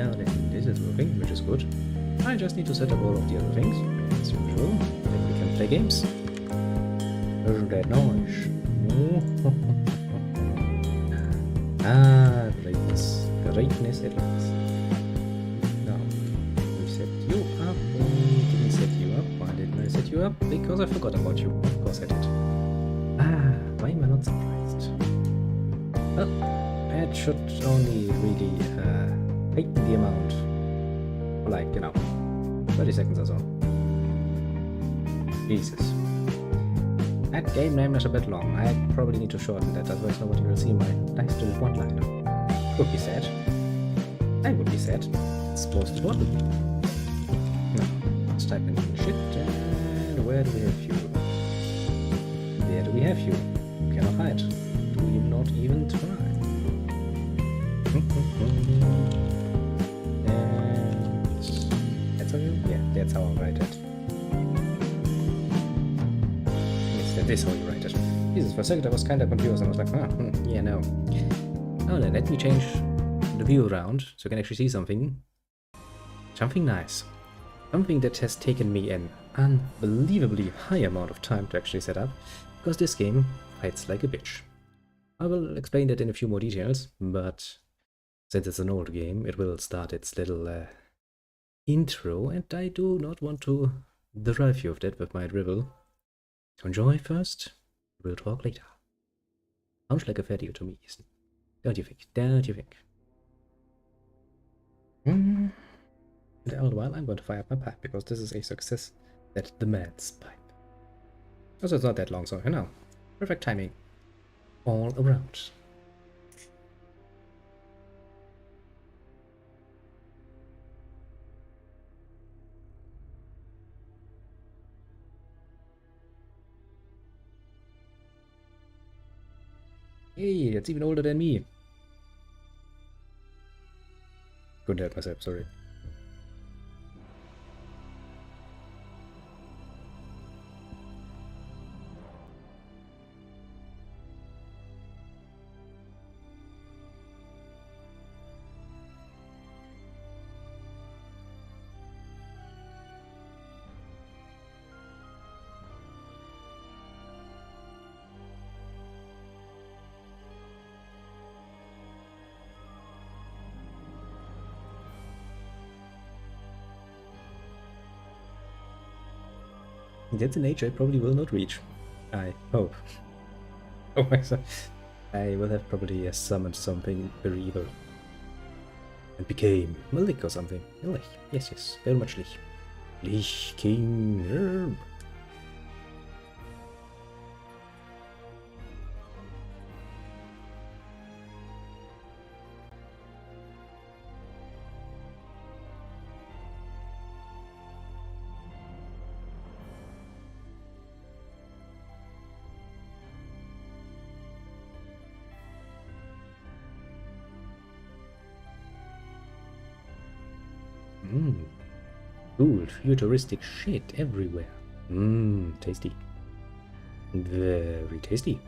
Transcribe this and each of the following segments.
Now then, this is working, which is good. I just need to set up all of the other things, as usual. Then we can play games. Isn't that nice? Ah, greatness. Greatness at last. Now, we set you up. We didn't set you up. Why didn't I set you up? Because I forgot about you. Of course I did. Ah, why am I not surprised? Well, that should only really heighten the amount for like, 30 seconds or so. Jesus. That game name is a bit long. I probably need to shorten that, otherwise nobody will see my nice little one-liner. Would be sad. I would be sad. It's supposed to what? No. Let's type in shit, and where do we have you? There do we have you. You cannot hide. Do you not even try? And that's how you? Yeah, that's how I write it. This how you write it. Jesus, for a second I was kinda confused. I was like, yeah, no. Now then, let me change the view around so you can actually see something. Something nice. Something that has taken me an unbelievably high amount of time to actually set up, because this game fights like a bitch. I will explain that in a few more details, but since it's an old game, it will start its little intro, and I do not want to deprive you of that with my dribble. So enjoy first, we'll talk later. Sounds like a fair deal to me, isn't it? Don't you think? Don't you think? And all the while I'm going to fire up my pipe, because this is a success that demands pipe. Also, it's not that long, so perfect timing. All around. Hey, it's even older than me. Couldn't help myself, sorry. That's an age I probably will not reach. I hope. Oh my god. I will have probably summoned something very evil. And became a Lich or something. A Lich. Yes, yes. Very much Lich. Lich King. Cool, futuristic shit everywhere. Tasty. Very tasty.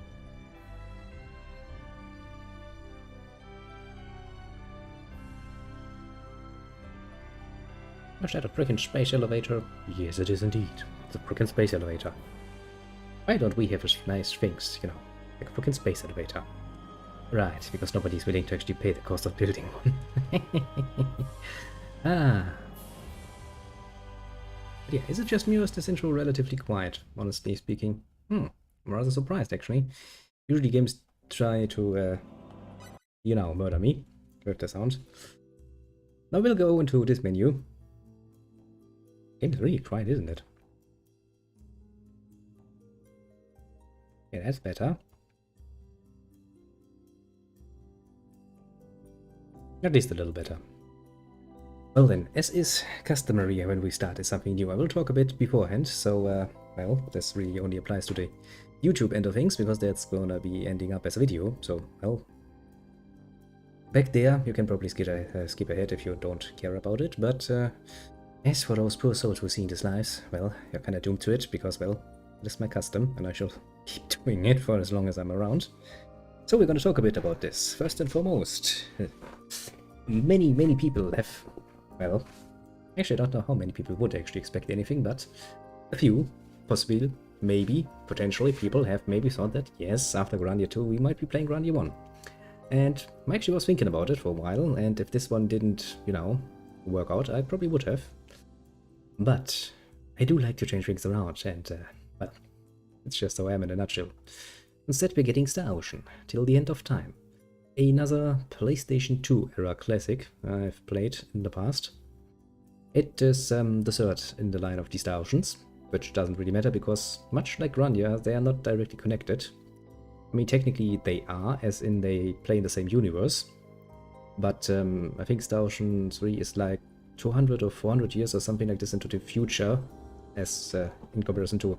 Is that a frickin' space elevator? Yes, it is indeed. It's a frickin' space elevator. Why don't we have a nice things, like a frickin' space elevator? Right, because nobody's willing to actually pay the cost of building one. But yeah, is it just me or is this intro relatively quiet, honestly speaking? I'm rather surprised, actually. Usually games try to, murder me with the sound. Now we'll go into this menu. Game's really quiet, isn't it? Yeah, that's better. At least a little better. Well then, as is customary when we start something new, I will talk a bit beforehand, so, well, this really only applies to the YouTube end of things, because that's gonna be ending up as a video, so, well, back there, you can probably skip ahead if you don't care about it, but, as for those poor souls who see this live, well, you're kinda doomed to it, because, well, it is my custom, and I shall keep doing it for as long as I'm around. So we're gonna talk a bit about this, first and foremost. many people have, well, actually I don't know how many people would actually expect anything, but a few, possibly, maybe, potentially, people have maybe thought that, yes, after Grandia 2 we might be playing Grandia 1. And I actually was thinking about it for a while, and if this one didn't, you know, work out, I probably would have. But I do like to change things around, and, well, it's just how I am in a nutshell. Instead we're getting Star Ocean, till the end of time. Another PlayStation 2 era classic I've played in the past. It is the third in the line of the Star Oceans, which doesn't really matter because, much like Grandia, they are not directly connected. I mean, technically they are, as in they play in the same universe, but I think Star Ocean 3 is like 200 or 400 years or something like this into the future, as in comparison to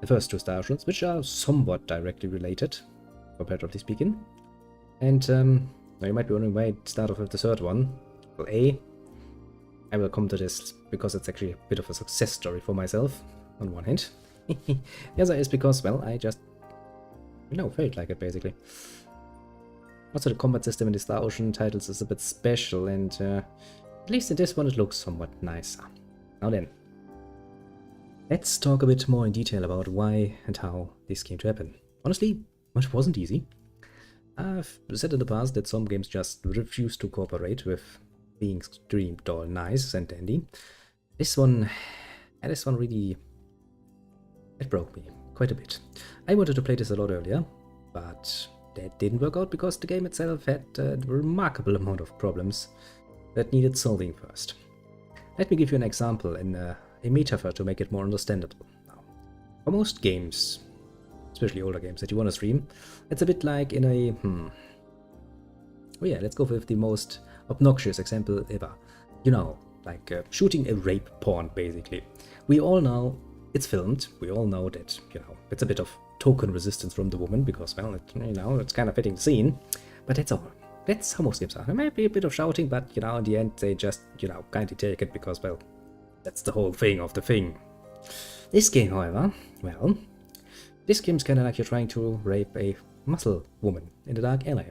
the first two Star Oceans, which are somewhat directly related, comparatively speaking. And now you might be wondering why I start off with the third one. Well, I will come to this because it's actually a bit of a success story for myself, on one hand. The other is because, well, I just, you know, felt like it, basically. Also, the combat system in the Star Ocean titles is a bit special, and at least in this one it looks somewhat nicer. Now then, let's talk a bit more in detail about why and how this came to happen. Honestly, much wasn't easy. I've said in the past that some games just refuse to cooperate with being streamed all nice and dandy. This one really, it broke me quite a bit. I wanted to play this a lot earlier, but that didn't work out because the game itself had a remarkable amount of problems that needed solving first. Let me give you an example and a metaphor to make it more understandable. Now, for most games, especially older games that you want to stream, it's a bit like in a, oh yeah, let's go with the most obnoxious example ever. You know, like shooting a rape porn, basically. We all know it's filmed, we all know that, you know, it's a bit of token resistance from the woman, because, well, you know, it's kind of fitting the scene, but that's all. That's how most games are. There might be a bit of shouting, but, you know, in the end, they just, you know, kindly take it, because, well, that's the whole thing of the thing. This game, however, well, this game's kind of like you're trying to rape a muscle woman in the dark alley.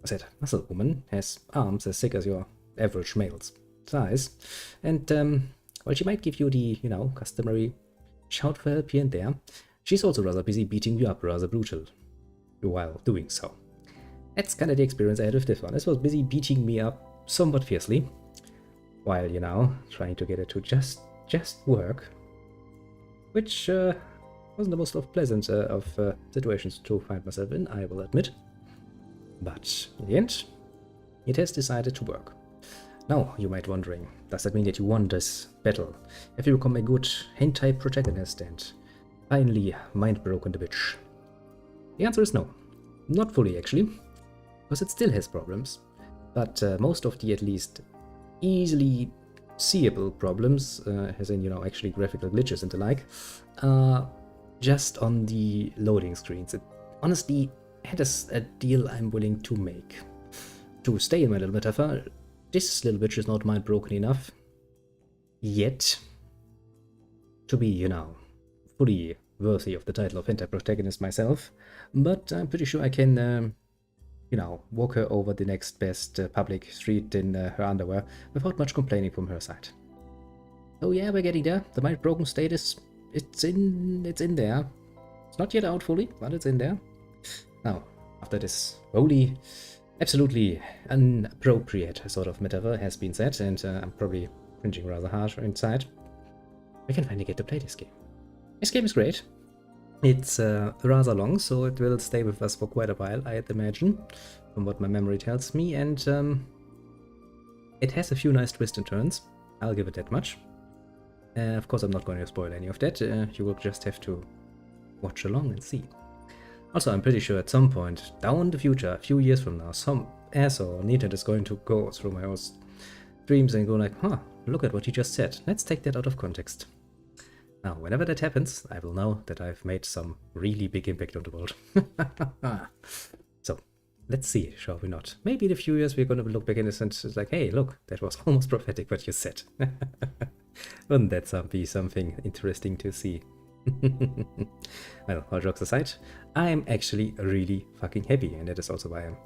I said, muscle woman has arms as thick as your average male's size, and, well, she might give you the, you know, customary shout for help here and there. She's also rather busy beating you up rather brutal while doing so. That's kind of the experience I had with this one. This was busy beating me up somewhat fiercely, while, you know, trying to get it to just work, which wasn't the most pleasant of situations to find myself in, I will admit. But in the end, it has decided to work. Now, you might be wondering, does that mean that you won this battle? Have you become a good hentai protagonist and finally mind-broken the bitch? The answer is no. Not fully, actually, because it still has problems. But most of the, at least, easily seeable problems, as in, you know, actually graphical glitches and the like, are just on the loading screens. It honestly had a deal I'm willing to make. To stay in my little metaphor, this little bitch is not mind broken enough yet to be, you know, fully worthy of the title of hentai protagonist myself, but I'm pretty sure I can, you know, walk her over the next best public street in her underwear without much complaining from her side. Oh yeah, we're getting there. The mind broken status, it's in there. It's not yet out fully, but it's in there. Now, after this wholly, absolutely inappropriate sort of metaphor has been said, and I'm probably cringing rather hard inside, we can finally get to play this game. This game is great. It's rather long, so it will stay with us for quite a while, I'd imagine, from what my memory tells me, and it has a few nice twists and turns. I'll give it that much. Of course, I'm not going to spoil any of that. You will just have to watch along and see. Also, I'm pretty sure at some point down the future, a few years from now, some asshole on the internet is going to go through my old streams and go like, huh, look at what he just said. Let's take that out of context. Now, whenever that happens, I will know that I've made some really big impact on the world. So, let's see, shall we not? Maybe in a few years we're going to look back in this and it's like, hey, look, that was almost prophetic what you said. Wouldn't that be something interesting to see? Well, all jokes aside, I'm actually really fucking happy, and that is also why I'm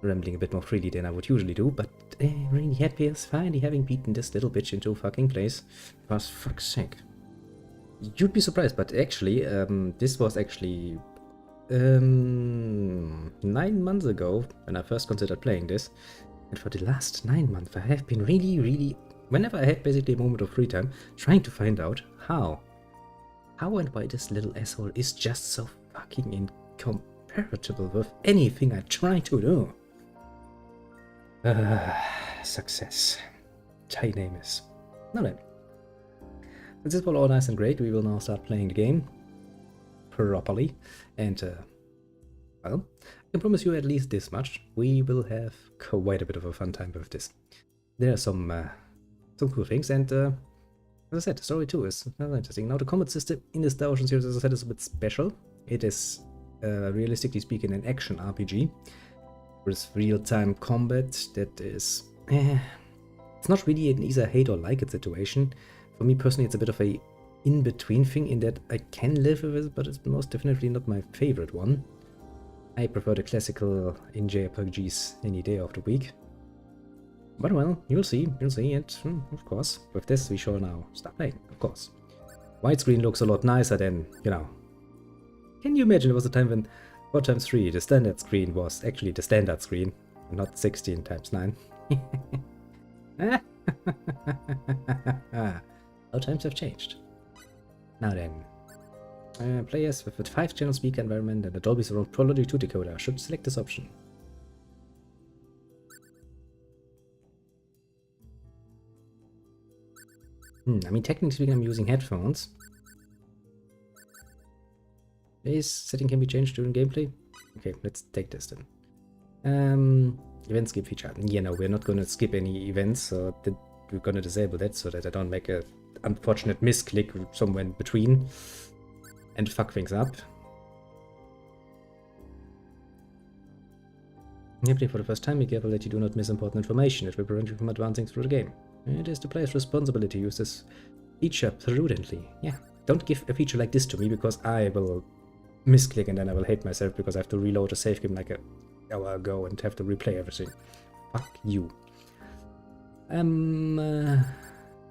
rambling a bit more freely than I would usually do, but really happy as finally having beaten this little bitch into fucking place. For fuck's sake. You'd be surprised, but actually, this was actually 9 months ago when I first considered playing this. And for the last 9 months, I have been really, whenever I had basically a moment of free time, trying to find out how and why this little asshole is just so fucking incompatible with anything I try to do. Success. My name is. Now then. This is all nice and great. We will now start playing the game properly. And, well, I can promise you at least this much. We will have quite a bit of a fun time with this. There are some cool things, and as I said, the story too is very interesting. Now, the combat system in the Star Ocean series, as I said, is a bit special. It is, realistically speaking, an action RPG. With real-time combat that is... it's not really an either hate or like it situation. For me personally, it's a bit of a in-between thing in that I can live with it, but it's most definitely not my favorite one. I prefer the classical in JRPGs any day of the week. But well, you'll see, and of course, with this we shall now start playing, of course. Widescreen looks a lot nicer than, you know... Can you imagine there was a time when 4x3, the standard screen, was actually the standard screen, and not 16x9? How times have changed. Now then, players with a 5-channel speaker environment and a Dolby Surround Pro Logic 2 decoder should select this option. I mean, technically speaking, I'm using headphones. This setting can be changed during gameplay. Okay, let's take this then. Event skip feature. Yeah, no, we're not going to skip any events, so we're going to disable that so that I don't make a unfortunate misclick somewhere in between and fuck things up. When you play for the first time, be careful that you do not miss important information. It will prevent you from advancing through the game. It is the player's responsibility to use this feature prudently. Yeah, don't give a feature like this to me because I will misclick and then I will hate myself because I have to reload a save game like an hour ago and have to replay everything. Fuck you.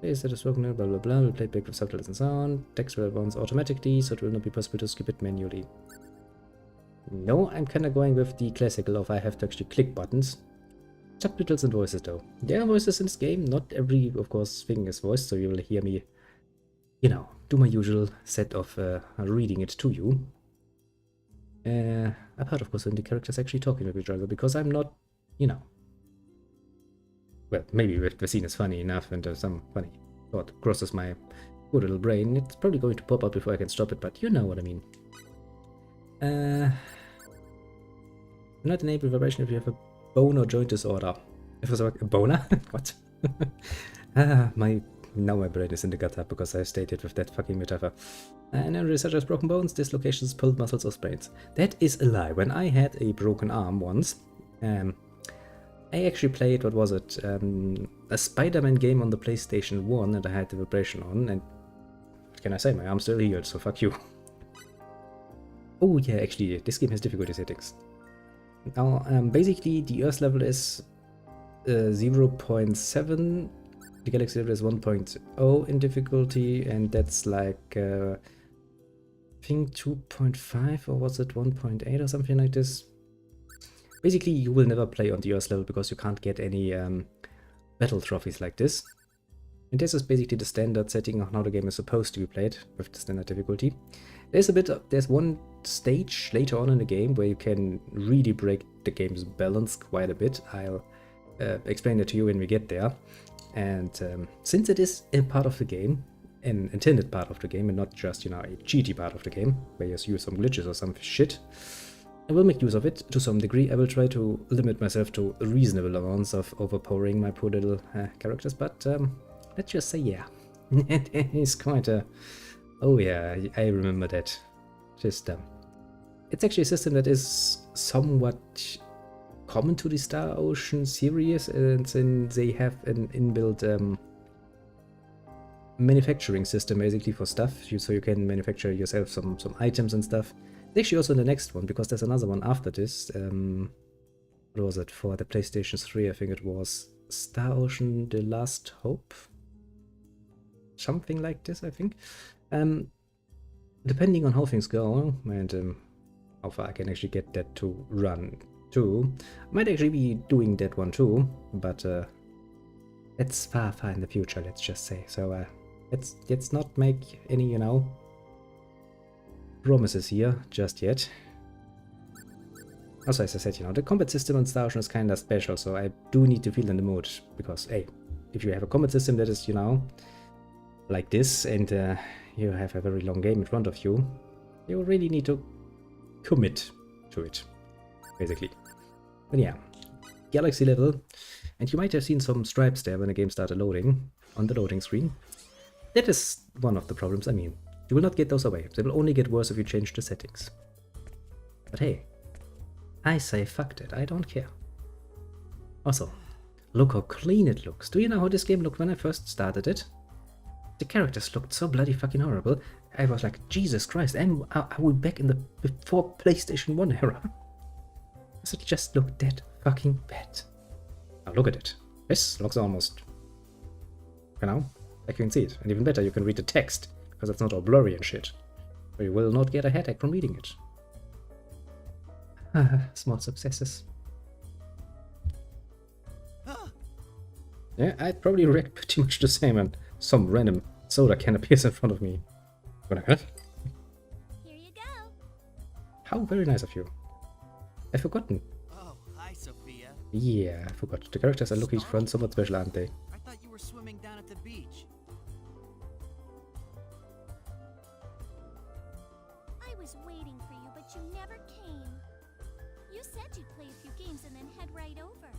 Is that a spoken blah blah blah, will play back with subtitles and sound. Text will bounce automatically, so it will not be possible to skip it manually. No, I'm kinda going with the classical of I have to actually click buttons. Subtitles and voices though. There are voices in this game, not every, of course, thing is voiced, so you will hear me, you know, do my usual set of reading it to you. Apart, of course, when the characters actually talking with each other, because I'm not, you know... Well, maybe the scene is funny enough and there's some funny thought crosses my poor little brain. It's probably going to pop up before I can stop it, but you know what I mean. Not enable vibration if you have a bone or joint disorder. If it's a boner? What? Now my brain is in the gutter because I stated with that fucking metaphor. And then such as broken bones, dislocations, pulled muscles or sprains. That is a lie. When I had a broken arm once, I actually played, what was it, a Spider-Man game on the PlayStation 1 and I had the vibration on, and what can I say, my arm's still healed, so fuck you. Oh yeah, actually, this game has difficulty settings. Now, basically, the Earth level is 0.7, the Galaxy level is 1.0 in difficulty, and that's like, I think 2.5, or was it 1.8 or something like this? Basically, you will never play on the Earth level because you can't get any battle trophies like this. And this is basically the standard setting on how the game is supposed to be played with the standard difficulty. There's one stage later on in the game where you can really break the game's balance quite a bit. I'll explain it to you when we get there. And since it is a part of the game, an intended part of the game, and not just, you know, a cheaty part of the game where you use some glitches or some shit, I will make use of it to some degree. I will try to limit myself to reasonable amounts of overpowering my poor little characters, but let's just say, yeah, it is quite a... Oh yeah, I remember that. Just, it's actually a system that is somewhat common to the Star Ocean series, and then they have an inbuilt manufacturing system basically for stuff, so you can manufacture yourself some items and stuff. Actually also in the next one, because there's another one after this. What what was it, for the PlayStation 3, I think it was Star Ocean The Last Hope? Something like this, I think. Depending on how things go, and how far I can actually get that to run too, I might actually be doing that one too, but it's far, far in the future, let's just say. So let's not make any, you know, promises here just yet. Also, as I said, you know, the combat system on Star Ocean is kind of special, so I do need to feel in the mood, because, hey, if you have a combat system that is, you know, like this, and you have a very long game in front of you, you really need to commit to it, basically. But yeah, Galaxy level, and you might have seen some stripes there when the game started loading, on the loading screen. That is one of the problems. I mean, you will not get those away. They will only get worse if you change the settings. But hey, I say fuck that, I don't care. Also, look how clean it looks. Do you know how this game looked when I first started it? The characters looked so bloody fucking horrible. I was like, Jesus Christ, are we back in the before PlayStation 1 era? Does it just look that fucking bad? Now look at it. This looks almost, you know, like you can see it. And even better, you can read the text, because it's not all blurry and shit. So you will not get a headache from reading it. Small successes. Yeah, I'd probably react pretty much the same and some random soda can appears in front of me. Here you go. How very nice of you. I've forgotten. Oh, hi, Sophia. Yeah, I forgot. The characters are looking for somewhat special, aren't they? I thought you were swimming down at the beach. I was waiting for you, but you never came. You said you'd play a few games and then head right over.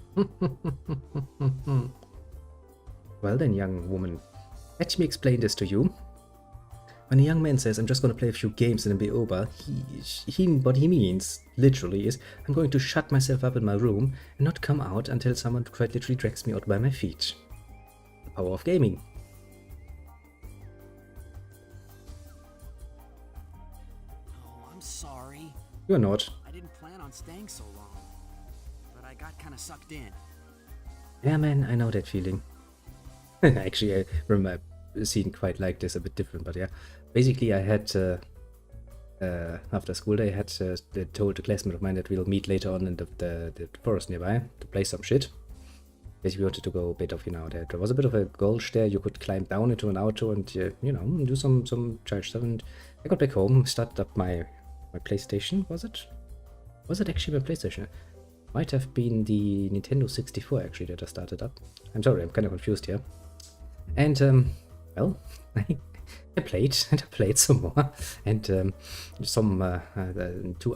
Well then, young woman, let me explain this to you. When a young man says, I'm just going to play a few games and then be over, what he means, literally, is I'm going to shut myself up in my room and not come out until someone quite literally drags me out by my feet. The power of gaming. Oh, I'm sorry. You're not. I didn't plan on staying so long, but I got kind of sucked in. Yeah, man, I know that feeling. Actually, I remember a scene quite like this, a bit different, but yeah. Basically, I had, after school day, I had told a classmate of mine that we'll meet later on in the forest nearby to play some shit. Basically, we wanted to go a bit of, you know, there was a bit of a gulch there. You could climb down into an auto and, you know, do some child stuff. And I got back home, started up my PlayStation, was it? Was it actually my PlayStation? Might have been the Nintendo 64, actually, that I started up. I'm sorry, I'm kind of confused here. And, well, I played, and I played some more. And 2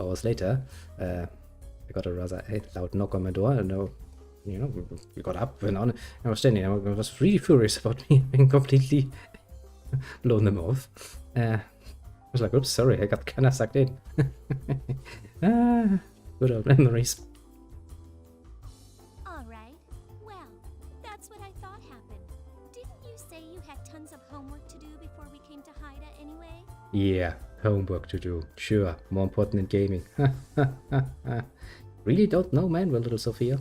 hours later, I got a rather loud knock on my door, and you know, we got up, went on, and I was standing. I was really furious about me being completely blown them off. I was like, oops, sorry, I got kind of sucked in. Good old memories. All right. Well, that's what I thought happened. Didn't you say you had tons of homework to do before we came to Haida anyway? Yeah, homework to do. Sure, more important than gaming. Really don't know, man, well, little Sophia.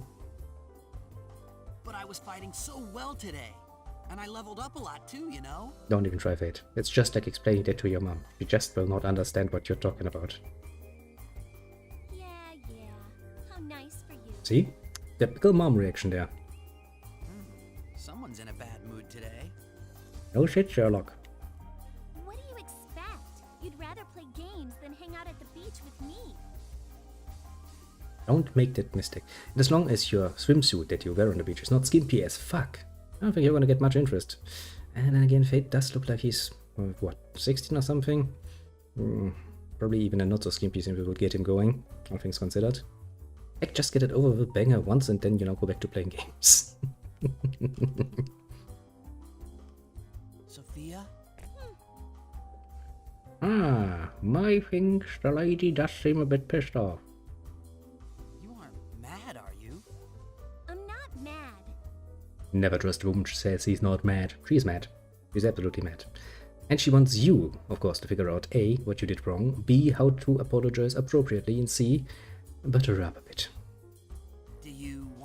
But I was fighting so well today, and I leveled up a lot too, you know? Don't even try Fate. It's just like explaining that to your mom. She just will not understand what you're talking about. Yeah. How nice for you. See? Typical mom reaction there. Someone's in a bad mood today. No shit, Sherlock. What do you expect? You'd rather play games than hang out at the beach with me. Don't make that mistake. And as long as your swimsuit that you wear on the beach is not skimpy as fuck, I don't think you're gonna get much interest. And then again, Fate does look like he's, what, 16 or something? Probably even a not so skimpy simple would get him going, all things considered. Heck, just get it over with banger once and then, you know, go back to playing games. Sophia? My thinks the lady does seem a bit pissed off. You aren't mad, are you? I'm not mad. Never trust a woman who says he's not mad. She's mad. She's absolutely mad. And she wants you, of course, to figure out A, what you did wrong, B, how to apologize appropriately, and C, butter her up a bit. Do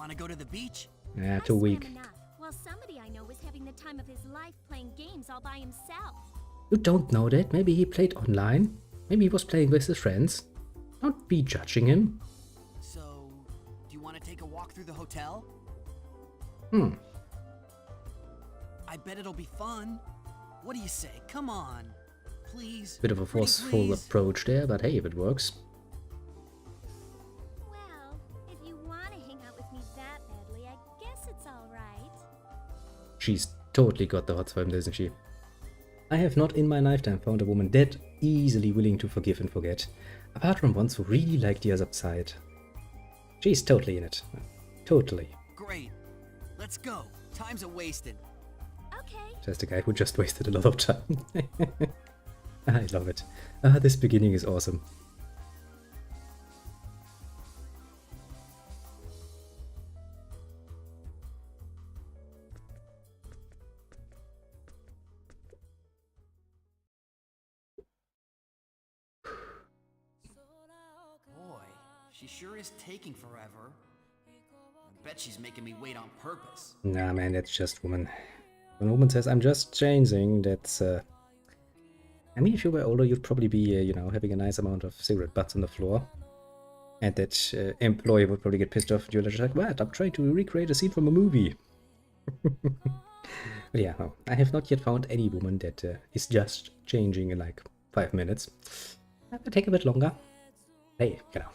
Want to go to the beach? Yeah, I too swam weak. enough, while somebody I know was having the time of his life playing games all by himself. You don't know that. Maybe he played online. Maybe he was playing with his friends. Don't be judging him. So, do you want to take a walk through the hotel? I bet it'll be fun. What do you say? Come on. Please. Bit of a Pretty forceful please. approach there, but hey, if it works. Well, if you want to hang out with me that badly, I guess it's alright. She's totally got the hots for him, doesn't she? I have not in my lifetime found a woman that easily willing to forgive and forget, apart from ones who really like the other side. She's totally in it. Totally. Great. Let's go. Time's a wasted. Okay. Just a guy who just wasted a lot of time. I love it. This beginning is awesome. Boy, she sure is taking forever. I bet she's making me wait on purpose. Nah, man, that's just woman. When a woman says, I'm just changing, that's, I mean, if you were older, you'd probably be, you know, having a nice amount of cigarette butts on the floor. And that employee would probably get pissed off at you, like, what? I'm trying to recreate a scene from a movie. But yeah, no, I have not yet found any woman that is just changing in like 5 minutes. That might take a bit longer. Hey, you know.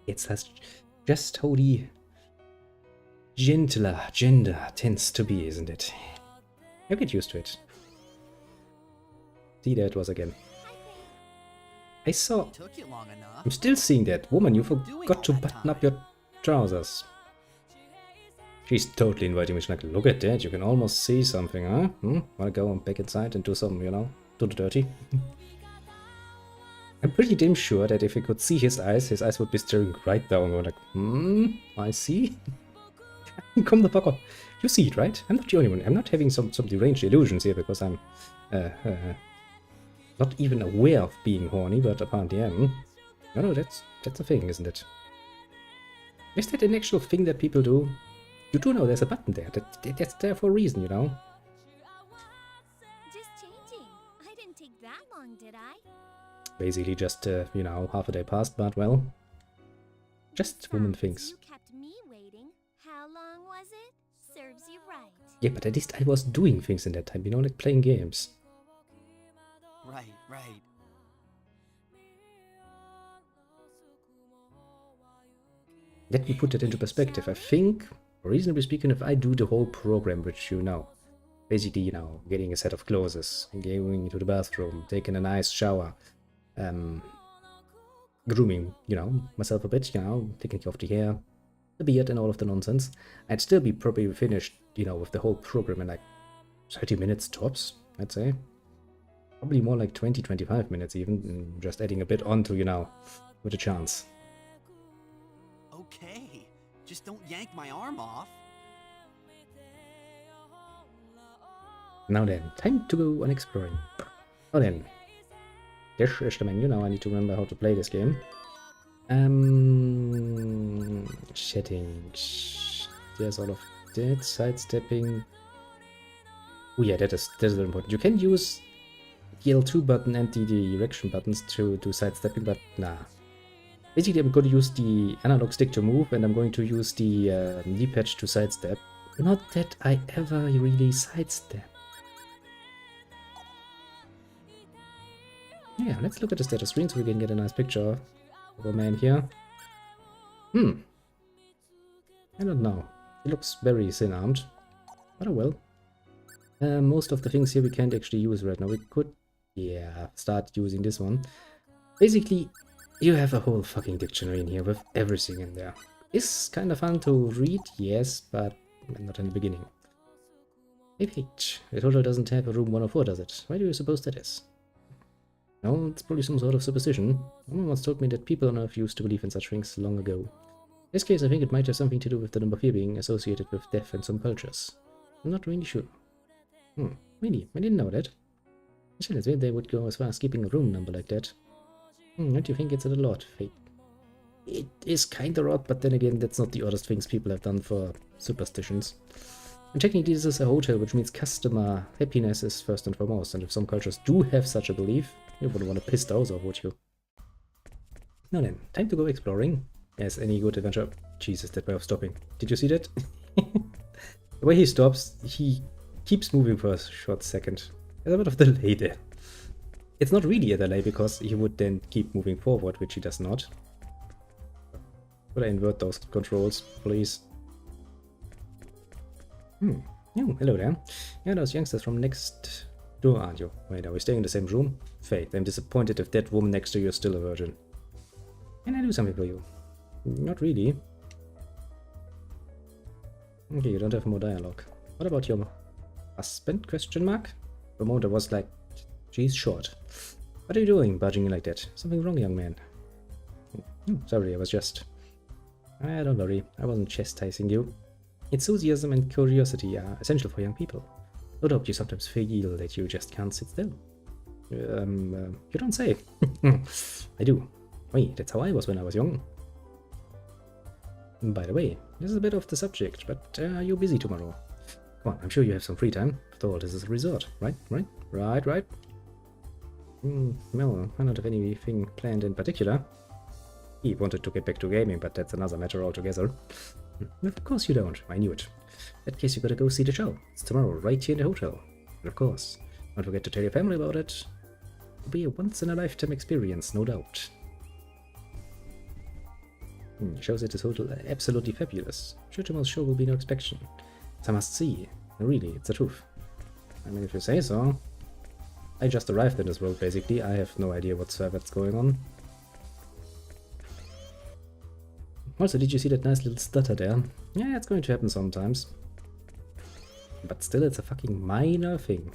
It's just how the gentler gender tends to be, isn't it? You get used to it. See, there it was again. I saw... Took you long enough. I'm still seeing that. Woman, you forgot to button up your trousers. She's totally inviting me. She's like, look at that. You can almost see something, huh? Wanna go back inside and do some, you know, do the dirty? I'm pretty damn sure that if I could see his eyes would be staring right down, going like, I see. Come the fuck up. You see it, right? I'm not the only one. I'm not having some deranged illusions here because I'm not even aware of being horny, but apparently I am. No, that's a thing, isn't it? Is that an actual thing that people do? You do know there's a button there. That's there for a reason, you know? Just changing. I didn't take that long, did I? Basically just, you know, half a day passed, but well. Just woman Besides, things. You kept me waiting. How long was it? Serves you right. Yeah, but at least I was doing things in that time, you know, like playing games. Right. Let me put that into perspective. I think, reasonably speaking, if I do the whole program, which you know, basically, you know, getting a set of clothes, going to the bathroom, taking a nice shower, grooming, you know, myself a bit, you know, taking care of the hair, the beard and all of the nonsense, I'd still be probably finished, you know, with the whole program in like 30 minutes tops, I'd say. Probably more like 20-25 minutes even, just adding a bit onto, you know, with a chance. Okay. Just don't yank my arm off. Now then, time to go on exploring. Now then, this is the menu. Now I need to remember how to play this game. Settings. There's all of that. Sidestepping. Oh yeah, that is very important. You can use the L2 button and the direction buttons to do sidestepping, but nah. Basically, I'm going to use the analog stick to move, and I'm going to use the D-pad to sidestep. Not that I ever really sidestep. Yeah, let's look at the status screen so we can get a nice picture of a man here. I don't know. He looks very thin-armed. But oh well. Most of the things here we can't actually use right now. We could, yeah, start using this one. Basically, you have a whole fucking dictionary in here with everything in there. It's kind of fun to read, yes, but not in the beginning. Hey Page, it totally doesn't have a room 104, does it? Why do you suppose that is? No, it's probably some sort of superstition. Someone once told me that people on Earth used to believe in such things long ago. In this case, I think it might have something to do with the number 4 being associated with death in some cultures. I'm not really sure. Really? I didn't know that. Actually, it's weird they would go as far as keeping a room number like that. Don't you think it's a little odd, Fate? It is kinda odd, but then again, that's not the oddest things people have done for superstitions. And technically this is a hotel, which means customer happiness is first and foremost, and if some cultures do have such a belief, you wouldn't want to piss those off, would you? Now then, time to go exploring. As any good adventure... Jesus, that way of stopping. Did you see that? The way he stops, he keeps moving for a short second. There's a bit of delay there. It's not really a delay, because he would then keep moving forward, which he does not. Could I invert those controls, please? Oh, hello there. Yeah, those youngsters from next door, aren't you? Wait, are we staying in the same room? Faith, I'm disappointed if that woman next to you is still a virgin. Can I do something for you? Not really. Okay, you don't have more dialogue. What about your husband, question mark? For a moment I was like, she's short. What are you doing, barging in like that? Something wrong, young man? Sorry, I was just... don't worry, I wasn't chastising you. Enthusiasm and curiosity are essential for young people. No doubt you sometimes feel that you just can't sit still. You don't say. I do. Wait, that's how I was when I was young. By the way, this is a bit off the subject, but you're busy tomorrow. Come on, I'm sure you have some free time. After all, this is a resort, right? Right. Well, I don't have anything planned in particular. He wanted to get back to gaming, but that's another matter altogether. Of course you don't, I knew it. In that case, you gotta go see the show. It's tomorrow, right here in the hotel. And of course, don't forget to tell your family about it. It'll be a once-in-a-lifetime experience, no doubt. Shows that this hotel is absolutely fabulous. Sure, tomorrow's show will be no exception. It's a must-see. Really, it's the truth. I mean, if you say so. I just arrived in this world, basically. I have no idea whatsoever what's going on. Also, did you see that nice little stutter there? Yeah, it's going to happen sometimes. But still, it's a fucking minor thing.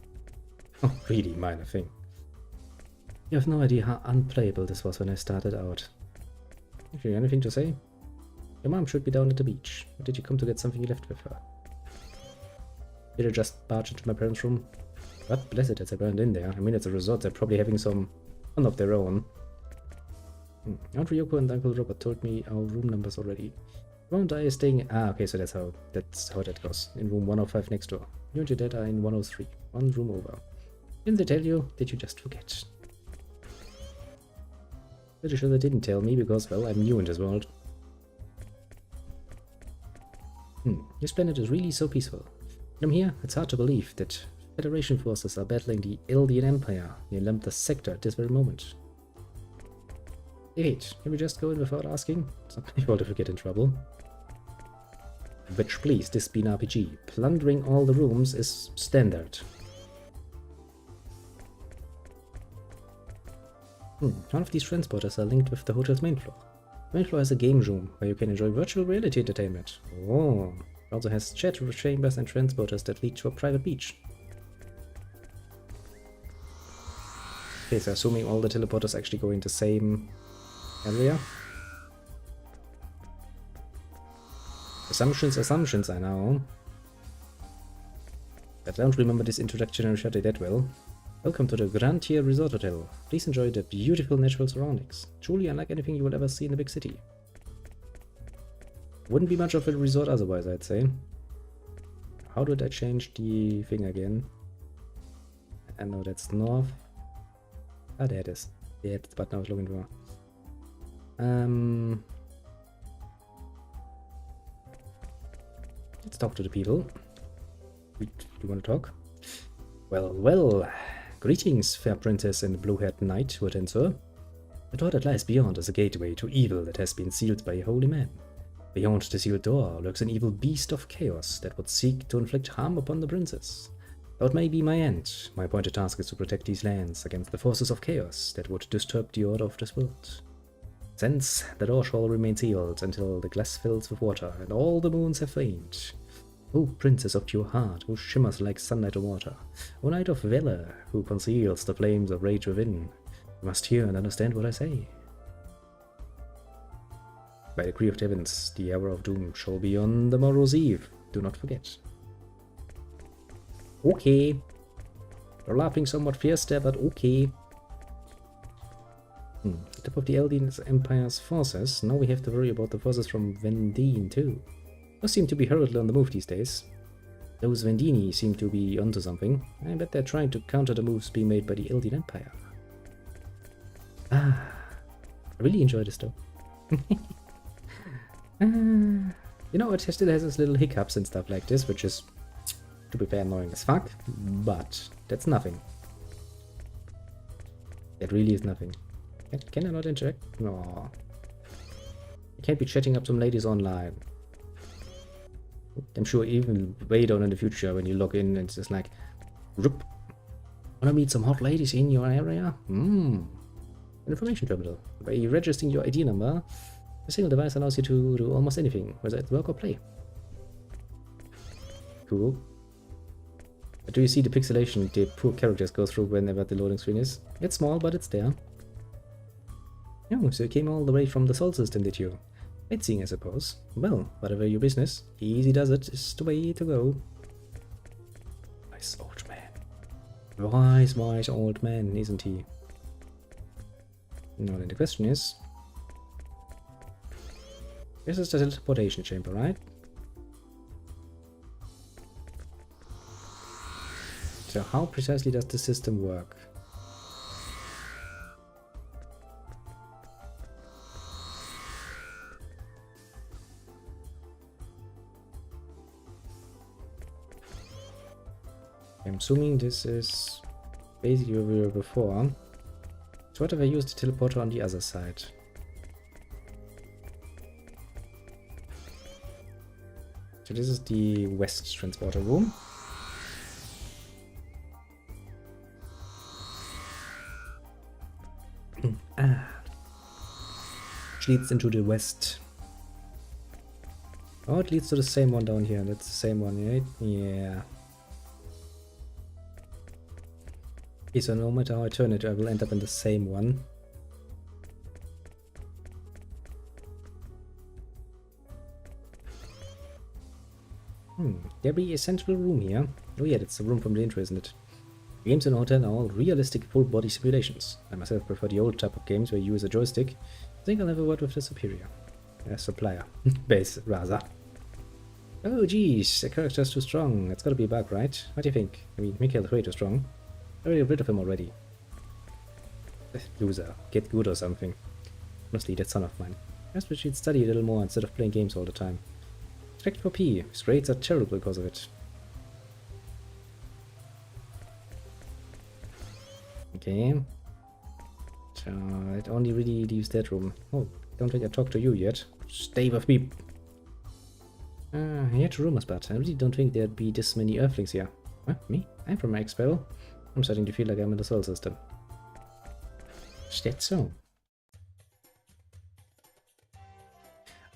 Oh, really minor thing. You have no idea how unplayable this was when I started out. Actually, anything to say? Your mom should be down at the beach. Or did you come to get something you left with her? Did I just barge into my parents' room? God bless it, as I burned in there. I mean, it's a resort, they're probably having some fun of their own. Aunt Ryoko and Uncle Robert told me our room numbers already. Won't I staying... okay, so that's how that goes. In room 105 next door. You and your dad are in 103. One room over. Didn't they tell you? Did you just forget? Pretty sure they didn't tell me because, well, I'm new in this world. This planet is really so peaceful. When I'm here, it's hard to believe that Federation forces are battling the Eldian Empire near Lambda Sector at this very moment. Hey, wait, can we just go in without asking? It's not my fault if we get in trouble. Which, please, this be an RPG. Plundering all the rooms is standard. One of these transporters are linked with the hotel's main floor. The main floor has a game room where you can enjoy virtual reality entertainment. Oh, it also has chat chambers and transporters that lead to a private beach. Okay, so assuming all the teleporters actually go in the same area. Assumptions, I know. But I don't remember this introductory shot that well. Welcome to the Grand Tier Resort Hotel. Please enjoy the beautiful natural surroundings. Truly unlike anything you will ever see in the big city. Wouldn't be much of a resort otherwise, I'd say. How did I change the thing again? I know that's north. Ah, there it is. Yeah, that's the button I was looking for. Let's talk to the people. Do you want to talk? Well. Greetings, fair princess and blue-haired knight, who attends her. The door that lies beyond is a gateway to evil that has been sealed by a holy man. Beyond the sealed door lurks an evil beast of chaos that would seek to inflict harm upon the princess. Though it may be my end, my appointed task is to protect these lands against the forces of chaos that would disturb the order of this world. Since the door shall remain sealed until the glass fills with water and all the moons have waned. O princess of pure heart, who shimmers like sunlight or water, O knight of valor, who conceals the flames of rage within, you must hear and understand what I say. By decree of the heavens, the hour of doom shall be on the morrow's eve. Do not forget. Okay. You're laughing somewhat fierce there, but okay. The top of the Eldian Empire's forces. Now we have to worry about the forces from Vendine too. Those seem to be hurriedly on the move these days. Those Vendini seem to be onto something. I bet they're trying to counter the moves being made by the Eldian Empire. I really enjoy this though. You know, it still has its little hiccups and stuff like this, which is, to be fair, annoying as fuck, but that's nothing. That really is nothing. Can I not interact? No. I can't be chatting up some ladies online. I'm sure even way down in the future when you log in and it's just like, Rup, wanna meet some hot ladies in your area? An information terminal. By registering your ID number, a single device allows you to do almost anything, whether it's work or play. Cool. But do you see the pixelation the poor characters go through whenever the loading screen is? It's small, but it's there. Oh, so you came all the way from the Sol system, did you? Sightseeing, I suppose. Well, whatever your business, easy does it is the way to go. Nice old man. Wise old man, isn't he? Now then the question is... This is the teleportation chamber, right? So how precisely does the system work? I'm assuming this is basically where we were before. So what if I use the teleporter on the other side? So this is the west transporter room. Which leads into the west. Oh, it leads to the same one down here. That's the same one, right? Yeah. Okay, so no matter how I turn it, I will end up in the same one. There'll be a central room here. Oh yeah, that's the room from the intro, isn't it? Games in Hotel are all realistic full-body simulations. I myself prefer the old type of games where you use a joystick. I think I'll have a word with the superior. Supplier. Base, rather. Oh geez, the character's too strong. It's gotta be a bug, right? What do you think? I mean, Mikhail's way too strong. I already got rid of him already. Loser. Get good or something. Honestly, that son of mine. I guess we should study a little more instead of playing games all the time. Respect for P. His grades are terrible because of it. Okay. So, it only really leaves that room. Oh, don't think I talked to you yet. Stay with me. I heard rumors, but I really don't think there'd be this many Earthlings here. Huh? Me? I'm from Expel. I'm starting to feel like I'm in the Sol system. Is that so?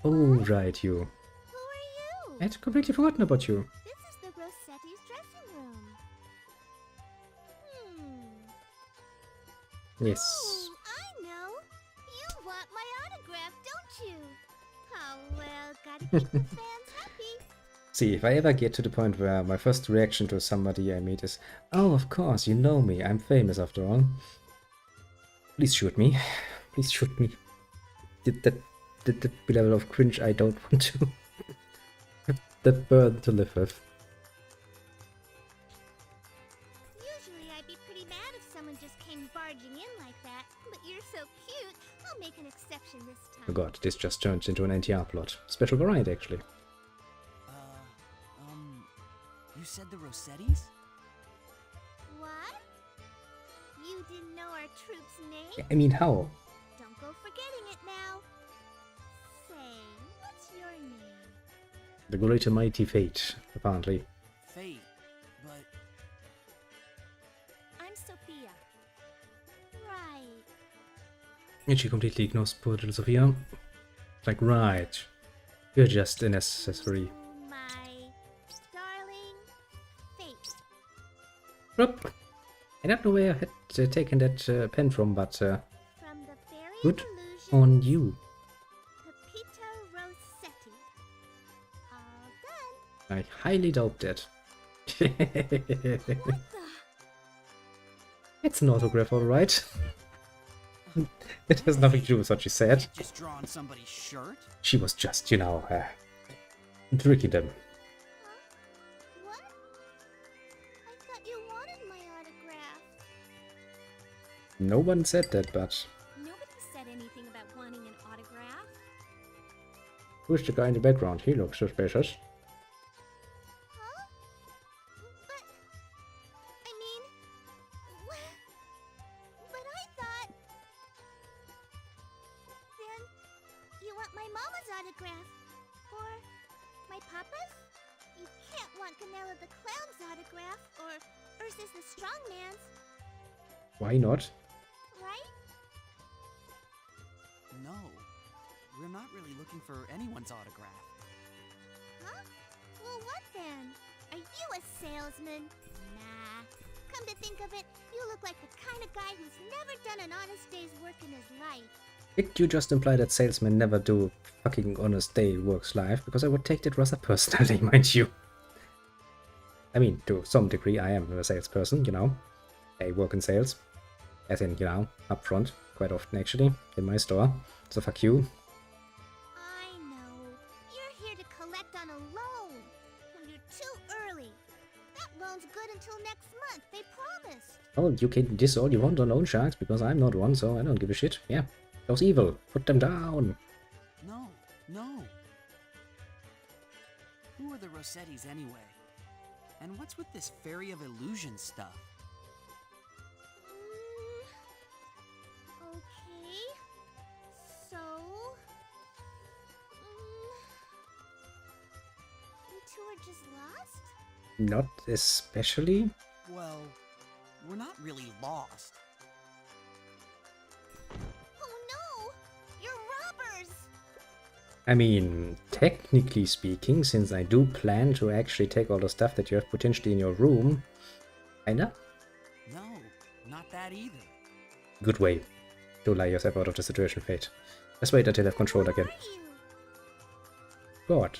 Oh, right, you. Who are you? I'd completely forgotten about you. This is the Rossetti's dressing room. Yes. Oh, I know. You want my autograph, don't you? Oh, well, gotta keep the fans happy. See, if I ever get to the point where my first reaction to somebody I meet is, oh, of course, you know me, I'm famous after all. Please shoot me. Please shoot me. Did that level of cringe I don't want to. That burden to live with. Usually I'd be pretty mad if someone just came barging in like that, but you're so cute, I'll make an exception this time. Oh god, this just turns into an NTR plot. Special variant, actually. You said the Rossettis? What? You didn't know our troop's name? I mean, how? Don't go forgetting it now. Say, what's your name? The great and mighty Fate, apparently. Fate, but... I'm Sophia. Right. And she completely ignores poor little Sophia. Like, right. You're just an accessory. My darling Fate. Rup. I don't know where I had taken that pen from, but From the Fairy good Illusions, on you. Pepita Rossetti. All done. I highly doubt that. What the? It's an autograph, alright. It has nothing to do with what she said. Can't just draw on somebody's shirt. She was just, you know, tricking them. Huh? What? I thought you wanted my autograph. No one said that, but Nobody said anything about wanting an autograph. who's the guy in the background? He looks suspicious. Huh? But... I mean... But I thought... Then... You want my mama's autograph? Or... my papa's? You can't want Ganella the Clown's autograph, or Ursus the Strongman's, Why not? right? No, we're not really looking for anyone's autograph. Huh? Well, what then? Are you a salesman? Nah. Come to think of it, you look like the kind of guy who's never done an honest day's work in his life. Did you just imply that salesmen never do fucking honest day works life? Because I would take that rather personally, mind you. I mean, to some degree I am a salesperson, you know. I work in sales. As in, you know, up front, quite often actually, in my store. So fuck you. I know. You're here to collect on a loan. Well, you're too early. That loan's good until next month, they promised. Oh, you can diss all you want on loan sharks, because I'm not one, so I don't give a shit. Yeah, those evil. Put them down. No, no. Who are the Rossettis anyway? And what's with this Fairy of Illusion stuff? Okay. So... you two are just lost? Not especially. Well, we're not really lost. Oh no! You're robbers! I mean, technically speaking, since I do plan to actually take all the stuff that you have potentially in your room, kinda? No, not that either. Good way. To lie yourself out of the situation, Fate. Let's wait until I have control again. Who are you? God.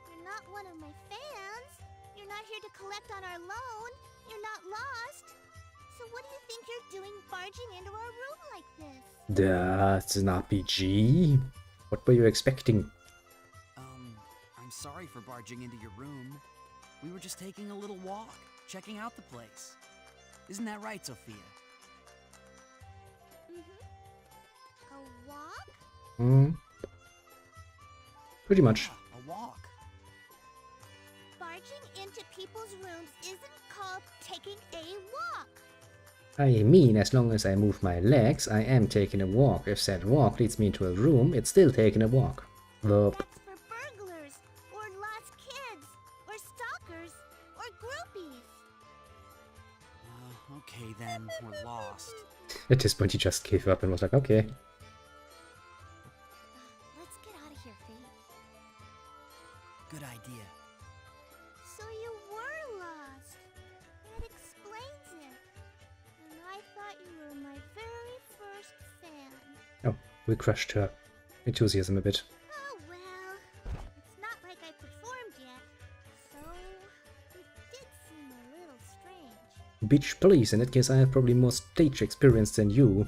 You're not one of my fans. You're not here to collect on our loan. You're not lost. So what do you think you're doing barging into our room like this? That's an RPG. What were you expecting? I'm sorry for barging into your room. We were just taking a little walk, checking out the place. Isn't that right, Sophia? Mm-hmm. A walk? Hmm. Pretty much. Yeah, a walk. Barging into people's rooms isn't called taking a walk. I mean, as long as I move my legs, I am taking a walk. If said walk leads me into a room, it's still taking a walk. Verb. That's for burglars, or lost kids, or stalkers, or groupies. Okay then, we're lost. At this point, he just gave up and was like, okay. Let's get out of here, Fate. Good idea. So you were lost. That explains it. And I thought you were my very first fan. Oh, we crushed her enthusiasm a bit. Oh well. It's not like I performed yet. So it did seem a little strange. Bitch, please, in that case I have probably more stage experience than you.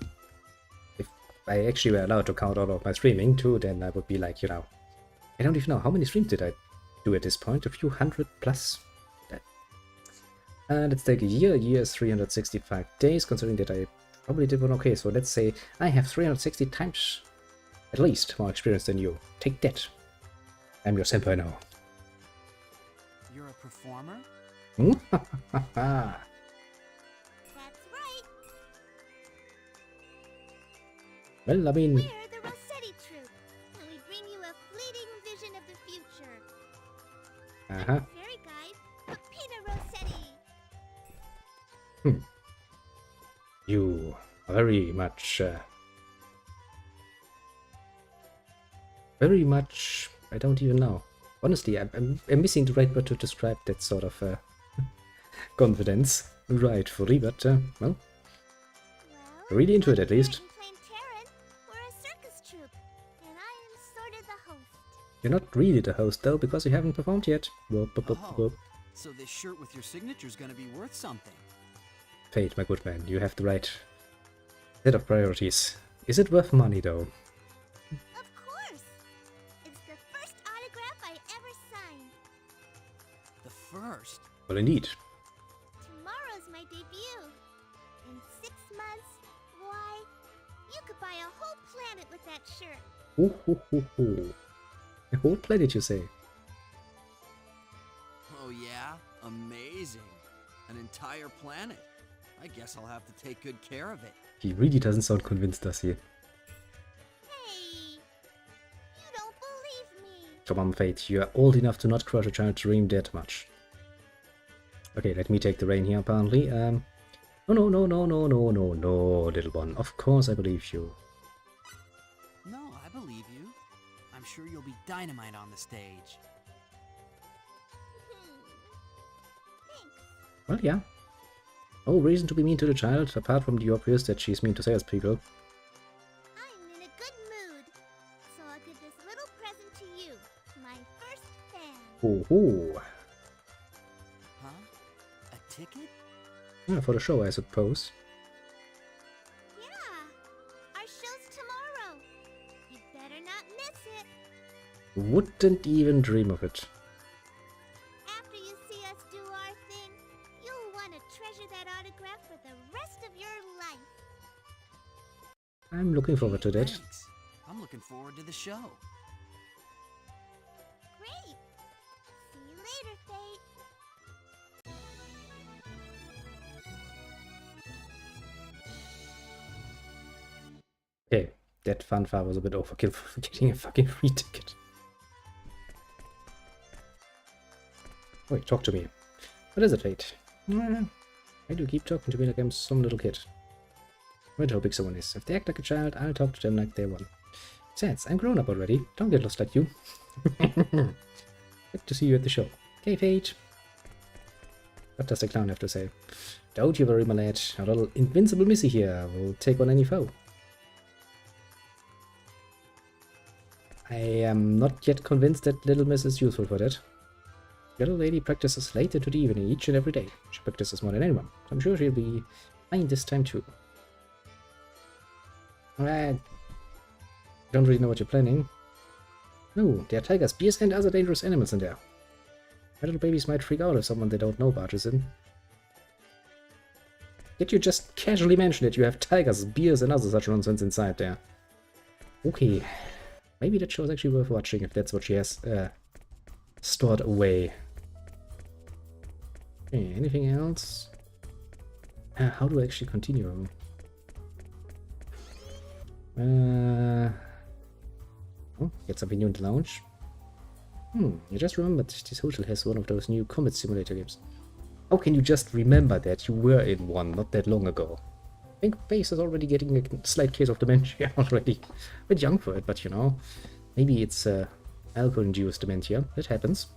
If I actually were allowed to count all of my streaming too, then I would be like, you know... I don't even know, how many streams did I do at this point? A few hundred plus? Let's take a year. A year is 365 days, considering that I probably did one okay. So let's say I have 360 times, at least, more experience than you. Take that. I'm your senpai now. You're a performer? That's right. Well, I mean... We're the Rossetti Troupe, and we bring you a fleeting vision of the future. Uh-huh. Fairy guide, Peppina Rossetti. You are very much... very much... I don't even know. Honestly, I'm missing the right word to describe that sort of confidence. Rightfully, but, well, Well, really into it at least. I'm playing Taryn. We're a circus troupe, and I am sort of the host. You're not really the host, though, because you haven't performed yet. Whoop, whoop, whoop, whoop. So this shirt with your signature's gonna be worth something. Fate, my good man, you have the Set of priorities. Is it worth money though? Of course! It's the first autograph I ever signed. The first? Well, indeed. Tomorrow's my debut. In 6 months, why, you could buy a whole planet with that shirt. Ho ho ho ho. A whole planet, you say? Oh yeah? Amazing. An entire planet. I guess I'll have to take good care of it. He really doesn't sound convinced, does he? Hey! You don't believe me! Come on, Fate. You are old enough to not crush a child's dream that much. Okay, let me take the reign here, apparently. No, no, no, no, no, no, no, no, little one. Of course I believe you. No, I believe you. I'm sure you'll be dynamite on the stage. Thanks. Well, yeah. No reason to be mean to the child, apart from the obvious that she's mean to salespeople. I'm in a good mood, so I'll give this little present to you, my first fan. Ho ho. Huh? A ticket? Yeah, for the show, I suppose. Yeah, our show's tomorrow. You better not miss it. Wouldn't even dream of it. After you see us do our thing, you'll want to treasure that autograph for the rest of your life. I'm looking forward to that. Thanks. I'm looking forward to the show. Great. See you later, Fate. Okay, that fanfare was a bit overkill for getting a fucking free ticket. Wait, talk to me. What is it, Fate? Why do you keep talking to me like I'm some little kid? Wait how big someone is. If they act like a child, I'll talk to them like they're one. Besides, I'm grown up already. Don't get lost like you. Good to see you at the show. Okay, Fate. What does the clown have to say? Don't you worry, my lad. Our little invincible missy here will take on any foe. I am not yet convinced that little miss is useful for that. The little lady practices late into the evening each and every day. She practices more than anyone. I'm sure she'll be fine this time too. I don't really know what you're planning. No, there are tigers, bears and other dangerous animals in there. My little babies might freak out if someone they don't know barges in. Yet you just casually mentioned that you have tigers, bears and other such nonsense inside there. Okay. Maybe that show is actually worth watching if that's what she has stored away. Okay, anything else? How do I actually continue? Oh, get something new in the lounge. I just remembered this hotel has one of those new combat simulator games. How can you just remember that? You were in one not that long ago. I think Face is already getting a slight case of dementia already. A bit young for it, but you know, maybe it's alcohol-induced dementia. That happens.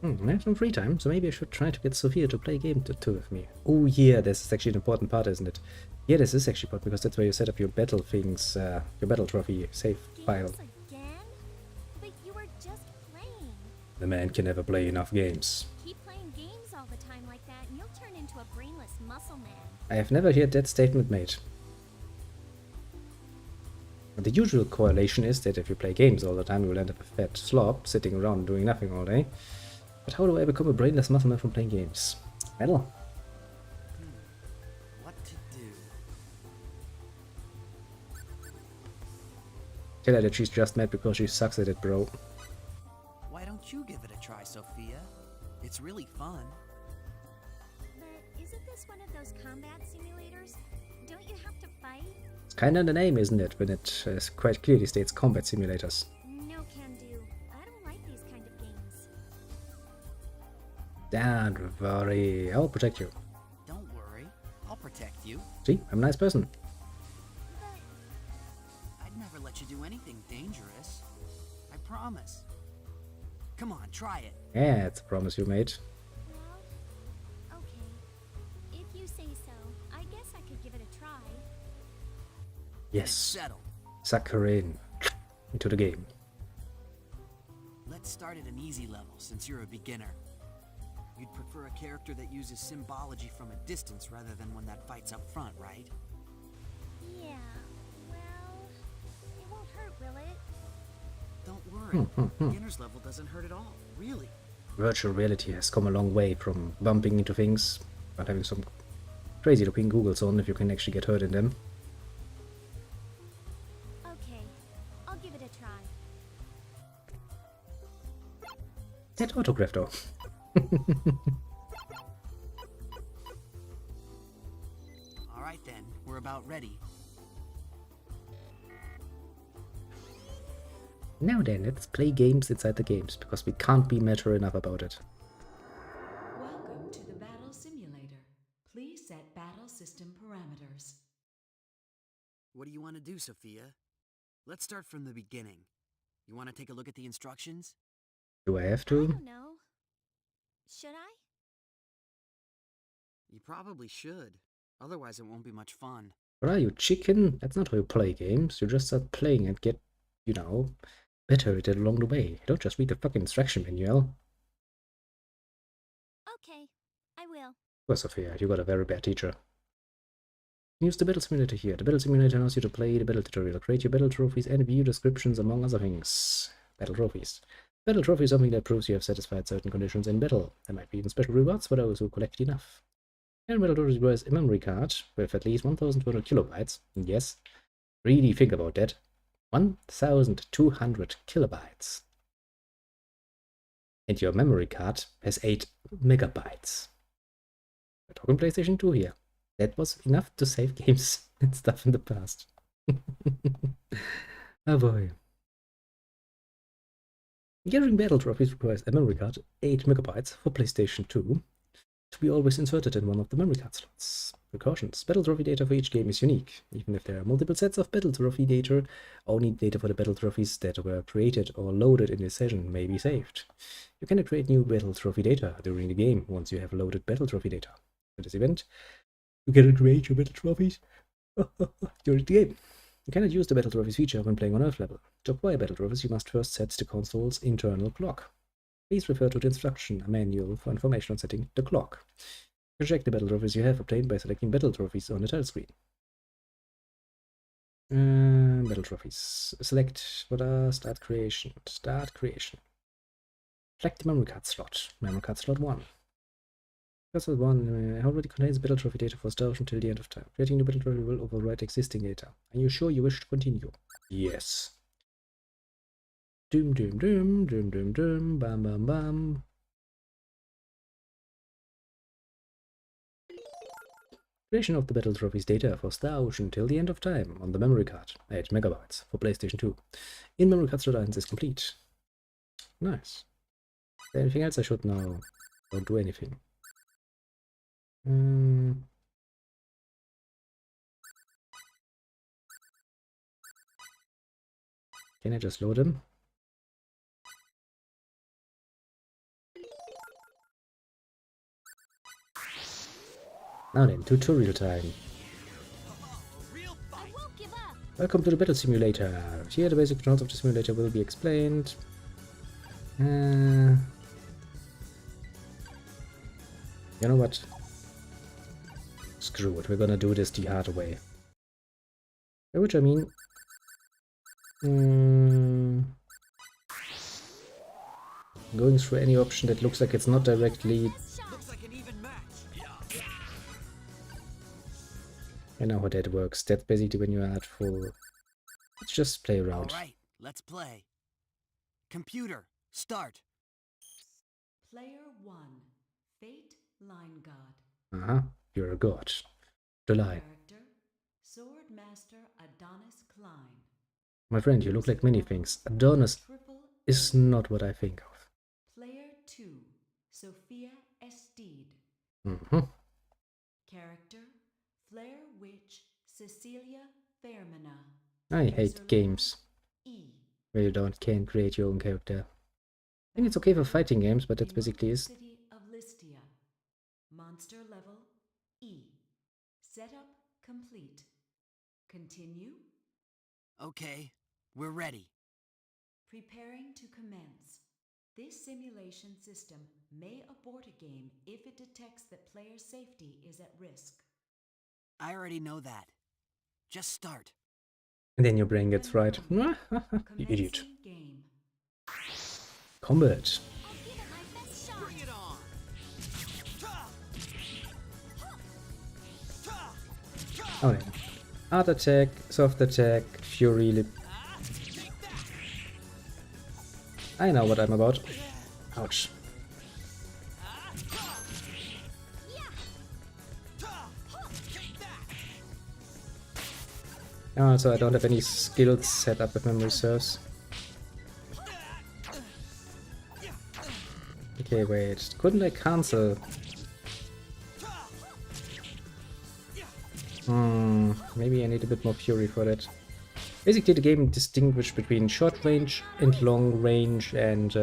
I have some free time, so maybe I should try to get Sophia to play a game or two with me. Oh yeah, this is actually an important part, isn't it? Yeah, this is actually important because that's where you set up your battle things, your battle trophy save file. Games again? But you were just playing. The man can never play enough games. Keep playing games all the time like that, and you'll turn into a brainless muscle man. I have never heard that statement made. The usual correlation is that if you play games all the time, you will end up a fat slob sitting around doing nothing all day. But how do I become a brainless muscle man from playing games? Well, What to do? tell her that she's just mad because she sucks at it, bro. Why don't you give it a try, Sophia? It's really fun. But isn't this one of those combat simulators? Don't you have to fight? It's kinda in the name, isn't it, when it quite clearly states combat simulators. No can do. I don't like these kind of games. Don't worry, I'll protect you. Don't worry. I'll protect you. See, I'm a nice person. But I'd never let you do anything dangerous. I promise. Come on, try it. Yeah, it's a promise you made. well, okay. If you say so, I guess I could give it a try. Then Yes, it's settled. suck her in. Into the game. Let's start at an easy level, since you're a beginner. You'd prefer a character that uses symbology from a distance rather than one that fights up front, right? Yeah, well, it won't hurt, will it? Don't worry. Beginner's level doesn't hurt at all, really. Virtual reality has come a long way from bumping into things, but having some crazy looking googles on if you can actually get hurt in them. Okay, I'll give it a try. That autograph though. Alright then, we're about ready. Now then, let's play games inside the games, because we can't be mature enough about it. Welcome to the Battle Simulator. Please set battle system parameters. What do you want to do, Sophia? Let's start from the beginning. You want to take a look at the instructions? Do I have I to? don't know. Should I? You probably should. Otherwise it won't be much fun. Or are you chicken? That's not how you play games. You just start playing and get, you know, better at it along the way. You don't just read the fucking instruction manual. Okay, I will. Well, Sophia, you got a very bad teacher. Use the battle simulator here. The battle simulator allows you to play the battle tutorial, create your battle trophies, and view descriptions, among other things. Battle trophies. Battle trophy is something that proves you have satisfied certain conditions in battle. There might be even special rewards for those who collect enough. And battle trophies requires a memory card with at least 1200 kilobytes. Yes, really think about that. 1200 kilobytes. And your memory card has 8 megabytes. We're talking PlayStation 2 here. That was enough to save games and stuff in the past. Oh boy. Gathering battle trophies requires a memory card, 8 megabytes for PlayStation 2, to be always inserted in one of the memory card slots. Precautions. Battle trophy data for each game is unique. Even if there are multiple sets of battle trophy data, only data for the battle trophies that were created or loaded in this session may be saved. You cannot create new battle trophy data during the game once you have loaded battle trophy data. For this event, you cannot create your battle trophies during the game. You cannot use the battle trophies feature when playing on Earth level. To acquire battle trophies, you must first set the console's internal clock. Please refer to the instruction manual for information on setting the clock. You can check the battle trophies you have obtained by selecting battle trophies on the title screen. Battle trophies. Select start creation. Start creation. Select the memory card slot. Memory card slot 1. Slot 1 already contains battle trophy data for storage until the end of time. Creating new battle trophy will overwrite existing data. Are you sure you wish to continue? Yes. Doom, doom, doom, doom, doom, doom, bam, bam, bam. Creation of the battle trophies data for Star Ocean till the end of time on the memory card, 8 megabytes for PlayStation 2. In memory card slot 1 is complete. Nice. Is there anything else I should know? Don't do anything. Can I just load them? Now then, tutorial time. I won't give up. Welcome to the battle simulator. Here the basic controls of the simulator will be explained. You know what? Screw it, we're gonna do this the hard way. By which I mean... going through any option that looks like it's not directly... Looks like an even match. I know how that works. That's basically when you're at full... Let's just play around. Alright, let's play. Computer, start. Player 1. Fate Line God. Uh-huh, you're a god. The line. Character Swordmaster Adonis Klein. My friend, you look like many things. Adonis Triple is A. not what I think of. Player 2. Sophia Estede. Mm-hmm. Character Flare Witch Cecilia Fairmana. I hate games E. where you can't create your own character. I think it's okay for fighting games, but that's basically is. City of Listia. Monster level E. Setup complete. Continue. Okay, we're ready. Preparing to commence. This simulation system may abort a game if it detects that player safety is at risk. I already know that. Just start. And then your brain gets fried. You idiot. Commencing game. Combat. I'll give it my best shot. Bring it on. Oh yeah. Hard attack, soft attack, fury lip. I know what I'm about. Ouch. So I don't have any skills set up if memory serves. Okay, wait. Couldn't I cancel? Maybe I need a bit more fury for that. Basically, the game distinguishes between short range and long range and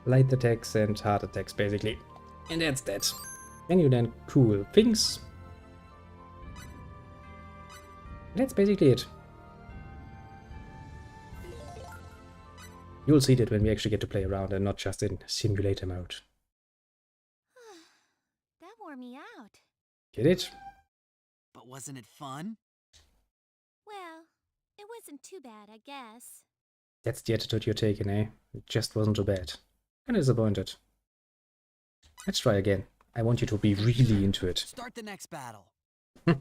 light attacks and hard attacks, basically. And that's that. Can you then cool things? That's basically it. You'll see that when we actually get to play around and not just in simulator mode. That wore me out. Get it? But wasn't it fun? Well, it wasn't too bad, I guess. That's the attitude you're taking, eh? It just wasn't too bad. Kinda disappointed. Let's try again. I want you to be really into it. Start the next battle. What?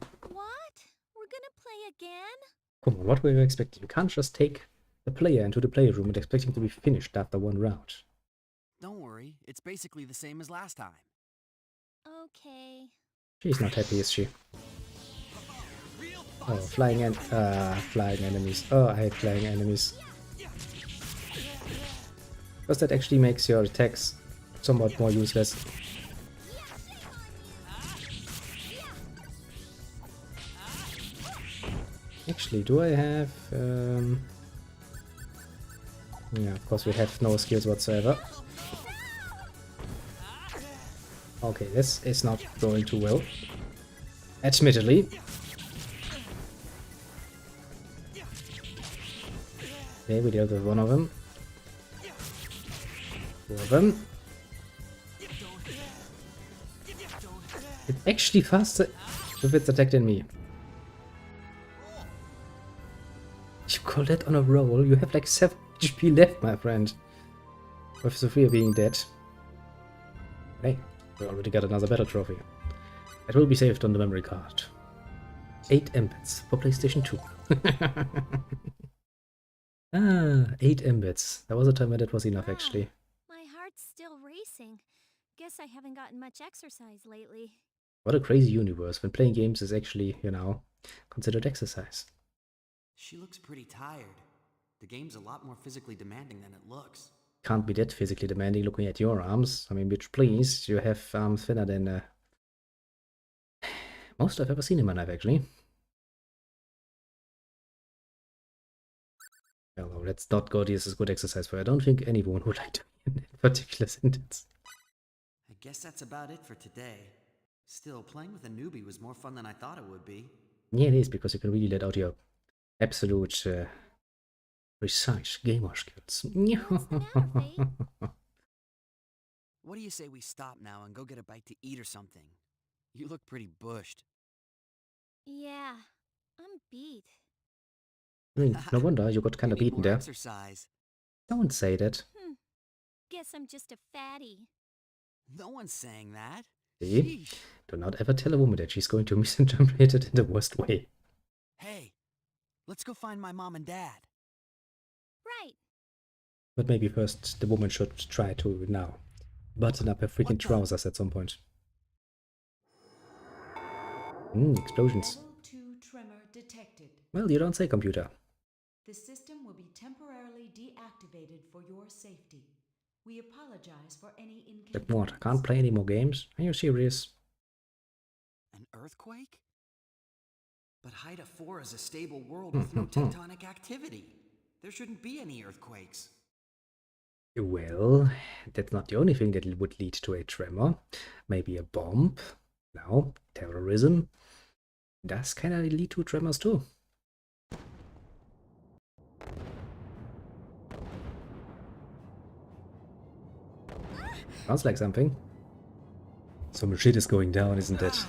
We're gonna play again? Come on, what were you expecting? You can't just take the player into the playroom and expect him to be finished after one round. Don't worry, it's basically the same as last time. Okay. She's not happy, is she? Oh, flying enemies. Oh, I hate flying enemies. Because that actually makes your attacks somewhat more useless. Actually, do I have... Yeah, of course we have no skills whatsoever. Okay, this is not going too well. Admittedly. Okay, we dealt with one of them. Two of them. It's actually faster if it's attacked than me. You call that on a roll? You have like 7 HP left, my friend. With Sophia being dead. Hey, we already got another battle trophy. It will be saved on the memory card. 8 embeds for PlayStation 2. 8 embeds. There was a time when that was enough, Wow. actually. My heart's still racing. Guess I haven't gotten much exercise lately. What a crazy universe when playing games is actually, you know, considered exercise. She looks pretty tired. The game's a lot more physically demanding than it looks. Can't be that physically demanding looking at your arms. I mean, bitch, please, you have arms thinner than most I've ever seen in my life, actually. Although, let's not go this is good exercise for you. I don't think anyone would like to be in that particular sentence. I guess that's about it for today. Still, playing with a newbie was more fun than I thought it would be. Yeah, it is, because you can really let out your absolute precise gamer skills. What's the matter, Faye? What do you say we stop now and go get a bite to eat or something? You look pretty bushed. Yeah, I'm beat. I mean, no wonder you got kind of You need beaten more there. exercise. Don't say that. Guess I'm just a fatty. No one's saying that. See? Sheesh. Do not ever tell a woman that she's going to misinterpret it in the worst way. Hey, let's go find my mom and dad. Right. But maybe first the woman should try to now button up her freaking What the- trousers at some point. Explosions. Level 2 tremor detected. Well, you don't say, computer. The system will be temporarily deactivated for your safety. We apologize for any Like inconvenience. what? I can't play any more games? Are you serious? An earthquake? But Haida 4 is a stable world with no tectonic activity. There shouldn't be any earthquakes. Well, that's not the only thing that would lead to a tremor. Maybe a bomb. No, terrorism. Does kind of lead to tremors too. Sounds like something. Some shit is going down, isn't it?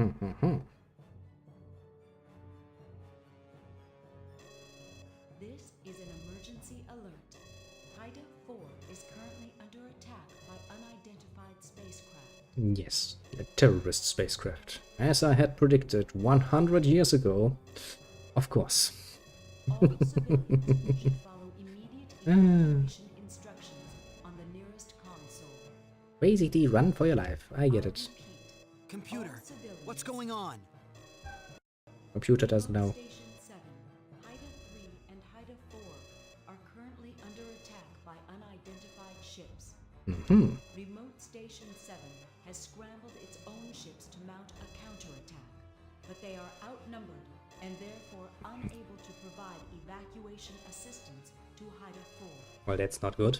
This is an emergency alert. Haida 4 is currently under attack by unidentified spacecraft. Yes, a terrorist spacecraft. As I had predicted 100 years ago. Of course. All civilians should follow immediate evacuation instructions on the nearest console. Basically, run for your life. I get it. Repeat. Computer, All civilians. what's going on? Computer doesn't know. Station 7, Haida 3 and Haida 4 are currently under attack by unidentified ships. Remote Station 7 has scrambled its own ships to mount a counterattack, but they are outnumbered and therefore unable to provide evacuation assistance to Haida 4. Well, that's not good.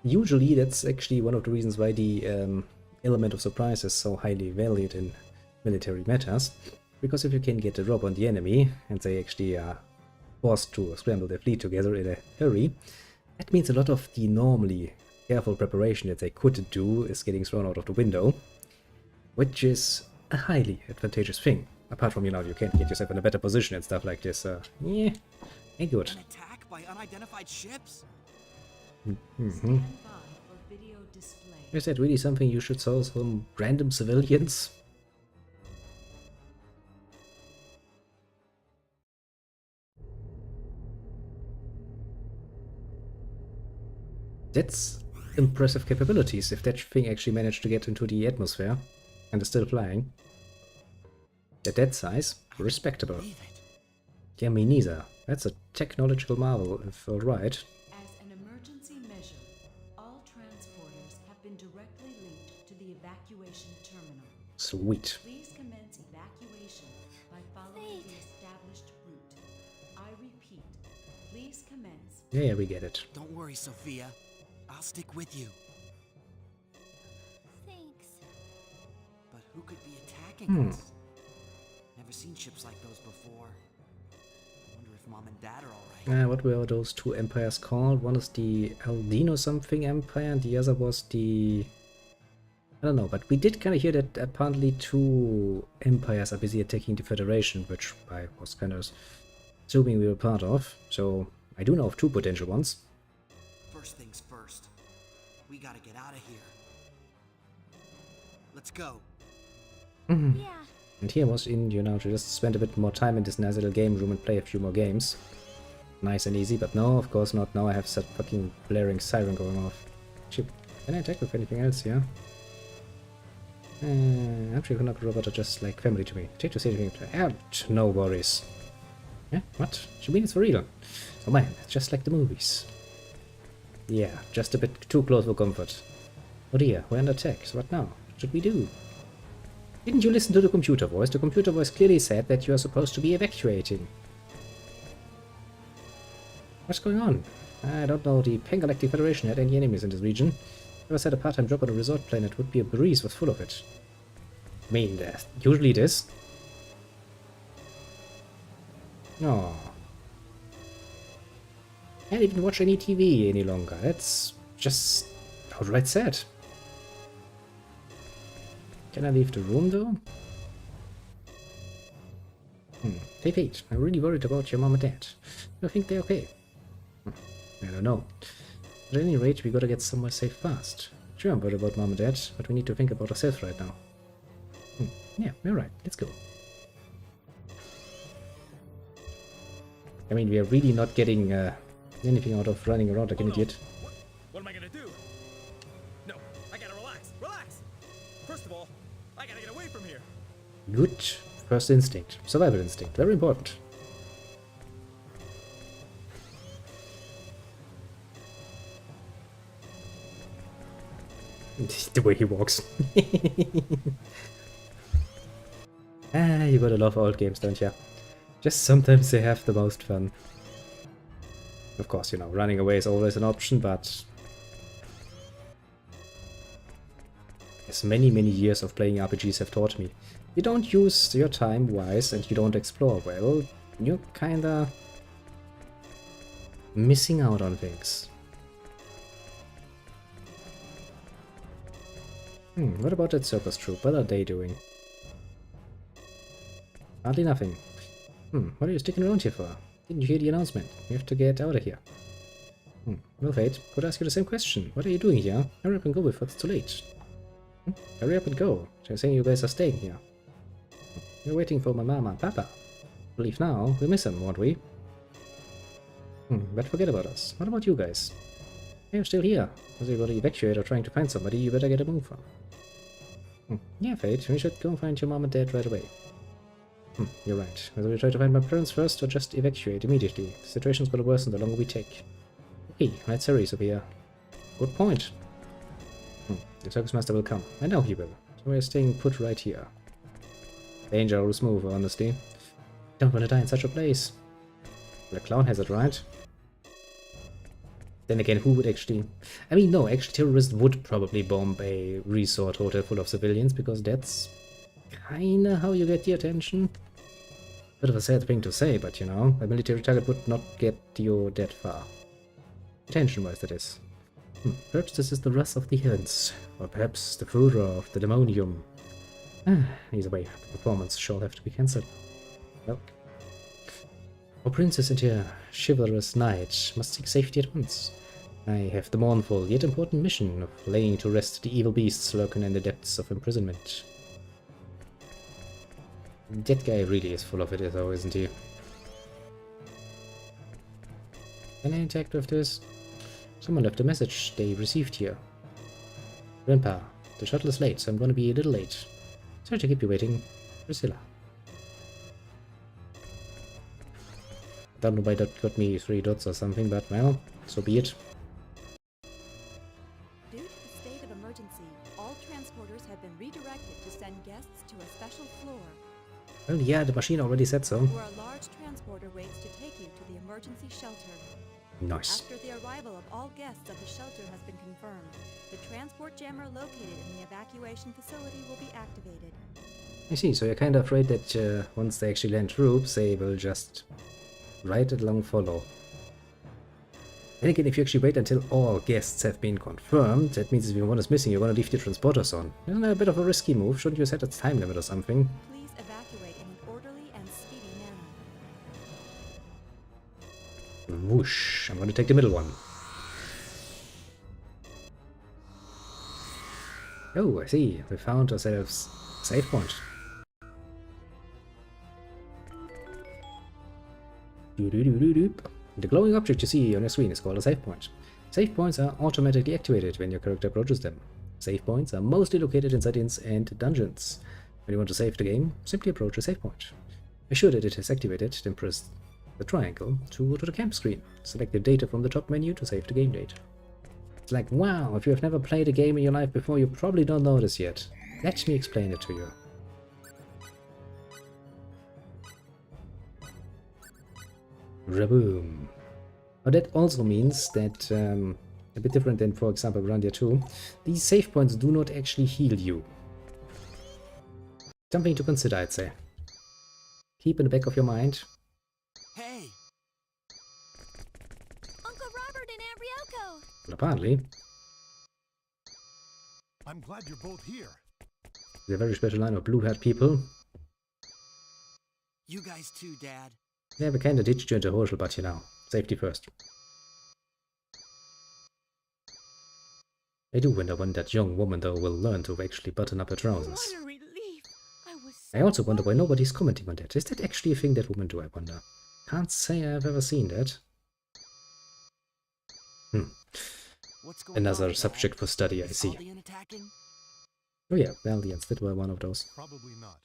Usually, that's actually one of the reasons why the element of surprise is so highly valued in military matters. Because if you can get a drop on the enemy, and they actually are forced to scramble their fleet together in a hurry, that means a lot of the normally careful preparation that they could do is getting thrown out of the window, which is a highly advantageous thing. Apart from, you know, you can't get yourself in a better position and stuff like this, yeah, ain't good. An attack by unidentified ships? Stand by for video display. Is that really something you should tell some random civilians? That's impressive capabilities if that thing actually managed to get into the atmosphere and is still flying. At that size, respectable. Believe it. Yeah, me neither. That's a technological marvel, if alright. As an emergency measure, all transporters have been directly linked to the evacuation terminal. Sweet. Please commence evacuation by following the established route. I repeat, please commence. Yeah, we get it. Don't worry, Sophia. I'll stick with you. Thanks. But who could be attacking us? Never seen ships like those before. I wonder if Mom and Dad are alright. What were those two empires called? One is the Aldino something empire, and the other was the... I don't know, but we did kind of hear that apparently two empires are busy attacking the Federation, which I was kind of assuming we were part of. So I do know of two potential ones. First things first. We gotta get out of here. Let's go. Yeah. And here was in, you know, to just spend a bit more time in this nice little game room and play a few more games. Nice and easy, but no, of course not. Now I have that fucking blaring siren going off. Shit, can I attack with anything else here? Actually, not robot are just like family to me. Take to say anything. No worries. Yeah, what? You mean it's for real? Oh man, it's just like the movies. Yeah, just a bit too close for comfort. Oh dear, we're under attack. So what now? What should we do? Didn't you listen to the computer voice? The computer voice clearly said that you are supposed to be evacuating. What's going on? I don't know. The Pan-Galactic Federation had any enemies in this region. If I said a part-time job on a resort planet would be a breeze was full of it. I mean, usually it is. Oh. Can't even watch any TV any longer. That's just outright sad. Can I leave the room though? Hey Pete, I'm really worried about your mom and dad. Do you think they're okay? I don't know. At any rate, we gotta get somewhere safe fast. Sure, I'm worried about mom and dad, but we need to think about ourselves right now. Yeah, you're right. Let's go. I mean, we are really not getting anything out of running around like an idiot. What am I gonna do? No, I gotta relax. Relax! First of all, I gotta get away from here. Good first instinct. Survival instinct. Very important. The way he walks. You gotta love old games, don't ya? Just sometimes they have the most fun. Of course, you know, running away is always an option, but... as many years of playing RPGs have taught me, you don't use your time wise and you don't explore well, you're kinda... missing out on things. What about that circus troupe? What are they doing? Hardly nothing. What are you sticking around here for? Didn't you hear the announcement? You have to get out of here. Well, Fate, could I ask you the same question? What are you doing here? Hurry up and go before it's too late. Hurry up and go. They're saying you guys are staying here. You're waiting for my mama and papa. Leave now, we'll miss them, won't we? But forget about us. What about you guys? You're still here. As you gotta evacuate or trying to find somebody, you better get a move on. Yeah, Fate, we should go find your mom and dad right away. You're right. Whether we try to find my parents first or just evacuate immediately. The situation's gonna worsen the longer we take. Okay, let's hurry, Sophia. Good point. The circus master will come. I know he will. So we're staying put right here. Dangerous move, honestly. Don't want to die in such a place. The clown has it right. Then again, who would actually... I mean, no, actually terrorists would probably bomb a resort hotel full of civilians, because that's kinda how you get the attention. Bit of a sad thing to say, but you know, a military target would not get you that far. Attention-wise, that is. Perhaps this is the wrath of the heavens, or perhaps the furor of the demonium. Either way, the performance shall have to be cancelled. Well. Our princess and her chivalrous knight must seek safety at once. I have the mournful yet important mission of laying to rest the evil beasts lurking in the depths of imprisonment. That guy really is full of it, though, isn't he? Can I interact with this? Someone left a message they received here. Grandpa, the shuttle is late, so I'm gonna be a little late. Sorry to keep you waiting. Priscilla. Don't know why that got me 3 dots or something, but well, so be it. Due to the state of emergency, all transporters have been redirected to send guests to a special floor, Well, yeah, the machine already said so. where a large transporter waits to take you to the emergency shelter. Nice. After the arrival of all guests at the shelter has been confirmed, the transport jammer located in the evacuation facility will be activated. I see, so you're kind of afraid that once they actually land troops, they will just right along follow. And again, if you actually wait until all guests have been confirmed, that means if one is missing, you're going to leave the transporters on. Isn't that a bit of a risky move? Shouldn't you set a time limit or something? Please evacuate in an orderly and speedy manner. Whoosh. I'm going to take the middle one. Oh, I see. We found ourselves a save point. The glowing object you see on your screen is called a save point. Save points are automatically activated when your character approaches them. Save points are mostly located in settings and dungeons. When you want to save the game, simply approach a save point. Be sure that it is activated, then press the triangle to go to the camp screen. Select the data from the top menu to save the game date. It's like, wow, if you have never played a game in your life before, you probably don't know this yet. Let me explain it to you. Raboom. Now that also means that, a bit different than, for example, Grandia 2, these save points do not actually heal you. Something to consider, I'd say. Keep in the back of your mind. Hey! Uncle Robert and Aunt Ryoko! Well, apparently, I'm glad you're both here. there's a very special line of blue-haired people. You guys too, Dad. Yeah, we kinda ditched you into Horschel, but you know, safety first. I do wonder when that young woman, though, will learn to actually button up her trousers. What a relief! I was I also wonder why nobody's commenting on that. Is that actually a thing that women do, I wonder? Can't say I've ever seen that. What's going Another on, Dad? subject for study, I Is see. Aldean attacking? Oh yeah, Valiants, that were one of those. Probably not.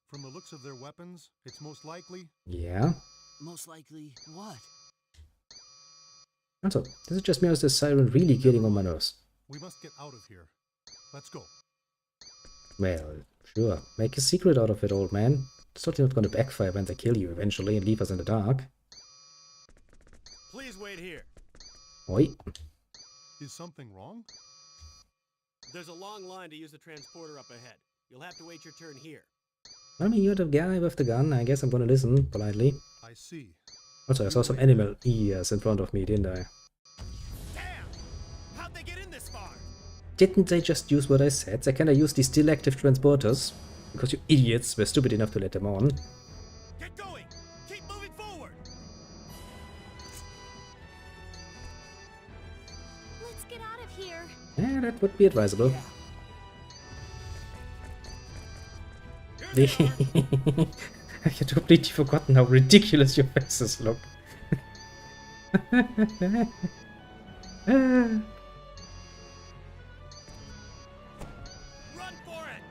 From the looks of their weapons, it's most likely... Yeah? Most likely what? Also, this is just me as this siren really getting on my nerves. We must get out of here. Let's go. Well, sure. Make a secret out of it, old man. It's totally not gonna backfire when they kill you eventually and leave us in the dark. Please wait here. Oi. Is something wrong? There's a long line to use the transporter up ahead. You'll have to wait your turn here. I mean, you're the guy with the gun. I guess I'm gonna listen politely. I see. Also, I saw some animal ears in front of me, didn't I? Damn! How'd they get in this far? Didn't they just use what I said? They kinda used these still active transporters. Because you idiots were stupid enough to let them on. forward! Let's get out of here. Yeah, that would be advisable. I had completely forgotten how ridiculous your faces look. Run for it!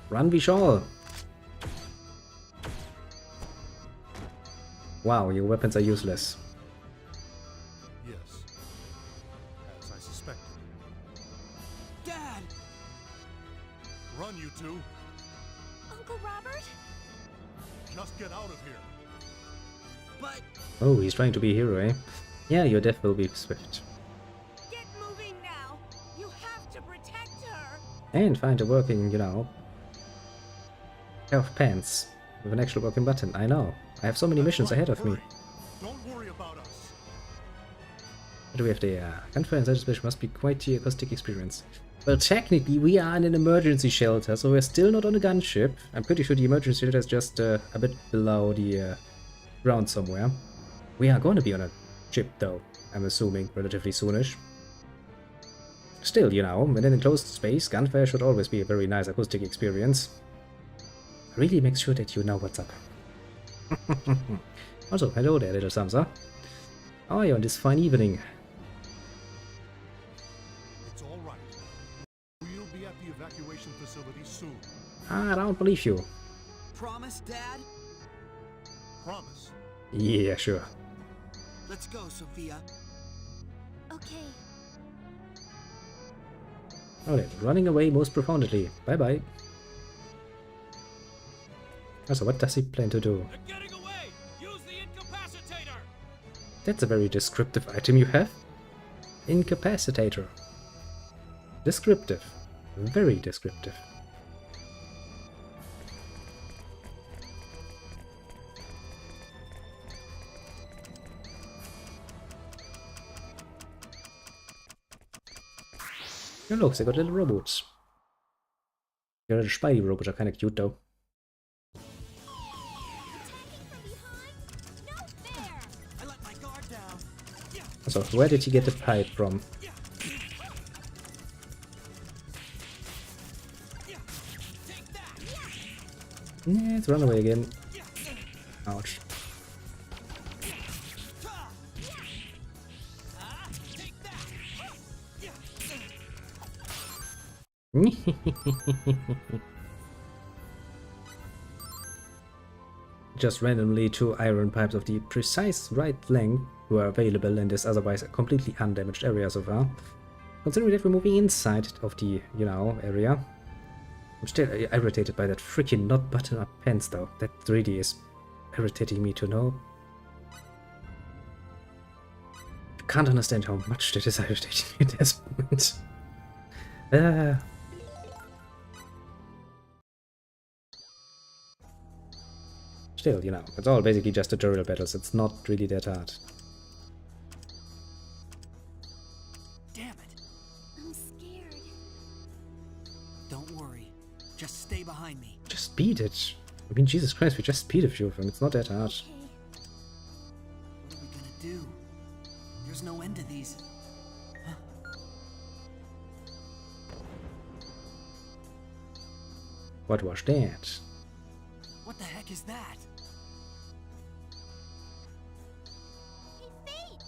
Run, we shall. Wow, your weapons are useless. Yes. As I suspected. Dad! Run, you two! Uncle Robert? Just get out of here! But Oh, he's trying to be a hero, eh? Yeah, your death will be swift. Get moving now! You have to protect her! And find a working, you know, pair of pants with an actual working button. I know. I have so many missions ahead of me. Hurry. Don't worry about us. What do we have there? Gunfire inside this must be quite the acoustic experience. Well, technically, we are in an emergency shelter, so we're still not on a gunship. I'm pretty sure the emergency shelter is just a bit below the ground somewhere. We are going to be on a ship, though, I'm assuming, relatively soonish. Still, you know, in an enclosed space, gunfire should always be a very nice acoustic experience. Really make sure that you know what's up. Also, hello there, little Samsa. How are you on this fine evening? It's all right. We'll be at the evacuation facility soon. I don't believe you. promise, Dad? Promise. Yeah, sure. Let's go, Sophia. Okay. Alright, running away most profoundly. Bye bye. Also, what does he plan to do? They're getting away! Use the incapacitator! That's a very descriptive item you have. Incapacitator. Descriptive. Very descriptive. Oh, look, they got little robots. Your little spidey robots are kind of cute, though. I let my guard down. So, where did he get the pipe from? Yeah, it's run away again. Ouch. Just randomly 2 iron pipes of the precise right length were available in this otherwise completely undamaged area so far. Considering that we're moving inside of the, you know, area. I'm still irritated by that freaking not button up pants though. That really is irritating me to know. I can't understand how much that is irritating me at this moment. Still, you know, it's all basically just tutorial battles. It's not really that hard. Damn it. I'm scared. Don't worry. Just stay behind me. Just beat it. I mean, Jesus Christ, we just beat a few of them. It's not that hard. Okay. What are we gonna do? There's no end to these. Huh? What was that? What the heck is that? Hey, Faith!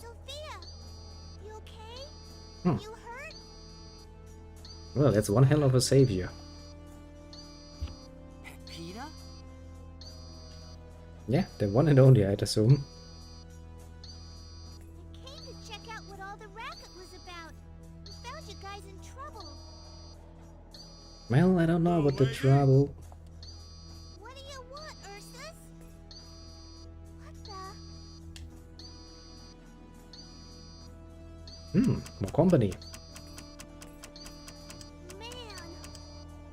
Sophia! You okay? Hmm. You hurt? Well, that's one hell of a savior. PETA? Yeah, the one and only, I'd assume. I came to check out what all the racket was about. We found you guys in trouble. Well, I don't know about the trouble. What do you want, Ursus? What the? More company. Man,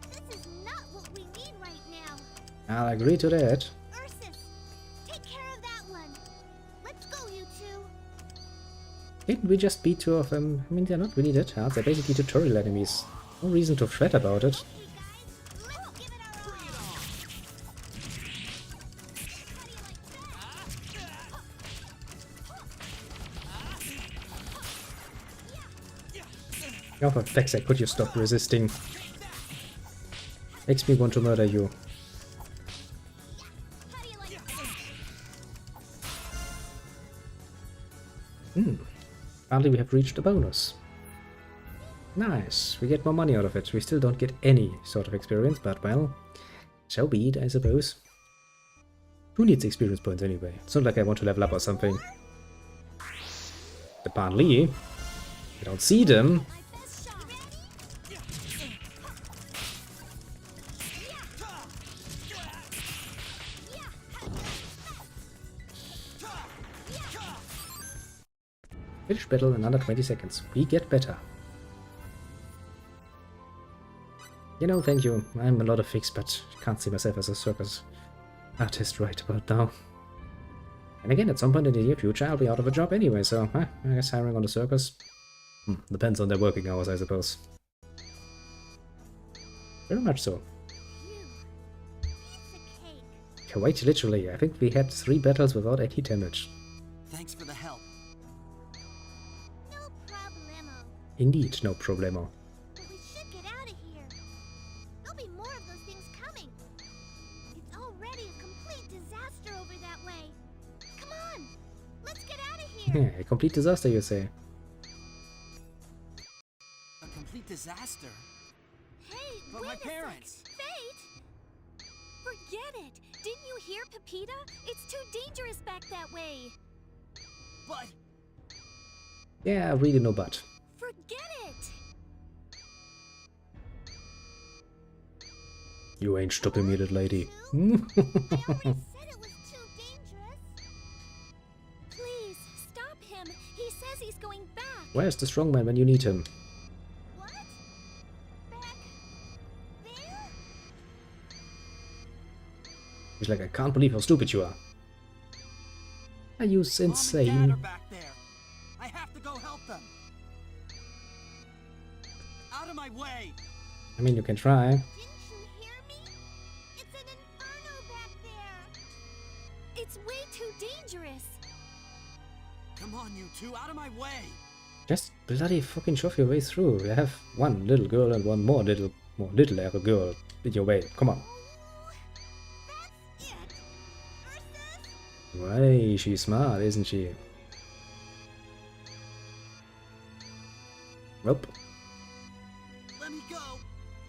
this is not what we need right now. I'll agree to that. Ursus, take care of that one. Let's go, you two. Didn't we just beat 2 of them? I mean, they're not really that hard. They're basically tutorial enemies. No reason to fret about it. Okay, guys, let's give it our all. How do you like Oh, for fuck's sake, could you stop resisting? Makes me want to murder you. Apparently we have reached a bonus. Nice, we get more money out of it. We still don't get any sort of experience, but well, so be it, I suppose. Who needs experience points anyway? It's not like I want to level up or something. Apparently, I don't see them. Finish battle in under 20 seconds. We get better. You know, thank you. I'm a lot of fix, but can't see myself as a circus artist right about now. And again, at some point in the near future, I'll be out of a job anyway, so I guess hiring on the circus depends on their working hours, I suppose. Very much so. Quite literally, I think we had 3 battles without any damage. Thanks for the help. No problemo. Indeed, no problemo. But we should get out of here. There'll be more of those things coming. It's already a complete disaster over that way. Come on, let's get out of here. A complete disaster, you say? A complete disaster? Hey, But wait my a sec. parents! Fate! Forget it! Didn't you hear Pepita? It's too dangerous back that way! But... Yeah, really no but. Forget it! You ain't stopping me, little lady. I already said it was too dangerous. Please, stop him! He says he's going back! Where's the strongman when you need him? What? Back there? He's like, I can't believe how stupid you are. Are you Mom and Dad insane? are back there. I have to go help them. Out of my way! I mean, you can try. Didn't you hear me? It's an inferno back there. It's way too dangerous! Come on, you two, out of my way! Just bloody fucking shove your way through. You have one little girl and one more little girl in your way. Come on. Oh, that's it. Ursus? Why, she's smart, isn't she? Nope. Let me go!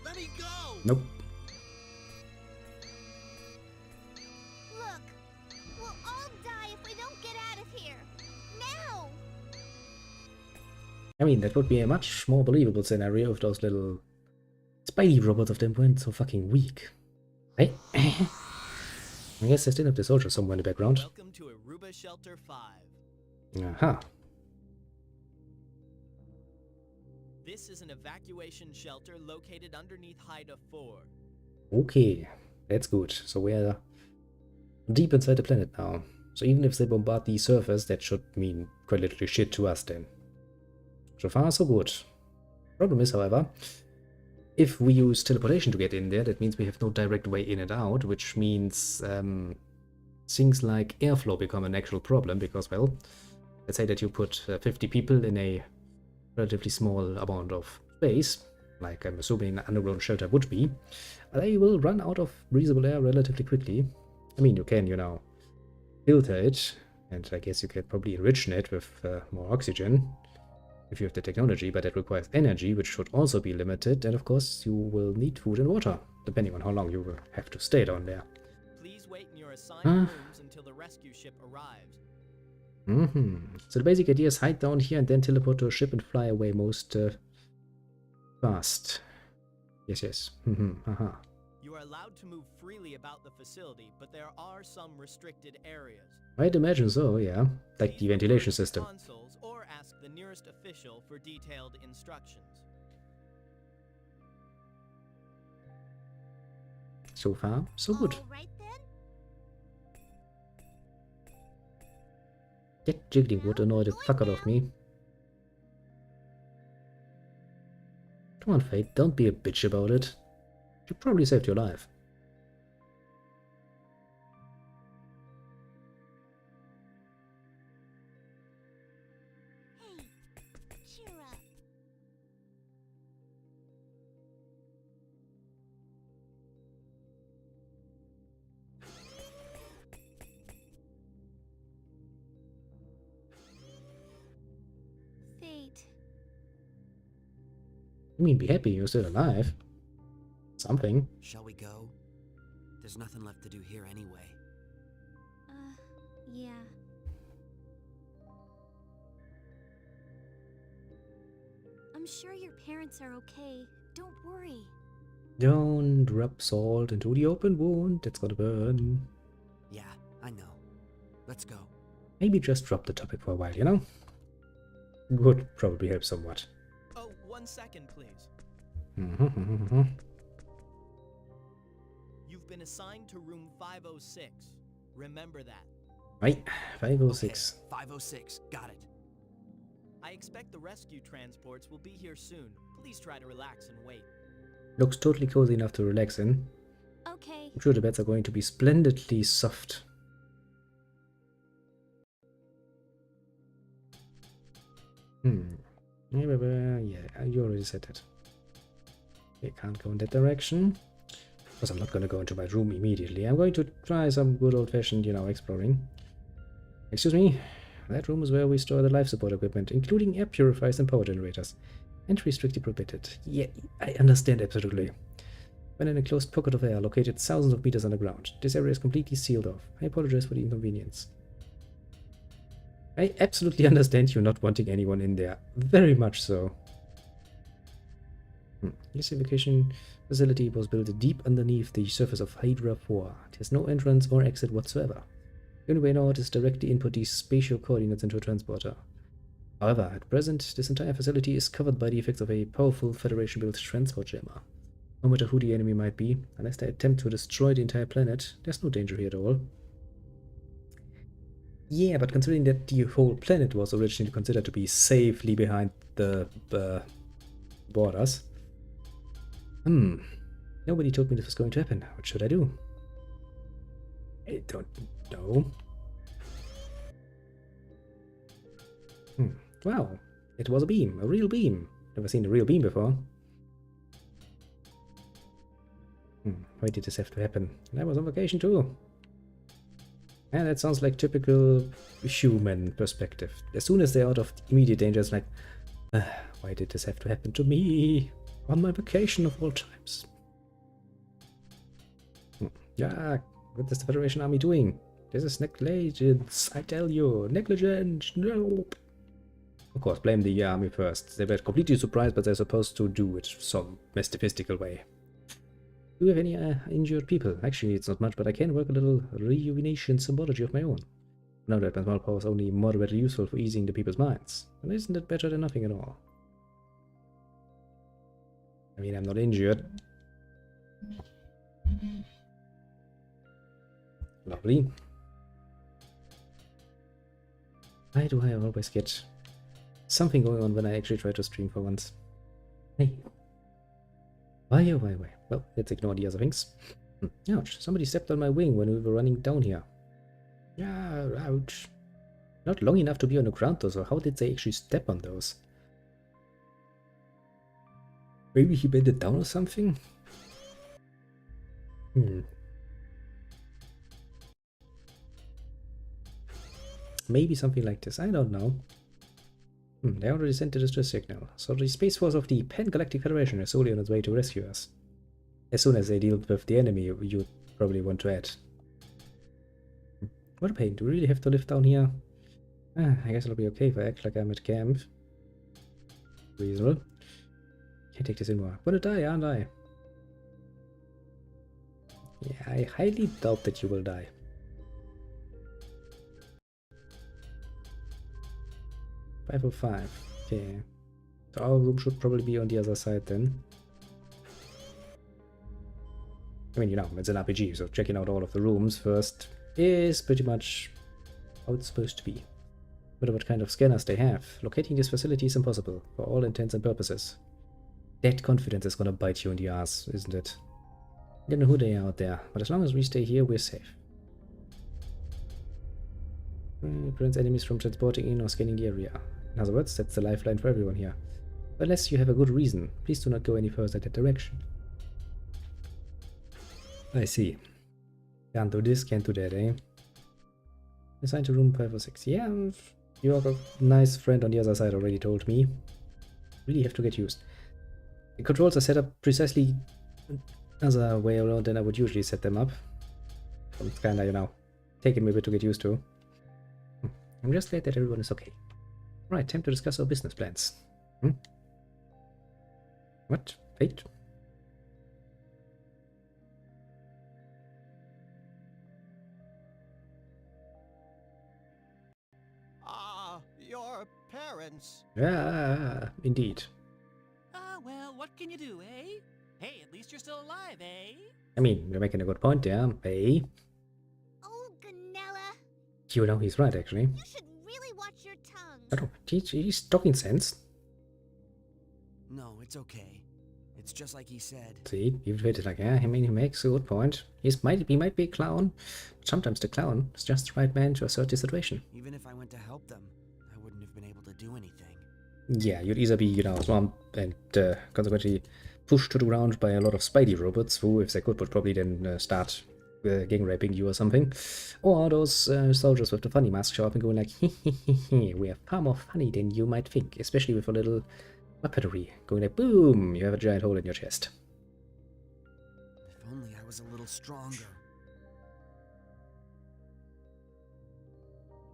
Let me go! Nope. Look, we'll all die if we don't get out of here. Now! I mean, that would be a much more believable scenario if those little spidey robots of them weren't so fucking weak. Hey? I guess I still have the soldier somewhere in the background. Welcome to Aruba Shelter 5. Aha. This is an evacuation shelter located underneath Haida 4. Okay, that's good. So we're deep inside the planet now. So even if they bombard the surface, that should mean quite literally shit to us then. So far, so good. Problem is, however, if we use teleportation to get in there, that means we have no direct way in and out, which means things like airflow become an actual problem because, well, let's say that you put 50 people in a relatively small amount of space, like I'm assuming an underground shelter would be, they will run out of breathable air relatively quickly. I mean, you can, you know, filter it, and I guess you can probably enrich it with more oxygen if you have the technology, but that requires energy, which should also be limited, and of course you will need food and water, depending on how long you will have to stay down there. Please wait in your assigned rooms until the rescue ship arrives. So the basic idea is hide down here and then teleport to a ship and fly away most fast. Yes. Haha. You are allowed to move freely about the facility, but there are some restricted areas. I'd imagine so, yeah. Like the ventilation system. Consoles or ask the nearest official for detailed instructions. So far, so good. All right then. That jiggling would annoy the fuck out of me. Come on, Fate, don't be a bitch about it. You probably saved your life. Hey, cheer up. I mean, be happy you're still alive. Something. Shall we go? There's nothing left to do here anyway. Yeah. I'm sure your parents are okay. Don't worry. Don't rub salt into the open wound. That's gonna burn. Yeah, I know. Let's go. Maybe just drop the topic for a while, you know? Would probably help somewhat. Oh, 1 second, please. You've been assigned to room 506. Remember that. Right, 506. Okay, 506. Got it. I expect the rescue transports will be here soon. Please try to relax and wait. Looks totally cozy enough to relax in. Okay. I'm sure the beds are going to be splendidly soft. Yeah, you already said that. Okay, can't go in that direction. Because I'm not going to go into my room immediately. I'm going to try some good old-fashioned, you know, exploring. Excuse me? That room is where we store the life support equipment, including air purifiers and power generators. Entry strictly prohibited. Yeah, I understand absolutely. When an enclosed pocket of air located thousands of meters underground, this area is completely sealed off. I apologize for the inconvenience. I absolutely understand you not wanting anyone in there. Very much so. This evacuation facility was built deep underneath the surface of Hydra 4. It has no entrance or exit whatsoever. The only way out is directly input these spatial coordinates into a transporter. However, at present, this entire facility is covered by the effects of a powerful Federation-built transport jammer. No matter who the enemy might be, unless they attempt to destroy the entire planet, there's no danger here at all. Yeah, but considering that the whole planet was originally considered to be safely behind the borders. Nobody told me this was going to happen. What should I do? I don't know. Wow, it was a beam, a real beam. Never seen a real beam before. Why did this have to happen? I was on vacation too. And that sounds like typical human perspective. As soon as they're out of immediate danger, it's like, why did this have to happen to me? On my vacation of all times. Yeah, what is the Federation Army doing? This is negligence, I tell you. Negligence, no. Of course, blame the army first. They were completely surprised, but they're supposed to do it some mystical way. Do you have any injured people? Actually, it's not much, but I can work a little rejuvenation symbology of my own. Now that my small power is only moderately useful for easing the people's minds. And isn't it better than nothing at all? I mean, I'm not injured. Lovely. Why do I always get something going on when I actually try to stream for once? Hey. Why, oh, why? Well, let's ignore the other things. Ouch, somebody stepped on my wing when we were running down here. Yeah, ouch. Not long enough to be on the ground though, so how did they actually step on those? Maybe he bent it down or something? Maybe something like this, I don't know. They already sent a distress signal, so the Space Force of the Pan-Galactic Federation is solely on its way to rescue us. As soon as they deal with the enemy, you probably want to add. What a pain, do we really have to live down here? I guess it'll be okay if I act like I'm at camp. Reasonable. Can't take this anymore. I'm gonna die, aren't I? Yeah, I highly doubt that you will die. .505. Okay. So our room should probably be on the other side then. I mean, you know, it's an RPG, so checking out all of the rooms first is pretty much how it's supposed to be. But what kind of scanners they have. Locating this facility is impossible, for all intents and purposes. That confidence is gonna bite you in the ass, isn't it? I don't know who they are out there, but as long as we stay here, we're safe. Prevents enemies from transporting in or scanning the area. In other words, that's the lifeline for everyone here. But unless you have a good reason, please do not go any further that direction. I see. Can't do this, can't do that, eh? Assigned to room 506. Yeah, your nice friend on the other side already told me. Really have to get used. The controls are set up precisely another way around than I would usually set them up. So it's kinda, you know, taking me a bit to get used to. I'm just glad that everyone is okay. Right, time to discuss our business plans. What? Wait. Your parents. Ah, indeed. Well, what can you do, eh? Hey, at least you're still alive, eh? I mean, you're making a good point there, hey. Oh, Ganella, You know, he's right, actually. you should really watch your tongue. I don't, he's talking sense. No, it's okay. It's just like he said. See, you treated like, yeah, I mean, he makes a good point. He might be a clown. But sometimes the clown is just the right man to assert the situation. Even if I went to help them, I wouldn't have been able to do anything. Yeah, you'd either be, you know, swamped and consequently pushed to the ground by a lot of Spidey robots, who, if they could, would probably then start gang raping you or something. Or those soldiers with the funny mask show up and going like, hehehe, we are far more funny than you might think, especially with a little weaponry. Going like, boom, you have a giant hole in your chest. If only I was a little stronger.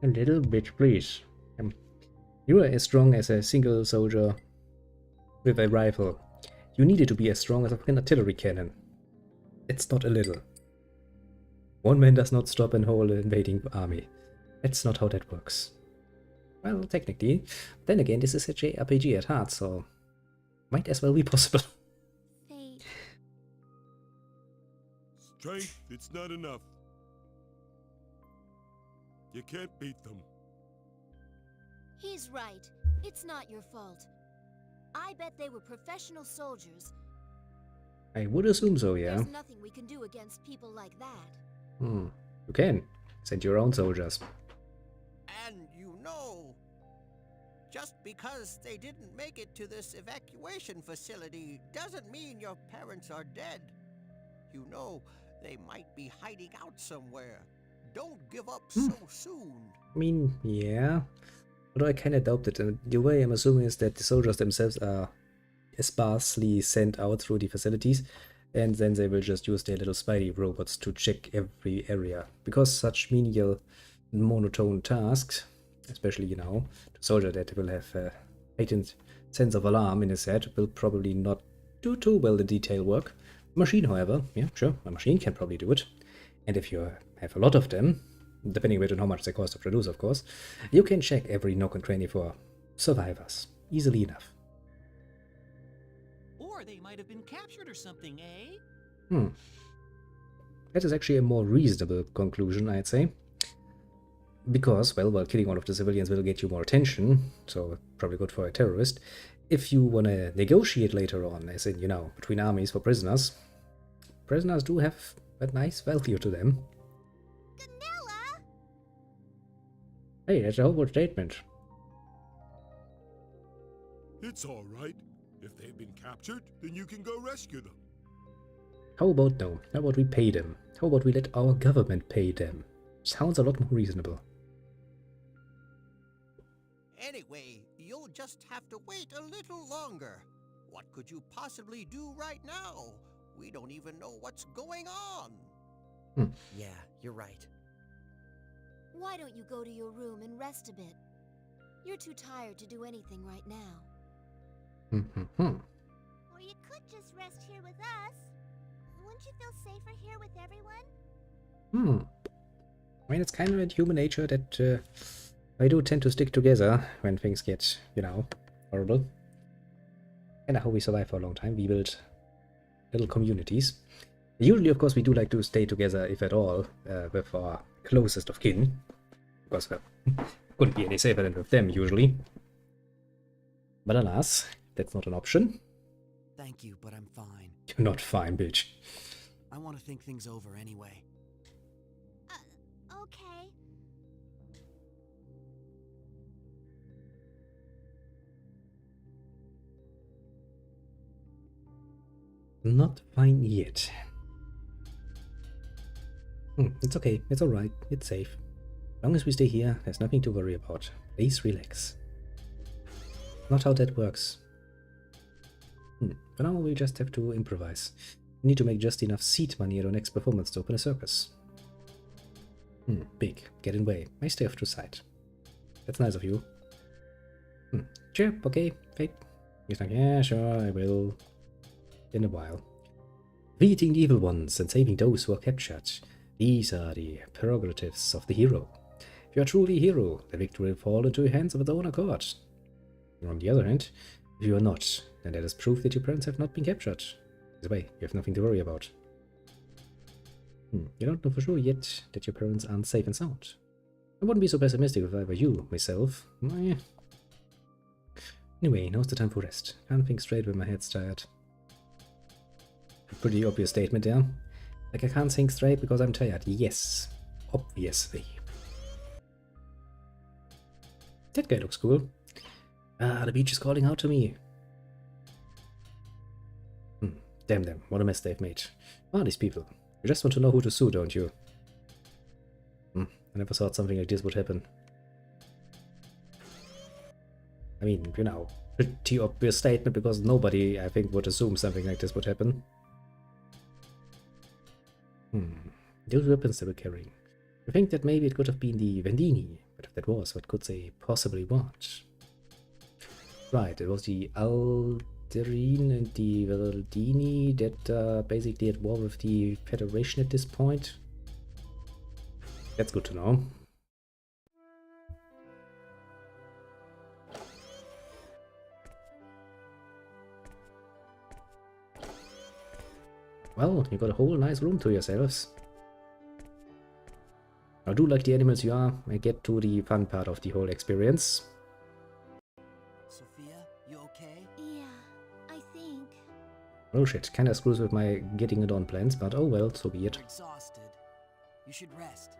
A little bit, please. You are as strong as a single soldier with a rifle. You needed to be as strong as a fucking artillery cannon. It's not a little. One man does not stop an whole invading army. That's not how that works. Well, technically. Then again, this is a JRPG at heart, so might as well be possible. Fate. Strength, it's not enough. You can't beat them. He's right. It's not your fault. I bet they were professional soldiers. I would assume so, yeah. There's nothing we can do against people like that. You can. Send your own soldiers. And you know, just because they didn't make it to this evacuation facility doesn't mean your parents are dead. You know, they might be hiding out somewhere. Don't give up so soon. I mean, yeah. Although I kinda doubt it. And the way I'm assuming is that the soldiers themselves are sparsely sent out through the facilities, and then they will just use their little Spidey robots to check every area. Because such menial, monotone tasks, especially, you know, the soldier that will have a heightened sense of alarm in his head, will probably not do too well the detail work. Machine, however, yeah, sure, a machine can probably do it. And if you have a lot of them, depending a bit on how much they cost to produce, of course, you can check every nook and cranny for survivors, easily enough. Or they might have been captured or something, eh? That is actually a more reasonable conclusion, I'd say. Because, well, while killing all of the civilians will get you more attention, so probably good for a terrorist, if you want to negotiate later on, as in, you know, between armies for prisoners, prisoners do have a nice value to them. Ganella! Hey, that's a hopeful statement. It's all right. If they've been captured, then you can go rescue them. How about no? How about we pay them? How about we let our government pay them? Sounds a lot more reasonable. Anyway, you'll just have to wait a little longer. What could you possibly do right now? We don't even know what's going on. Yeah, you're right. Why don't you go to your room and rest a bit? You're too tired to do anything right now. Or you could just rest here with us. Wouldn't you feel safer here with everyone? I mean, it's kind of in human nature that I do tend to stick together when things get, you know, horrible. Kinda how we survive for a long time. We build little communities. Usually, of course, we do like to stay together, if at all, with our closest of kin. Because, well, couldn't be any safer than with them, usually. But alas, that's not an option. Thank you, but I'm fine. You're not fine, bitch. I want to think things over anyway. Okay. Not fine yet. It's okay. It's alright. It's safe. As long as we stay here, there's nothing to worry about. Please relax. Not how that works. For now, we just have to improvise. We need to make just enough seed money at our next performance to open a circus. Big. Get in way. May stay off to side. That's nice of you. Sure, okay, Fate. He's like, yeah, sure, I will. In a while. Defeating the evil ones and saving those who are captured. These are the prerogatives of the hero. If you are truly a hero, the victory will fall into your hands of its own accord. On the other hand, if you are not, then that is proof that your parents have not been captured. This way, you have nothing to worry about. You don't know for sure yet that your parents aren't safe and sound. I wouldn't be so pessimistic if I were you, myself. Anyway, now's the time for rest. Can't think straight when my head's tired. A pretty obvious statement there. Like I can't think straight because I'm tired. Yes, obviously. That guy looks cool. The beach is calling out to me. Damn them, what a mess they've made. What are these people? You just want to know who to sue, don't you? I never thought something like this would happen. I mean, you know, pretty obvious statement because nobody, I think, would assume something like this would happen. Those weapons they were carrying. I think that maybe it could have been the Vendini, but if that was, what could they possibly want? Right, it was the Alderine and the Valdini that basically at war with the Federation at this point. That's good to know. Well, you got a whole nice room to yourselves. Now do like the animals you are and get to the fun part of the whole experience. Sophia, you okay? Yeah, I think. Oh shit, kinda screws with my getting it on plans, but oh well, so be it. You're exhausted. You should rest.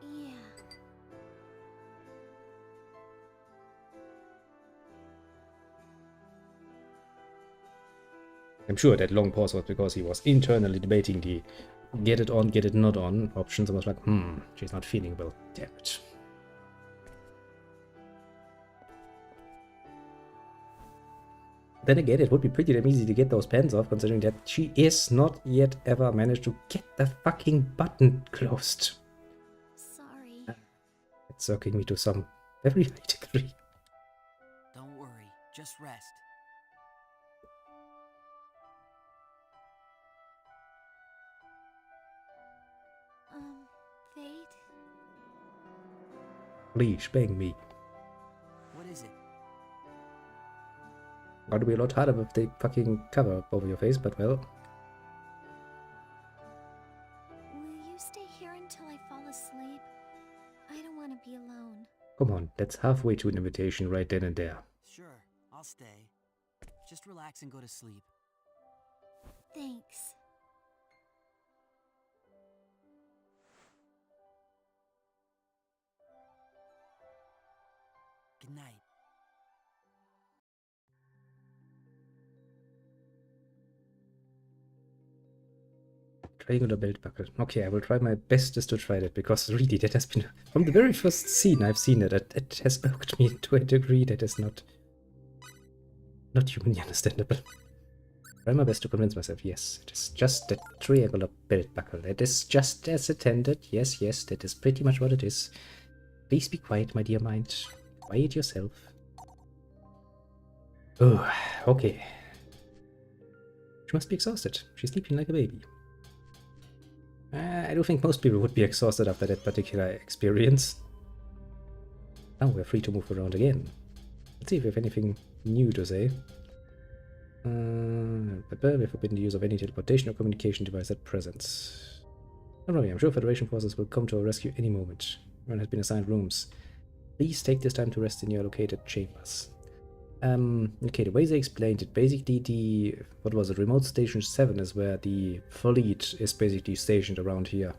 Yeah. I'm sure that long pause was because he was internally debating the get it on, get it not on options and was like, she's not feeling well, damn it. Then again, it would be pretty damn easy to get those pens off, considering that she is not yet ever managed to get the fucking button closed. Sorry. It's irking me to some very high degree. Don't worry, just rest. Fate? Please, bang me. What is it? Gotta be a lot harder with the fucking cover over your face, but well. Will you stay here until I fall asleep? I don't want to be alone. Come on, that's halfway to an invitation right then and there. Sure, I'll stay. Just relax and go to sleep. Thanks. Good night. Triangular belt buckle. Okay, I will try my bestest to try that, because really that has been, from the very first scene I've seen it, it has irked me to a degree that is not humanly understandable. Try my best to convince myself, yes, it is just a triangular belt buckle. It is just as intended. Yes, that is pretty much what it is. Please be quiet, my dear mind. Quiet yourself. Oh, okay. She must be exhausted. She's sleeping like a baby. I do think most people would be exhausted after that particular experience. Now we're free to move around again. Let's see if we have anything new to say. We're forbidden the use of any teleportation or communication device at present. Don't worry, I'm sure Federation forces will come to our rescue any moment. Everyone has been assigned rooms. Please take this time to rest in your allocated chambers. Okay, the way they explained it, basically what was it, Remote Station 7 is where the fleet is basically stationed around here.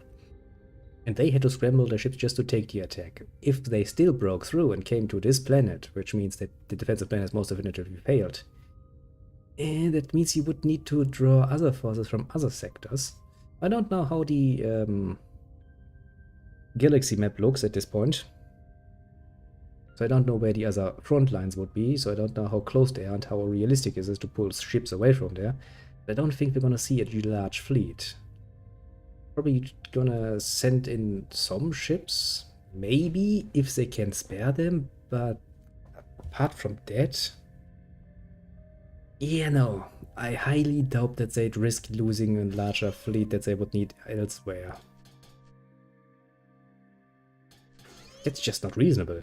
And they had to scramble their ships just to take the attack. If they still broke through and came to this planet, which means that the defensive plan has most definitively failed, that means you would need to draw other forces from other sectors. I don't know how the galaxy map looks at this point. So I don't know where the other front lines would be, so I don't know how close they are and how realistic it is to pull ships away from there. But I don't think we're gonna see a large fleet. Probably gonna send in some ships, maybe, if they can spare them, but apart from that... Yeah, no. I highly doubt that they'd risk losing a larger fleet that they would need elsewhere. That's just not reasonable.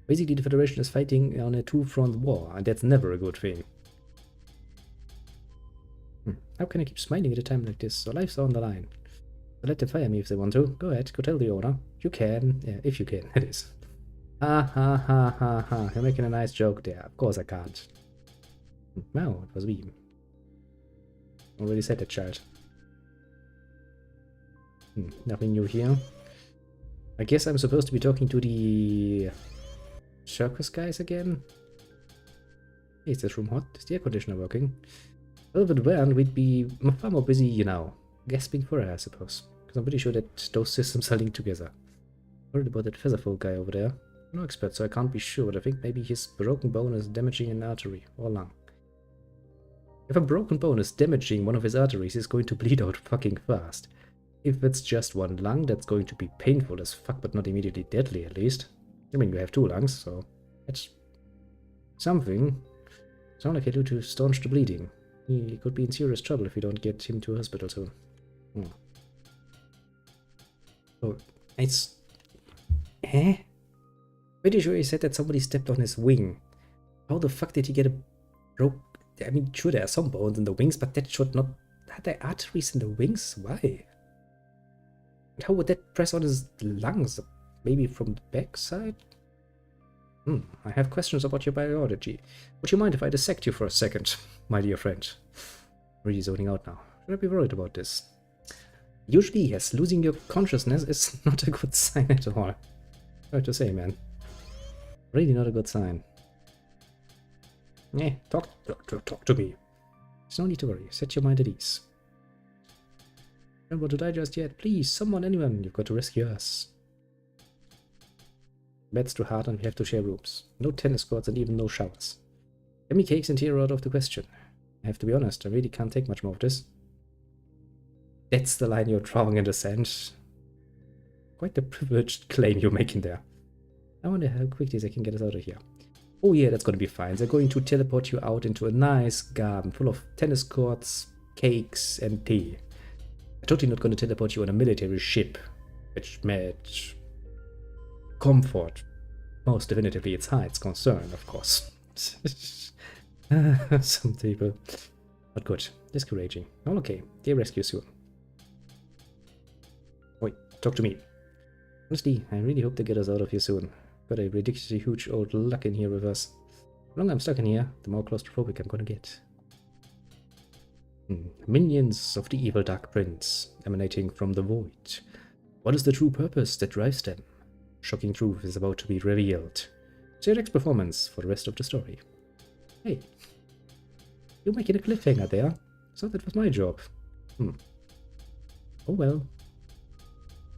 Basically, the Federation is fighting on a two-front war, and that's never a good thing. How can I keep smiling at a time like this? So life's on the line. So let them fire me if they want to. Go ahead, go tell the owner. You can. Yeah, if you can, it is. Ha ha ha ha ha. You're making a nice joke there. Of course I can't. No, it was me. Already said that, child. Nothing new here. I guess I'm supposed to be talking to the circus guys again. Hey, is this room hot? Is the air conditioner working? Well, if it weren't, we'd be far more busy, you know, gasping for air, I suppose. Because I'm pretty sure that those systems are linked together. Worried about that featherfall guy over there. I'm no expert, so I can't be sure, but I think maybe his broken bone is damaging an artery or lung. If a broken bone is damaging one of his arteries, he's going to bleed out fucking fast. If it's just one lung, that's going to be painful as fuck, but not immediately deadly, at least. I mean, you have two lungs, so that's something. Sound like I do to staunch the bleeding. He could be in serious trouble if we don't get him to a hospital soon. Oh, it's... Eh? Pretty sure he said that somebody stepped on his wing. How the fuck did he get a broke... I mean, sure, there are some bones in the wings, but that should not... Are there arteries in the wings? Why? And how would that press on his lungs? Maybe from the backside? I have questions about your biology. Would you mind if I dissect you for a second, my dear friend? I'm really zoning out now. Should I be worried about this? Usually, yes, losing your consciousness is not a good sign at all. Hard to say, man. Really not a good sign. Talk to me. There's no need to worry. Set your mind at ease. Don't want to die just yet. Please, someone, anyone, you've got to rescue us. Bed's too hard and we have to share rooms. No tennis courts and even no showers. Get me cakes and tea are out of the question. I have to be honest, I really can't take much more of this. That's the line you're drawing in the sand. Quite the privileged claim you're making there. I wonder how quickly they can get us out of here. Oh yeah, that's gonna be fine. They're going to teleport you out into a nice garden full of tennis courts, cakes, and tea. They're totally not gonna teleport you on a military ship, which meant comfort. Most definitively its heights concern, of course. Some people. But good. Discouraging. All okay. They rescue soon. Wait, talk to me. Honestly, I really hope they get us out of here soon. Got a ridiculously huge old luck in here with us. The longer I'm stuck in here, the more claustrophobic I'm gonna get. Minions of the evil Dark Prince, emanating from the void. What is the true purpose that drives them? Shocking truth is about to be revealed. It's your next performance for the rest of the story. Hey, you're making a cliffhanger there. So that was my job. Oh well.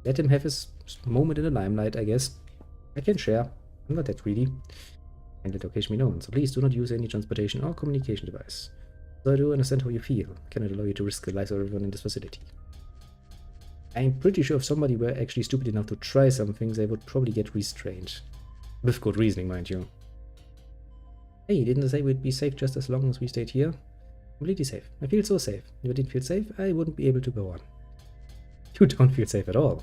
Let him have his moment in the limelight, I guess. I can share. I'm not that greedy. And let occasion be known, so please do not use any transportation or communication device. So I do understand how you feel. Cannot allow you to risk the lives of everyone in this facility. I'm pretty sure if somebody were actually stupid enough to try some things, they would probably get restrained. With good reasoning, mind you. Hey, didn't I say we'd be safe just as long as we stayed here? Completely safe. I feel so safe. If I didn't feel safe, I wouldn't be able to go on. You don't feel safe at all.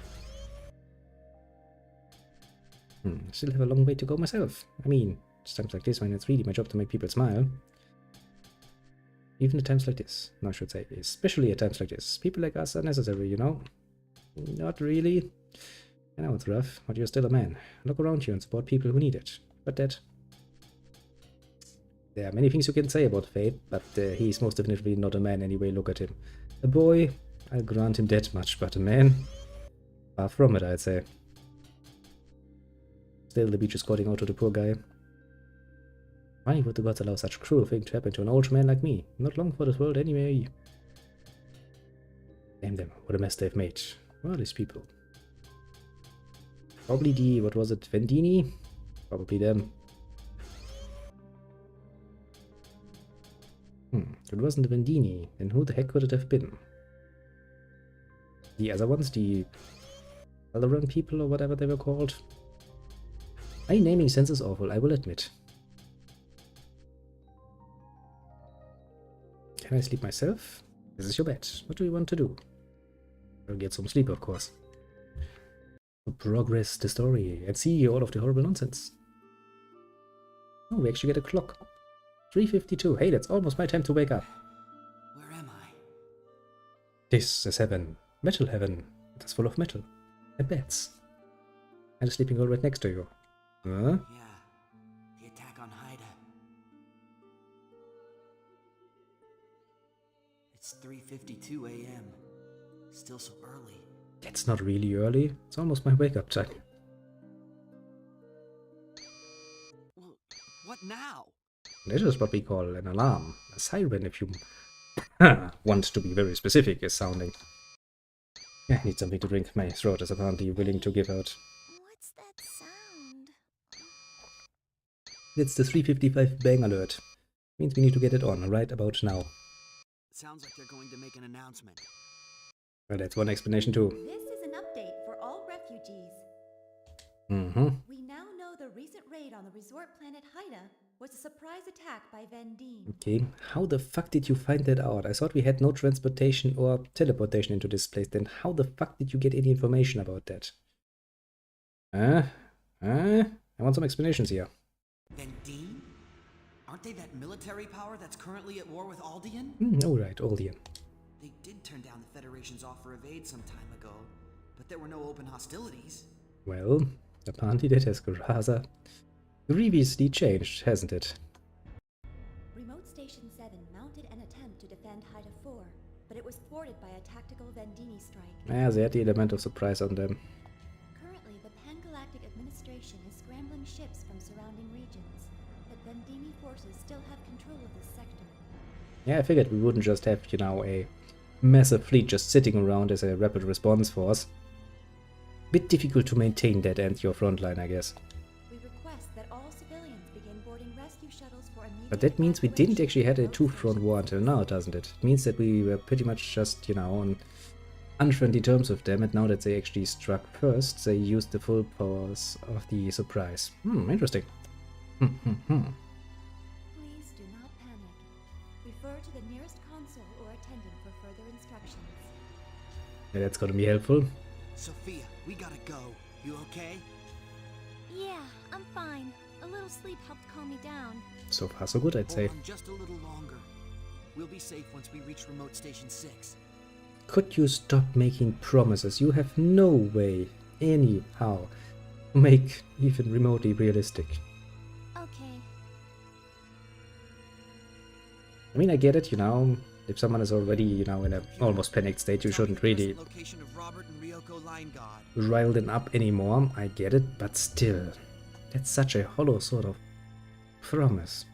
Still have a long way to go myself. I mean, it's times like this when it's really my job to make people smile. Even at times like this, no, I should say, especially at times like this. People like us are necessary, you know? Not really. I know it's rough, but you're still a man. Look around you and support people who need it. But that... There are many things you can say about Fate, but he's most definitely not a man anyway, look at him. A boy, I'll grant him that much, but a man? Far from it, I'd say. Still, the beach is calling out to the poor guy. Why would the gods allow such cruel thing to happen to an old man like me? Not long for this world anyway. Damn them, what a mess they've made. What are these people? Probably the, what was it, Vendini? Probably them. It wasn't the Vendini. Then who the heck could it have been? The other ones? The Valorant people or whatever they were called? My naming sense is awful, I will admit. Can I sleep myself? This is your bed. What do you want to do? I'll get some sleep, of course. Progress the story and see all of the horrible nonsense. Oh, we actually get a clock. 3:52. Hey, that's almost my time to wake up. Where am I? This is heaven. Metal heaven. It's full of metal. And beds. And a sleeping girl right next to you. Huh? Yeah, the attack on Haida. It's 3:52 a.m. Still so early. It's not really early. It's almost my wake-up time. Well, what now? This is what we call an alarm. A siren, if you want to be very specific, is sounding. I need something to drink. My throat is apparently willing to give out. What's that sound? It's the 3:55 bang alert. Means we need to get it on right about now. Sounds like they're going to make an announcement. Well, that's one explanation too. This is an update for all refugees. We now know the recent raid on the resort planet Haida was a surprise attack by Vendine. Okay, how the fuck did you find that out? I thought we had no transportation or teleportation into this place. Then how the fuck did you get any information about that? I want some explanations here. Vendine? Aren't they that military power that's currently at war with Aldian? Alright, Aldian. They did turn down the Federation's offer of aid some time ago, but there were no open hostilities. Well, apparently that has rather grievously changed, hasn't it? Remote Station 7 mounted an attempt to defend Haida 4, but it was thwarted by a tactical Vendini strike. Yeah, they had the element of surprise on them. Currently, the Pan-Galactic Administration is scrambling ships from surrounding regions, but Vendini forces still have control of this sector. Yeah, I figured we wouldn't just have, you know, a massive fleet just sitting around as a rapid response force. Bit difficult to maintain that and your front line, I guess. We request that all civilians begin boarding rescue shuttles for immediate But that means we didn't evacuation actually have a from two-front war until now, doesn't it? It means that we were pretty much just, you know, on unfriendly terms with them, and now that they actually struck first, they used the full powers of the surprise. Interesting. Please do not panic. Refer to the nearest consul or attendant for further instructions. Yeah, that's gonna be helpful. Sophia, we gotta go. You okay? Yeah, I'm fine. A little sleep helped calm me down. So far so good, I'd say. Hold on just a little longer. We'll be safe once we reach Remote Station 6. Could you stop making promises? You have no way, anyhow, to make even remotely realistic. Okay. I mean, I get it, you know, if someone is already, you know, in a almost panicked state, you shouldn't really Location of Robert and Ryoko Line God. rile them up anymore. I get it, but still, that's such a hollow sort of promise.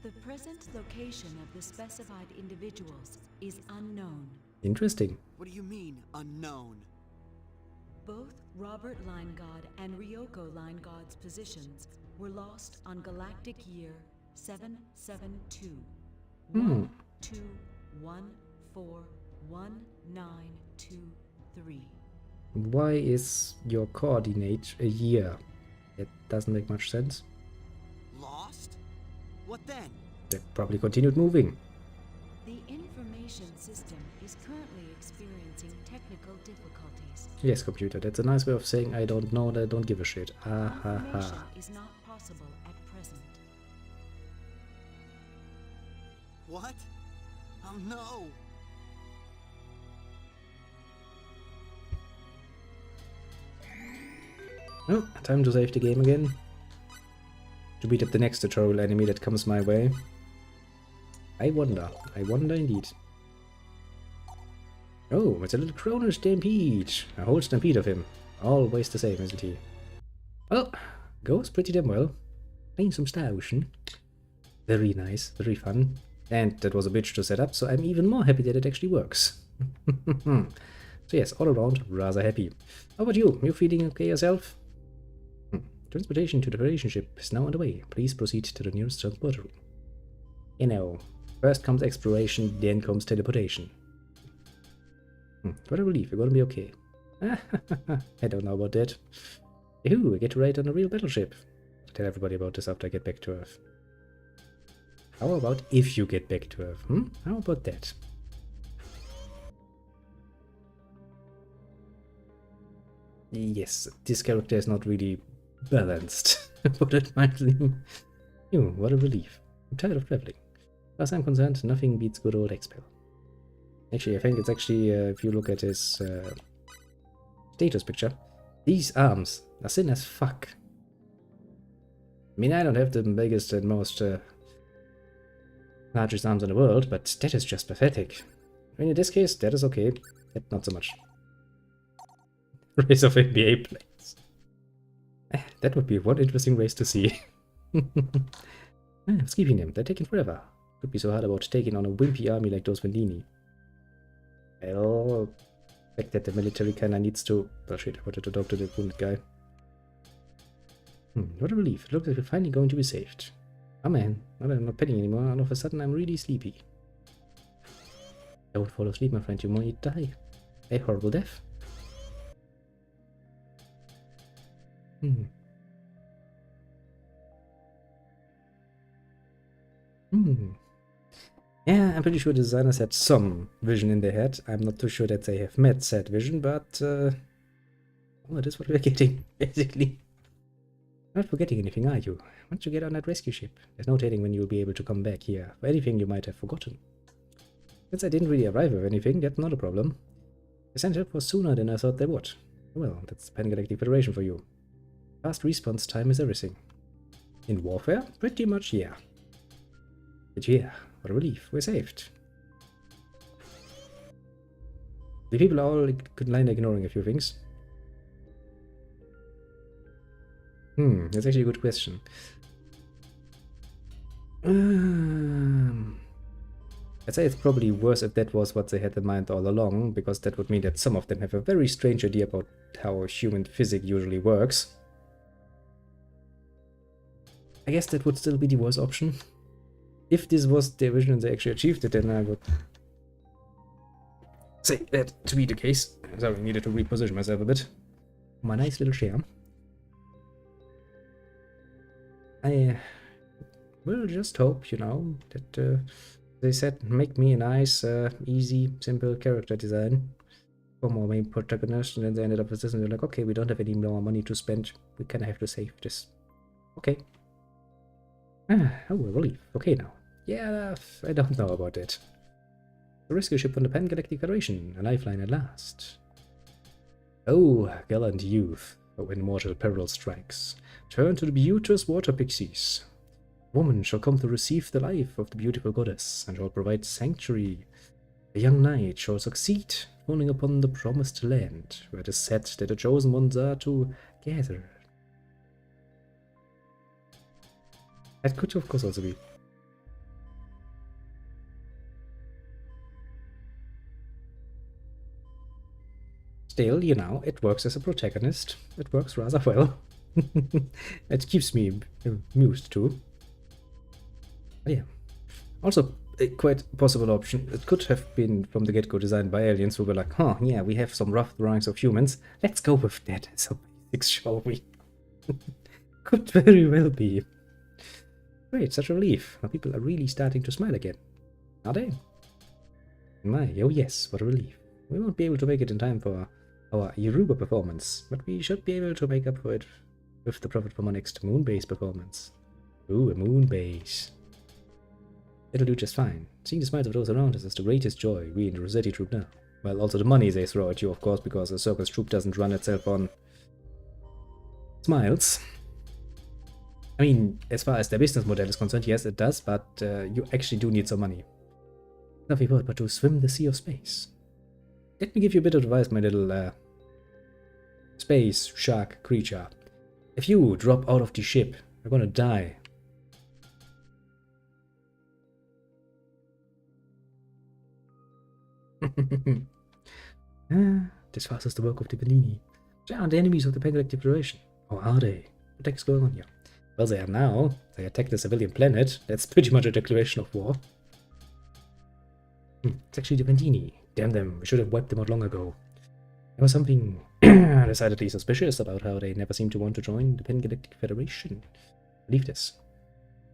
The present location of the specified individuals is unknown. Interesting. What do you mean, unknown? Both Robert Line God and Ryoko Line God's positions were lost on galactic year 772. 12141923. Why is your coordinate a year? That doesn't make much sense. Lost? What then? They probably continued moving. The information system is currently experiencing technical difficulties. Yes, computer, that's a nice way of saying I don't know, that I don't give a shit. Ah ha Confirmation ha. is not possible at present. What? Oh no! Oh, time to save the game again. To beat up the next tutorial enemy that comes my way. I wonder indeed. Oh, it's a little Kroner Stampede. A whole stampede of him. Always the same, isn't he? Well, goes pretty damn well. Playing some Star Ocean. Very nice, very fun. And that was a bitch to set up, so I'm even more happy that it actually works. So yes, all around, rather happy. How about you? You feeling okay yourself? Transportation to the Federation ship is now underway. Please proceed to the nearest transporter room. You know, first comes exploration, then comes teleportation. What a relief, we're gonna be okay. I don't know about that. Yahoo, I get to ride on a real battleship. I'll tell everybody about this after I get back to Earth. How about if you get back to Earth, How about that? Yes, this character is not really balanced, put it mildly. What a relief. I'm tired of traveling. As far as I'm concerned, nothing beats good old Expel. Actually, I think it's actually, if you look at his status picture, these arms are thin as fuck. I mean, I don't have the biggest and most largest arms in the world, but that is just pathetic. I mean, in this case, that is okay, but not so much. Race of NBA players. That would be one interesting race to see. What's keeping them? They're taking forever. Could be so hard about taking on a wimpy army like those Vendini. Well, the fact that the military kinda needs to... Oh shit, I wanted to talk to the wounded guy. What a relief. It looks like we're finally going to be saved. Oh man, now that I'm not petting anymore, all of a sudden I'm really sleepy. Don't fall asleep, my friend, you might die. A horrible death. Yeah, I'm pretty sure the designers had some vision in their head. I'm not too sure that they have met said vision, but well, that is what we're getting, basically. Not forgetting anything, are you? Once you get on that rescue ship, there's no telling when you'll be able to come back here for anything you might have forgotten. Since I didn't really arrive with anything, that's not a problem. They sent help was sooner than I thought they would. Well, that's Pan-Galactic Federation for you. Fast response time is everything. In warfare? Pretty much, yeah. But yeah, what a relief, we're saved. The people are all line ignoring a few things. That's actually a good question. I'd say it's probably worse if that was what they had in mind all along, because that would mean that some of them have a very strange idea about how human physics usually works. I guess that would still be the worst option. If this was their vision and they actually achieved it, then I would say that to be the case. Sorry, I needed to reposition myself a bit. My nice little chair. I will just hope, you know, that they said make me a nice, easy, simple character design for my main protagonist, and then they ended up with this and they're like, okay, we don't have any more money to spend, we kinda have to save this. Okay. Oh, a relief. Okay now. Yeah, I don't know about it. The rescue ship from the Pan-Galactic Federation, a lifeline at last. Oh, gallant youth, when mortal peril strikes, turn to the beauteous water pixies. Woman shall come to receive the life of the beautiful goddess, and shall provide sanctuary. The young knight shall succeed, falling upon the promised land, where it is said that the chosen ones are to gather. That could of course also be. Still, you know, it works as a protagonist. It works rather well. It keeps me amused too. But yeah. Also, a quite possible option. It could have been from the get-go designed by aliens who were like, huh, yeah, we have some rough drawings of humans. Let's go with that as a basics, shall we? Could very well be. Great, such a relief. Now people are really starting to smile again. Are they? My, oh yes, what a relief. We won't be able to make it in time for our Yoruba performance, but we should be able to make up for it with the profit from our next Moonbase performance. Ooh, a Moonbase. It'll do just fine. Seeing the smiles of those around us is the greatest joy we in the Rossetti troupe know. Well, also the money they throw at you, of course, because a circus troupe doesn't run itself on smiles. I mean, as far as their business model is concerned, yes, it does, but you actually do need some money. Nothing but to swim the sea of space. Let me give you a bit of advice, my little space shark creature. If you drop out of the ship, you're gonna die. This fast is the work of the Bellini. They aren't enemies of the Pan-Galactic Federation. Or are they? attacks going on here? Well, they are now. They attacked a civilian planet. That's pretty much a declaration of war. It's actually the Vendini. Damn them, we should have wiped them out long ago. There was something decidedly suspicious about how they never seem to want to join the Pan-Galactic Federation. Believe this.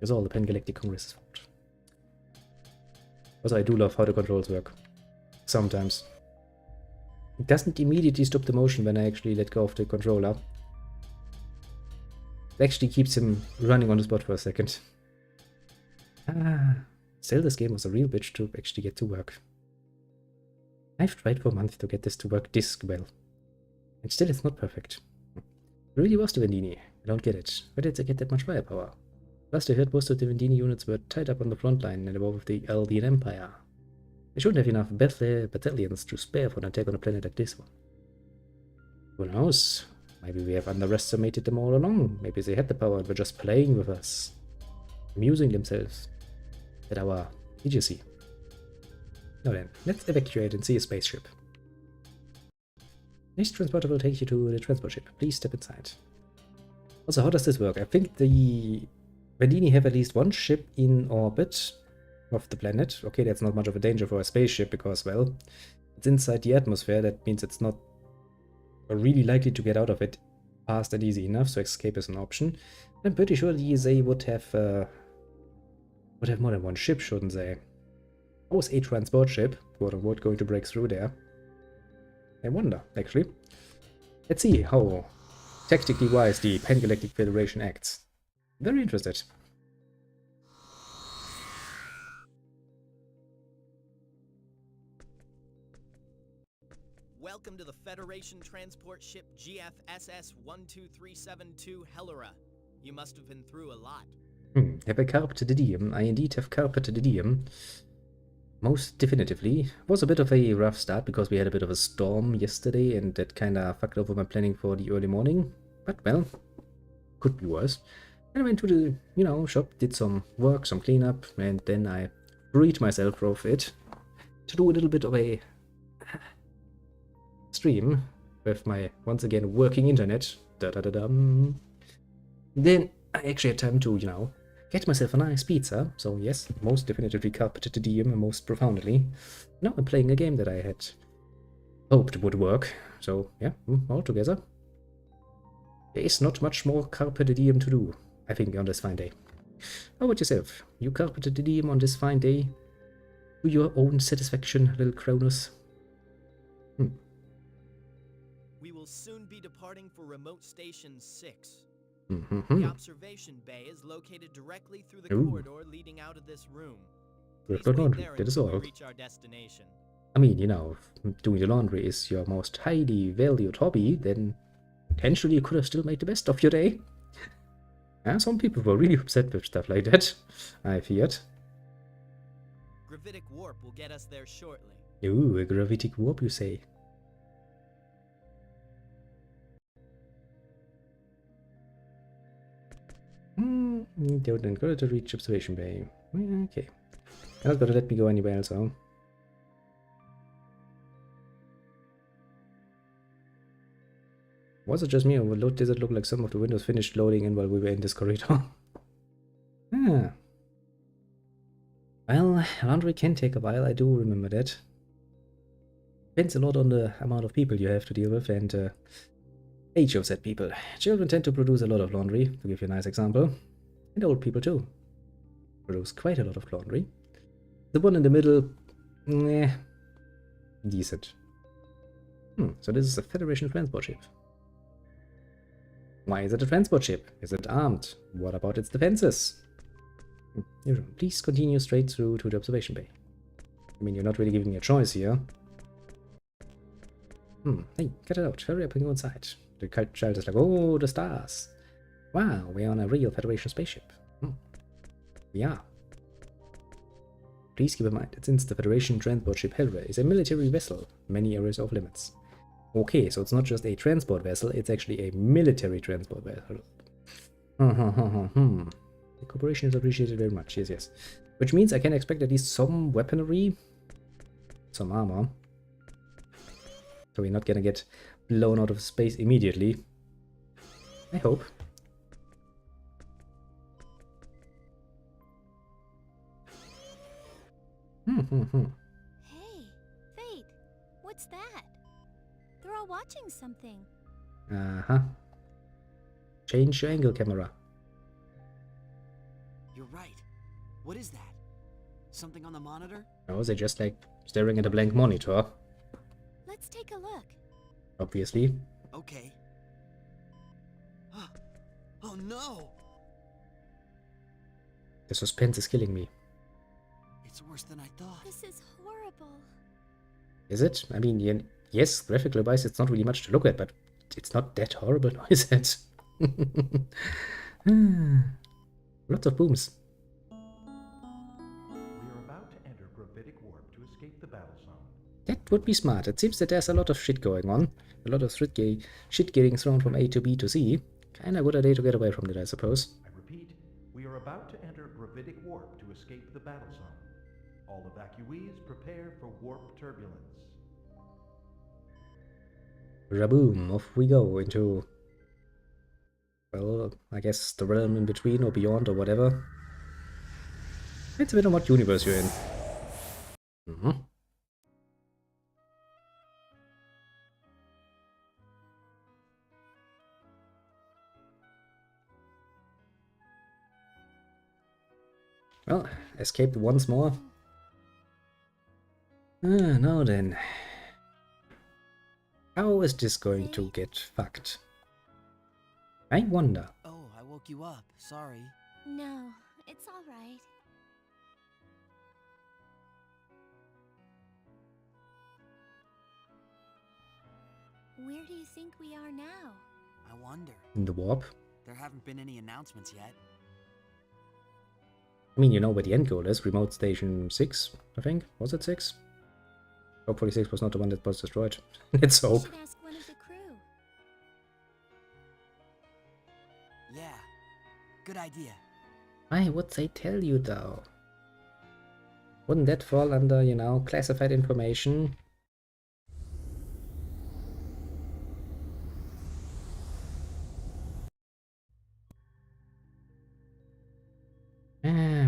It's all the Pan-Galactic Congress's fault. Also, I do love how the controls work. Sometimes. It doesn't immediately stop the motion when I actually let go of the controller. It actually keeps him running on the spot for a second. Still, this game was a real bitch to actually get to work. I've tried for months to get this to work this well. And still it's not perfect. It really was the Vendini. I don't get it. Where did they get that much firepower? Last I heard, most of the Vendini units were tied up on the front line and above the Albion Empire. They shouldn't have enough battalions to spare for an attack on a planet like this one. Who knows? Maybe we have underestimated them all along. Maybe they had the power and were just playing with us. Amusing themselves at our idiocy. Now then, let's evacuate and see a spaceship. This transporter will take you to the transport ship. Please step inside. Also, how does this work? I think the Vendini have at least one ship in orbit of the planet. Okay, that's not much of a danger for a spaceship because, well, it's inside the atmosphere. That means it's not really likely to get out of it fast and easy enough, so escape is an option. I'm pretty sure the ESA would have more than one ship, shouldn't they? How was a transport ship, quote-unquote, going to break through there? I wonder, actually. Let's see how tactically wise the Pan-Galactic Federation acts. Very interested. Welcome to the Federation transport ship GFSS 12372 Hellera. You must have been through a lot. Have I carped the diem? I indeed have carped the diem. Most definitively. Was a bit of a rough start because we had a bit of a storm yesterday and that kinda fucked over my planning for the early morning. But well, could be worse. And I went to the, shop, did some work, some cleanup, and then I freed myself of it to do a little bit of a stream with my, once again, working internet. Then I actually had time to, get myself a nice pizza. So yes, most definitively carpeted the DM most profoundly. Now I'm playing a game that I had hoped would work. So yeah, all together. There is not much more carpe diem to do, I think, on this fine day. How about yourself? You carpeted the diem on this fine day? To your own satisfaction, little Cronus? We will soon be departing for Remote Station 6. Mm-hmm. The observation bay is located directly through the corridor leading out of this room. Please wait there until we reach our destination. I mean, if doing the laundry is your most highly valued hobby, then potentially you could have still made the best of your day. Some people were really upset with stuff like that, I feared. Gravitic warp will get us there shortly. Ooh, a gravitic warp, you say? They would then go to reach observation bay. Okay. They're not gonna let me go anywhere else, though. Was it just me, or does it look like some of the windows finished loading in while we were in this corridor? Well, laundry can take a while, I do remember that. Depends a lot on the amount of people you have to deal with and age of said people. Children tend to produce a lot of laundry, to give you a nice example. And old people too. Produce quite a lot of laundry. The one in the middle, decent. So this is a Federation transport ship. Why is it a transport ship? Is it armed? What about its defenses? Please continue straight through to the observation bay. I mean, you're not really giving me a choice here. Hey, get it out. Hurry up and go inside. The child is like, oh, the stars. Wow, we're on a real Federation spaceship. We are. Please keep in mind that since the Federation transport ship Hellra is a military vessel, many areas off limits. Okay, so it's not just a transport vessel, it's actually a military transport vessel. The cooperation is appreciated very much, yes. Which means I can expect at least some weaponry, some armor. So we're not gonna get blown out of space immediately. I hope. Hey, Fate, what's that? They're all watching something. Uh-huh. Change your angle, camera. You're right. What is that? Something on the monitor? No, they're just like staring at a blank monitor. Let's take a look. Obviously. Okay. Oh no! The suspense is killing me. It's worse than I thought. This is horrible. Is it? I mean, yes, graphically wise, it's not really much to look at, but it's not that horrible, is it? Lots of booms. We are about to enter gravitic warp to escape the battle zone. That would be smart. It seems that there's a lot of shit going on. A lot of shit getting thrown from A to B to C. Kinda good idea to get away from it, I suppose. I repeat, we are about to enter gravitic warp to escape the battle zone. All evacuees prepare for warp turbulence. Raboom, off we go into, well, I guess the realm in between or beyond or whatever. It's a bit of what universe you're in. Well, escaped once more. Now then. How is this going to get fucked? I wonder. Oh, I woke you up. Sorry. No, it's all right. Where do you think we are now? I wonder. In the warp? There haven't been any announcements yet. I mean, you know where the end goal is. Remote Station 6, I think. Was it 6? Hopefully 6 was not the one that was destroyed. Let's hope. We should ask one of the crew. Yeah. Good idea. Why would they tell you, though? Wouldn't that fall under, you know, classified information?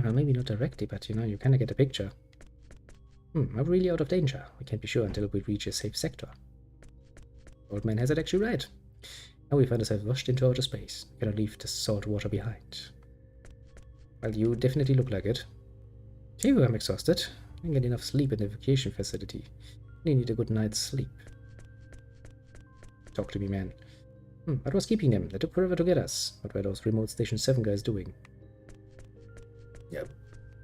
Well, maybe not directly, but, you know, you kind of get a picture. Are we really out of danger? We can't be sure until we reach a safe sector. Old man has it actually right. Now we find ourselves rushed into outer space. We cannot leave the salt water behind. Well, you definitely look like it. Phew, I'm exhausted. I didn't get enough sleep in the vacation facility. I need a good night's sleep. Talk to me, man. What was keeping them? They took forever to get us. What were those remote station 7 guys doing?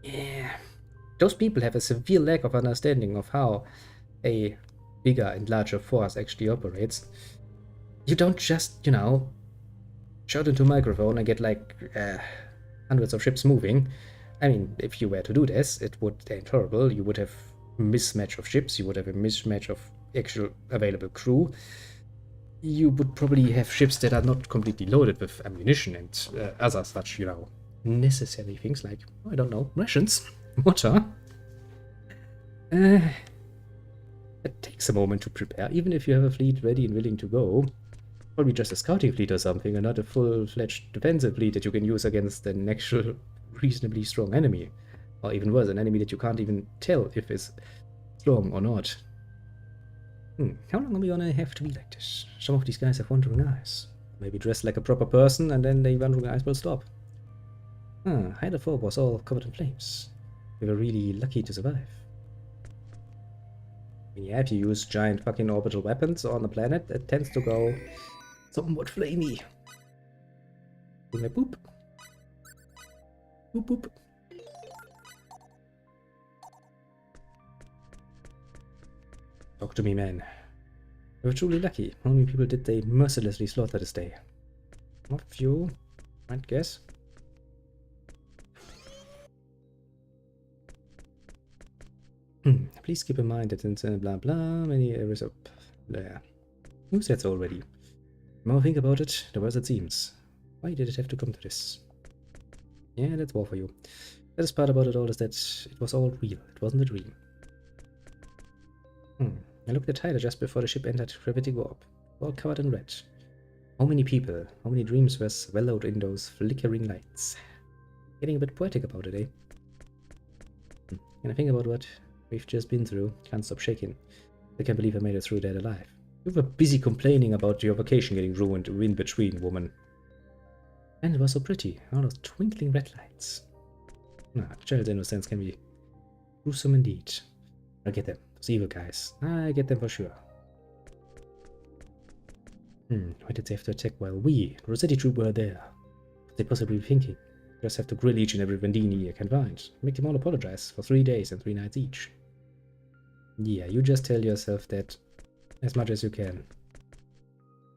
Yeah. Those people have a severe lack of understanding of how a bigger and larger force actually operates. You don't just, you know, shout into a microphone and get like hundreds of ships moving. I mean, if you were to do this, it would end horrible. You would have a mismatch of ships, you would have a mismatch of actual available crew. You would probably have ships that are not completely loaded with ammunition and other such, you know, necessary things like, I don't know, rations, water. It takes a moment to prepare, even if you have a fleet ready and willing to go. Probably just a scouting fleet or something, and not a full-fledged defensive fleet that you can use against an actual reasonably strong enemy. Or even worse, an enemy that you can't even tell if it's strong or not. How long are we gonna have to be like this? Some of these guys have wandering eyes. Maybe dress like a proper person and then the wandering eyes will stop. Hyder 4 was all covered in flames. We were really lucky to survive. I mean, yeah, if you use giant fucking orbital weapons on the planet, it tends to go somewhat flamey. Doing a boop. Boop boop. Talk to me, man. We were truly lucky. How many people did they mercilessly slaughter this day? Not few, I'd guess. Please keep in mind that since blah blah many areas up there. Who said so already? The more I think about it, the worse it seems. Why did it have to come to this? Yeah, that's war for you. The best part about it all is that it was all real. It wasn't a dream. I looked at Hyder just before the ship entered gravitic warp, all covered in red. How many people, how many dreams were swallowed in those flickering lights? Getting a bit poetic about it, eh? Can I think about what we've just been through. Can't stop shaking. I can't believe I made it through that alive. You were busy complaining about your vacation getting ruined in between, woman. And it was so pretty. All those twinkling red lights. Child's innocence can be gruesome indeed. I get them. Those evil guys. I get them for sure. Why did they have to attack while we, the Rossetti troop, were there? What could they possibly be thinking? Just have to grill each and every Vendini I can find. Make them all apologize for 3 days and 3 nights each. Yeah, you just tell yourself that as much as you can.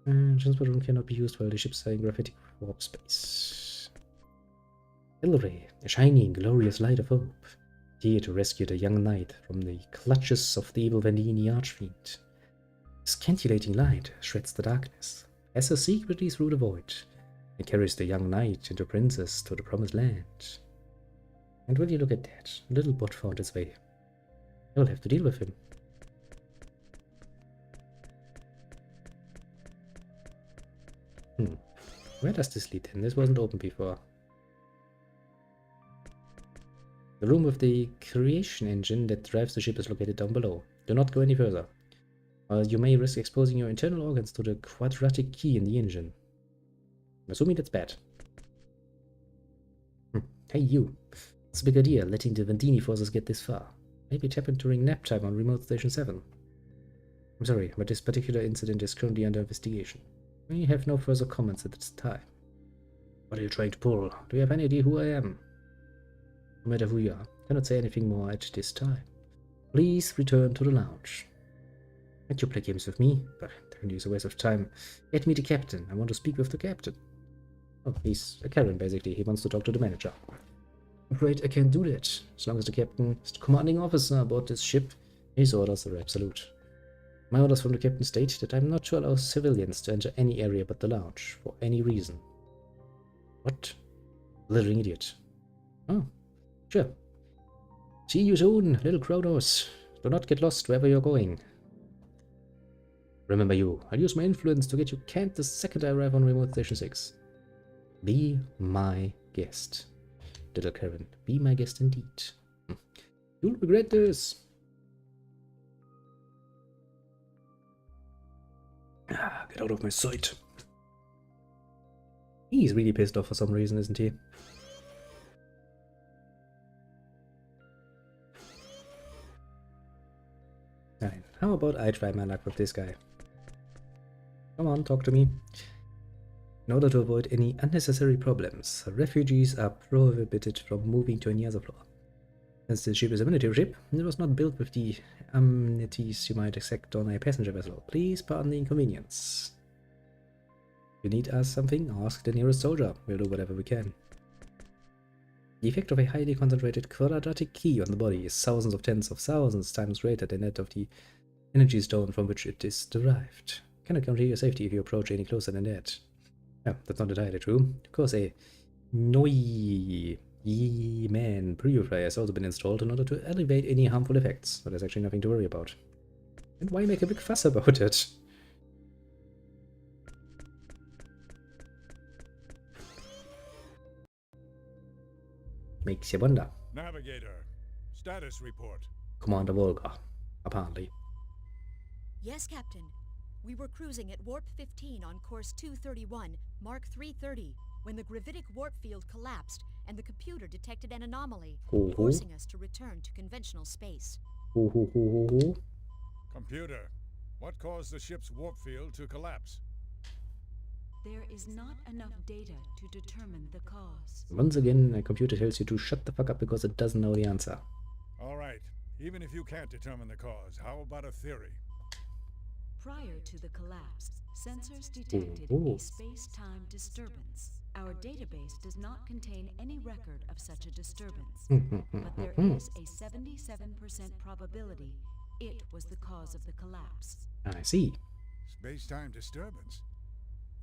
Transport room cannot be used while the ships are in gravitic warp space. Hillary, a shining, glorious light of hope, here to rescue the young knight from the clutches of the evil Vendini archfiend. Scintillating light shreds the darkness, passes secretly through the void, and carries the young knight and the princess to the promised land. And will you look at that? Little bot found his way. You'll have to deal with him. Where does this lead then? This wasn't open before. The room with the creation engine that drives the ship is located down below. Do not go any further. You may risk exposing your internal organs to the quadratic key in the engine. I'm assuming that's bad. Hey you. It's a big idea, letting the Vendini forces get this far. Maybe it happened during nap time on Remote Station 7. I'm sorry, but this particular incident is currently under investigation. We have no further comments at this time. What are you trying to pull? Do you have any idea who I am? No matter who you are, I cannot say anything more at this time. Please return to the lounge. Can't you play games with me? But that is a waste of time. Get me the captain. I want to speak with the captain. Oh, he's a Karen, basically. He wants to talk to the manager. I'm afraid I can't do that. As long as the captain is the commanding officer aboard this ship, his orders are absolute. My orders from the captain state that I'm not to allow civilians to enter any area but the lounge, for any reason. What? Blithering idiot. Oh, sure. See you soon, little Kronos. Do not get lost wherever you're going. Remember you, I'll use my influence to get you canned the second I arrive on Remote Station 6. Be my guest. Little Karen, be my guest indeed. You'll regret this. Get out of my sight. He's really pissed off for some reason, isn't he? Fine. How about I try my luck with this guy? Come on, talk to me. In order to avoid any unnecessary problems, refugees are prohibited from moving to any other floor. Since the ship is a military ship, it was not built with the amenities you might expect on a passenger vessel. Please pardon the inconvenience. If you need us something, ask the nearest soldier. We'll do whatever we can. The effect of a highly concentrated quadratic key on the body is thousands of tens of thousands times greater than that of the energy stone from which it is derived. Cannot guarantee your safety if you approach any closer than that. Yeah, that's not entirely true. Of course, a man purifier has also been installed in order to elevate any harmful effects, so there's actually nothing to worry about. And why make a big fuss about it? Makes you wonder. Navigator, status report. Commander Volga, apparently. Yes, Captain. We were cruising at Warp 15 on course 231, Mark 330, when the gravitic warp field collapsed and the computer detected an anomaly, forcing us to return to conventional space. Computer, what caused the ship's warp field to collapse? There is not enough data to determine the cause. Once again, a computer tells you to shut the fuck up because it doesn't know the answer. All right, even if you can't determine the cause, how about a theory? Prior to the collapse, sensors detected a space-time disturbance. Our database does not contain any record of such a disturbance, but there is a 77% probability it was the cause of the collapse. I see. Space-time disturbance?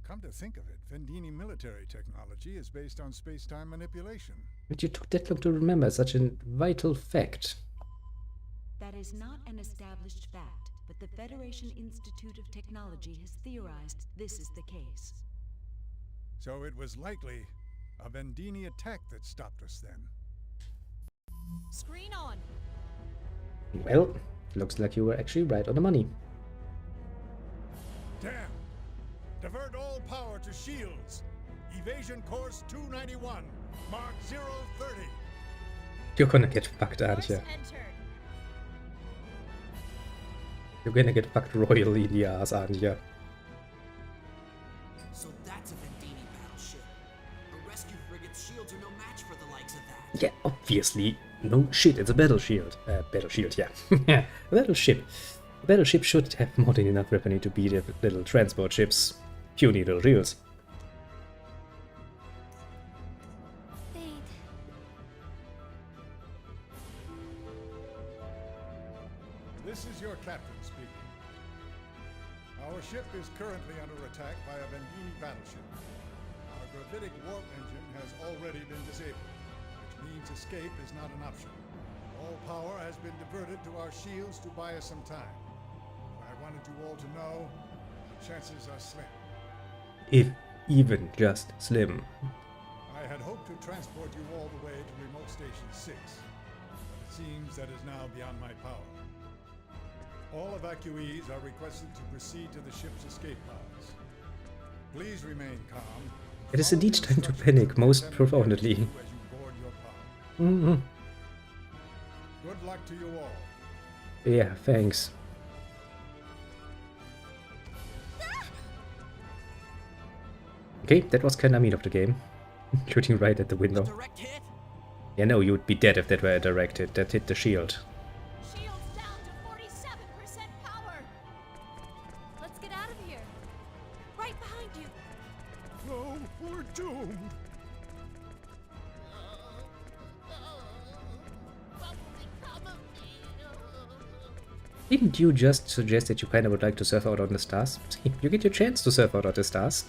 Come to think of it, Vendini military technology is based on space-time manipulation. But you took that long to remember such a vital fact. That is not an established fact, but the Federation Institute of Technology has theorized this is the case. So it was likely a Vendini attack that stopped us then. Screen on. Well, looks like you were actually right on the money. Damn! Divert all power to shields. Evasion course 291. Mark 030. You're gonna get fucked, aren't you? You're gonna get fucked royally in the ass, aren't you? So that's a Vendini battleship. A rescue frigate's shields are no match for the likes of that. Yeah, obviously. No shit, it's a battle shield. Battle shield, yeah. Yeah, a battleship. A battleship should have more than enough weaponry to beat the little transport ships. Puny little shields. This is your captain speaking. Our ship is currently under attack by a Vendini battleship. Our gravitic warp engine has already been disabled, which means escape is not an option. All power has been diverted to our shields to buy us some time. But I wanted you all to know the chances are slim. If even just slim. I had hoped to transport you all the way to Remote Station 6, but it seems that is now beyond my power. All evacuees are requested to proceed to the ship's escape pods. Please remain calm. It is indeed time to panic, most profoundly. Mm-hmm. Good luck to you all. Yeah, thanks. Okay, that was kinda mean of the game. Shooting right at the window. Yeah, no, you would be dead if that were a direct hit. That hit the shield. Shield's down to 47% power. Let's get out of here. Right behind you. No, we're doomed. Didn't you just suggest that you kinda would like to surf out on the stars? See, you get your chance to surf out on the stars.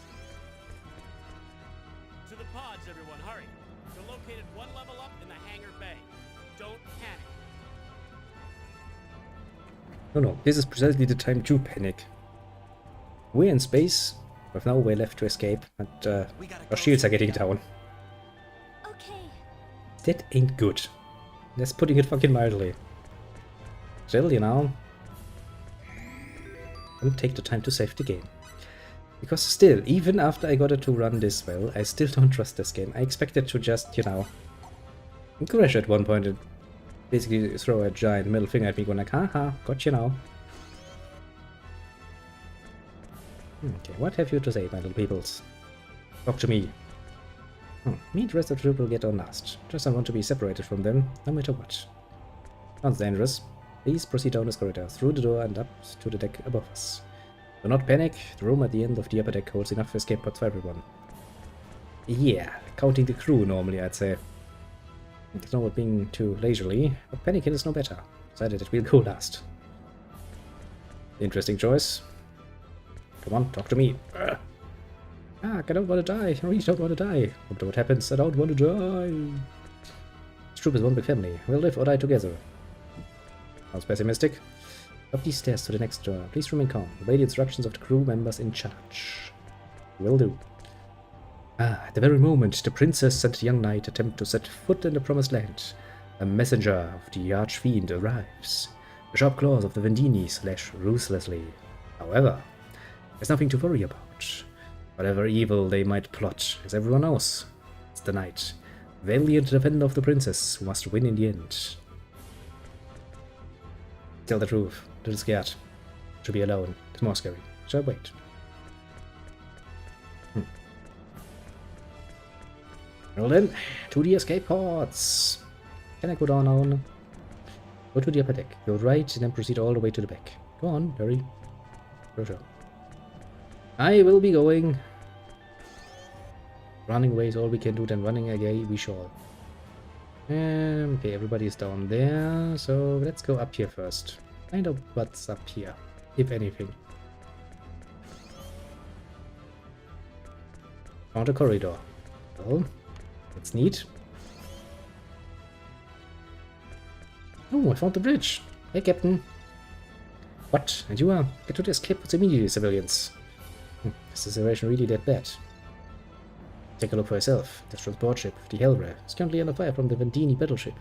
To the pods, everyone, hurry. They're located one level up in the hangar bay. Don't panic. No, this is precisely the time to panic. We're in space, with no way left to escape, and our shields are getting down. Okay. That ain't good. That's putting it fucking mildly. Still, you know, don't take the time to save the game. Because still, even after I got it to run this well, I still don't trust this game. I expect it to just, you know, crash at one point and basically throw a giant middle finger at me going like, haha, got you now. Okay, what have you to say, my little peoples? Talk to me. Me and the rest of the troop will get on last. Just don't want to be separated from them, no matter what. Sounds dangerous. Please proceed down this corridor, through the door and up to the deck above us. Do not panic, the room at the end of the upper deck holds enough escape pods for everyone. Yeah, counting the crew normally, I'd say. It's not about being too leisurely, but panicking is no better. Decided that we'll go last. Interesting choice. Come on, talk to me. I don't want to die. I really don't want to die. No matter what happens, I don't want to die. This troop is one big family. We'll live or die together. Sounds pessimistic. Up these stairs to the next door. Please remain calm. Obey the instructions of the crew members in charge. Will do. At the very moment the princess and the young knight attempt to set foot in the promised land, a messenger of the archfiend arrives. The sharp claws of the Vendini slash ruthlessly. However, there's nothing to worry about. Whatever evil they might plot, as everyone knows, it's the knight, valiant defender of the princess, who must win in the end. Tell the truth. A little scared. To be alone. It's more scary. So wait. Well then, to the escape pods. Can I go down now? Go to the upper deck. Go right and then proceed all the way to the back. Go on, hurry. Sure. I will be going. Running away is all we can do, then running again we shall. Okay, everybody's down there, so let's go up here first. Find out what's up here, if anything. Found a corridor. Well, that's neat. Oh, I found the bridge. Hey, Captain. What? And you are? Get to the escape pods immediately, civilians. Is the situation really that bad? Take a look for yourself. The transport ship, the Hellray, is currently under fire from the Vendini battleship.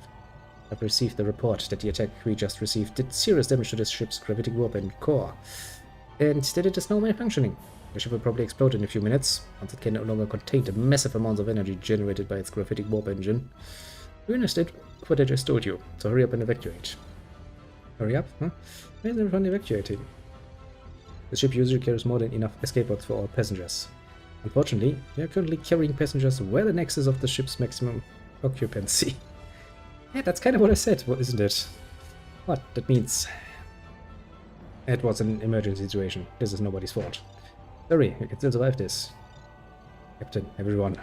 I've received the report that the attack we just received did serious damage to this ship's gravitic warp and core, and that it is now malfunctioning. The ship will probably explode in a few minutes, once it can no longer contain the massive amounts of energy generated by its gravitic warp engine. You understand what I just told you, so hurry up and evacuate. Hurry up, huh? Why is everyone evacuating? The ship usually carries more than enough escape pods for all passengers. Unfortunately, we are currently carrying passengers well in excess of the ship's maximum occupancy. Yeah, that's kind of what I said, isn't it? What? That means it was an emergency situation. This is nobody's fault. Hurry, you can still survive this. Captain, everyone.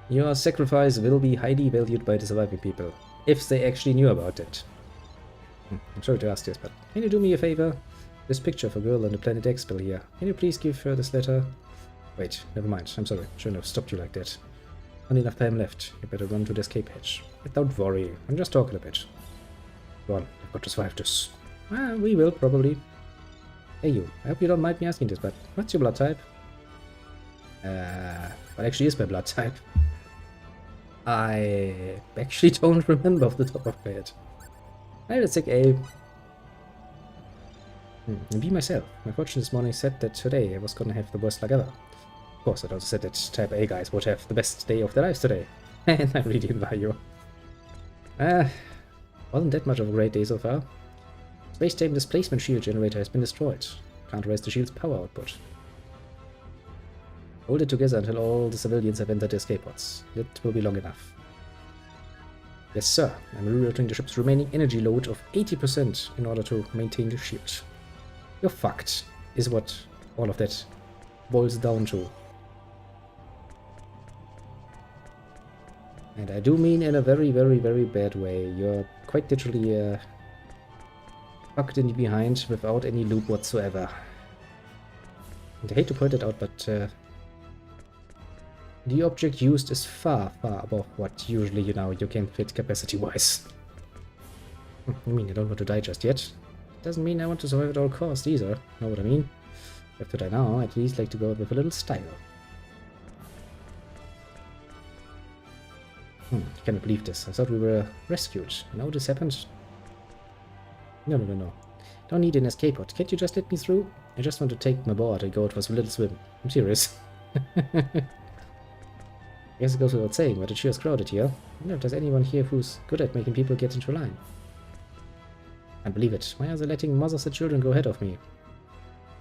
Your sacrifice will be highly valued by the surviving people, if they actually knew about it. I'm sorry to ask this, but can you do me a favor? This picture of a girl on the planet X bill here. Can you please give her this letter? Wait, never mind. I'm sorry. Shouldn't have stopped you like that. Not enough time left. You better run to the escape hatch. But don't worry. I'm just talking a bit. Go on. I've got to survive this. Ah, we will, probably. Hey you. I hope you don't mind me asking this, but what's your blood type? What actually is my blood type? I actually don't remember off the top of my head. Let's take A. And be myself. My fortune this morning said that today I was gonna have the worst luck ever. Of course, it also said that type A guys would have the best day of their lives today. And I really admire you. Wasn't that much of a great day so far. Space-time displacement shield generator has been destroyed. Can't raise the shield's power output. Hold it together until all the civilians have entered the escape pods. It will be long enough. Yes, sir. I'm rerouting the ship's remaining energy load of 80% in order to maintain the shield. You're fucked, is what all of that boils down to. And I do mean in a very, very, very bad way. You're quite literally fucked in the behind without any loop whatsoever. And I hate to point it out, but the object used is far, far above what usually, you know, you can fit capacity-wise. You mean you don't want to die just yet? Doesn't mean I want to survive at all costs either. Know what I mean? If to die now, I'd at least like to go out with a little style. I cannot believe this. I thought we were rescued. Now this happened? No. Don't need an escape pod. Can't you just let me through? I just want to take my board and go out for a little swim. I'm serious. I guess it goes without saying, but it sure is crowded here. I wonder if there's anyone here who's good at making people get into line. Can't believe it. Why are they letting mothers and children go ahead of me?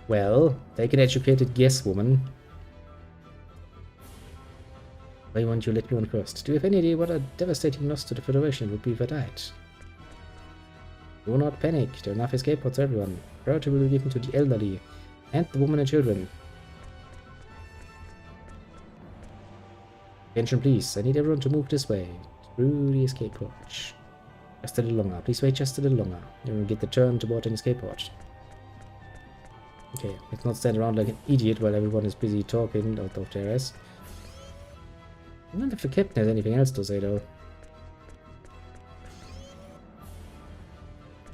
Well, take an educated guess, woman. Why won't you let me on first? Do you have any idea what a devastating loss to the Federation would be if I died? Do not panic. There are enough escape pods for everyone. Priority will be given to the elderly and the women and children. Attention please. I need everyone to move this way. Through the escape pod. Just a little longer. Please wait just a little longer. You will get the turn to board an escape pod. Okay, let's not stand around like an idiot while everyone is busy talking out of their ass. I wonder if the captain has anything else to say though.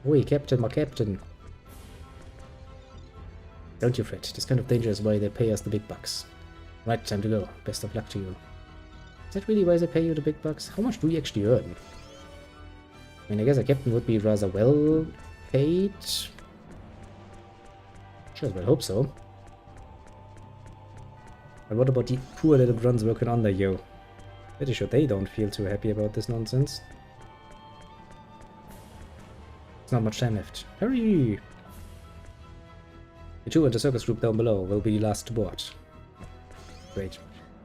Oi, Captain, my captain. Don't you fret. This kind of danger is why they pay us the big bucks. Right, time to go. Best of luck to you. Is that really why they pay you the big bucks? How much do you actually earn? I mean, I guess a captain would be rather well paid. Sure, I hope so. But what about the poor little grunts working under you? Pretty sure they don't feel too happy about this nonsense. There's not much time left. Hurry! The two and the circus group down below will be last to board. Great.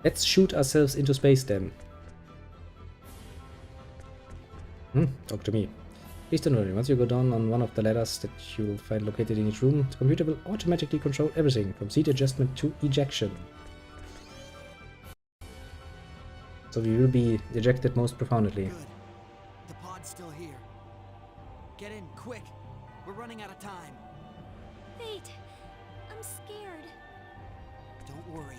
Let's shoot ourselves into space then. Talk to me. Please don't worry, once you go down on one of the ladders that you'll find located in each room, the computer will automatically control everything, from seat adjustment to ejection. So we will be ejected most profoundly. Good. The pod's still here. Get in, quick! We're running out of time. Wait, I'm scared. Don't worry.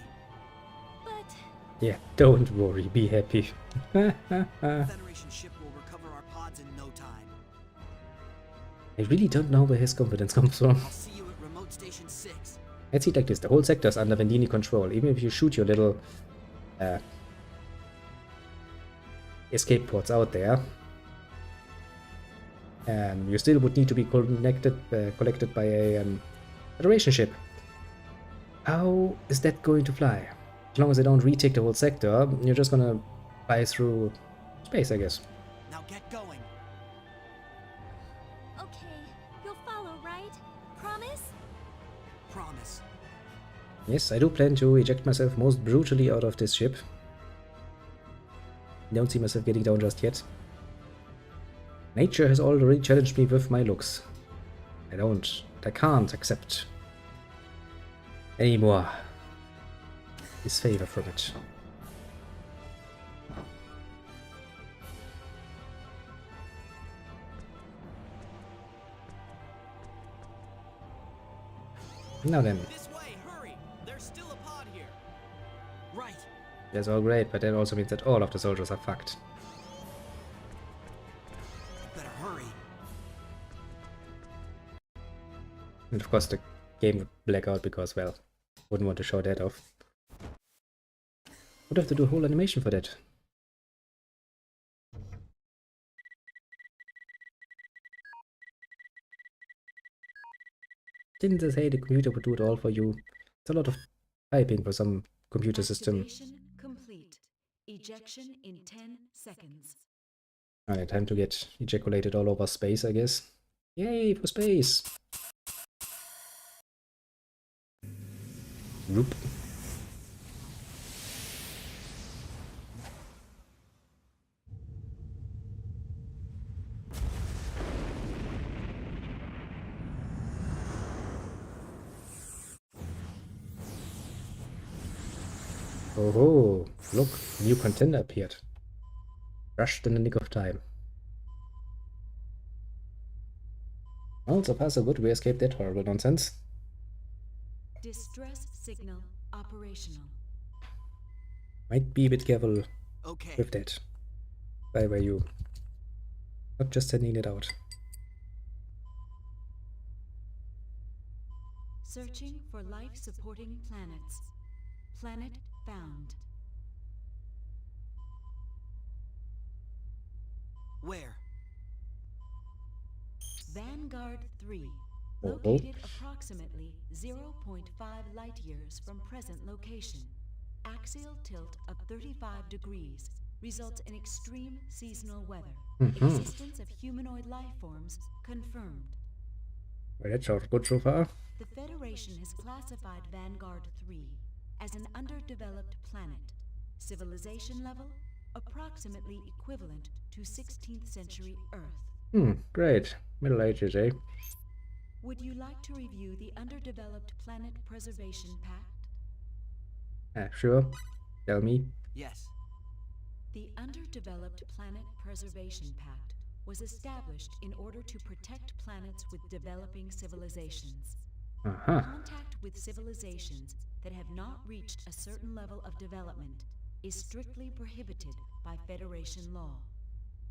But... Yeah, don't worry, be happy. Federation ship will recover our pods in no time. I really don't know where his confidence comes from. I'll see you at remote station 6. Let's see it like this. The whole sector is under Vendini control. Even if you shoot your little escape pods out there, You still would need to be collected by a Federation ship. How is that going to fly? As long as they don't retake the whole sector, you're just gonna fly through space, I guess. Now get going. Okay, you'll follow, right? Promise? Promise. Yes, I do plan to eject myself most brutally out of this ship. Don't see myself getting down just yet. Nature has already challenged me with my looks. I can't accept anymore disfavor from it. Now then. This way, hurry! There's still a pod here. Right. That's all great, but that also means that all of the soldiers are fucked. Better hurry. And of course the game would black out because, well, wouldn't want to show that off. Would have to do a whole animation for that. Didn't they say the computer would do it all for you? It's a lot of typing for some computer system. Activation complete. Ejection in 10 seconds. Alright, time to get ejaculated all over space, I guess. Yay, for space! Whoop. Oh, look, new contender appeared. Rushed in the nick of time. Well, so far so good, we escaped that horrible nonsense. Distress signal operational. Might be a bit careful Okay. with that. Why were you not just sending it out? Searching for life-supporting planets. Planet found. Where? Vanguard 3. Oh. Located approximately 0.5 light years from present location. Axial tilt of 35 degrees results in extreme seasonal weather. Existence of humanoid life forms confirmed. Well, that sounds good so far. The Federation has classified Vanguard 3 as an underdeveloped planet. Civilization level approximately equivalent to 16th century Earth. Great. Middle Ages, eh? Would you like to review the Underdeveloped Planet Preservation Pact? Sure. Tell me. Yes. The Underdeveloped Planet Preservation Pact was established in order to protect planets with developing civilizations. Contact with civilizations that have not reached a certain level of development is strictly prohibited by Federation law.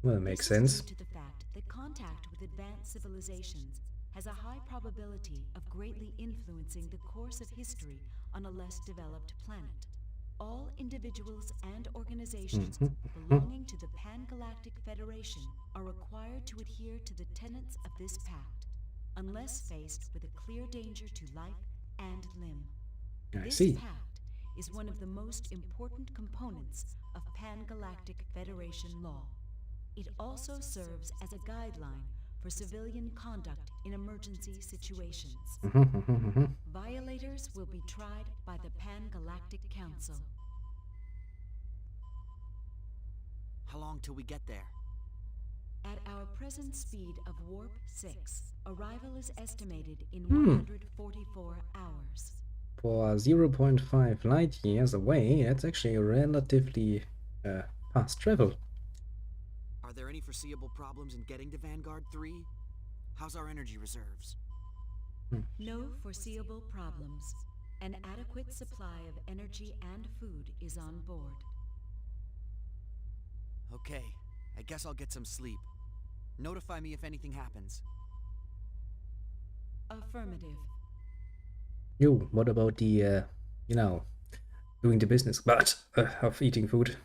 Well, makes This is sense. due to the fact that contact with advanced civilizations has a high probability of greatly influencing the course of history on a less developed planet. All individuals and organizations belonging to the Pan-Galactic Federation are required to adhere to the tenets of this pact, unless faced with a clear danger to life and limb. I This see. pact is one of the most important components of Pan-Galactic Federation law. It also serves as a guideline for civilian conduct in emergency situations. Violators will be tried by the Pan-Galactic Council. How long till we get there? At our present speed of Warp 6, arrival is estimated in 144 hours. For 0.5 light years away, that's actually relatively fast travel. Are there any foreseeable problems in getting to Vanguard 3? How's our energy reserves? No foreseeable problems. An adequate supply of energy and food is on board. Okay, I guess I'll get some sleep. Notify me if anything happens. Affirmative. You, what about the, you know, doing the business part of eating food?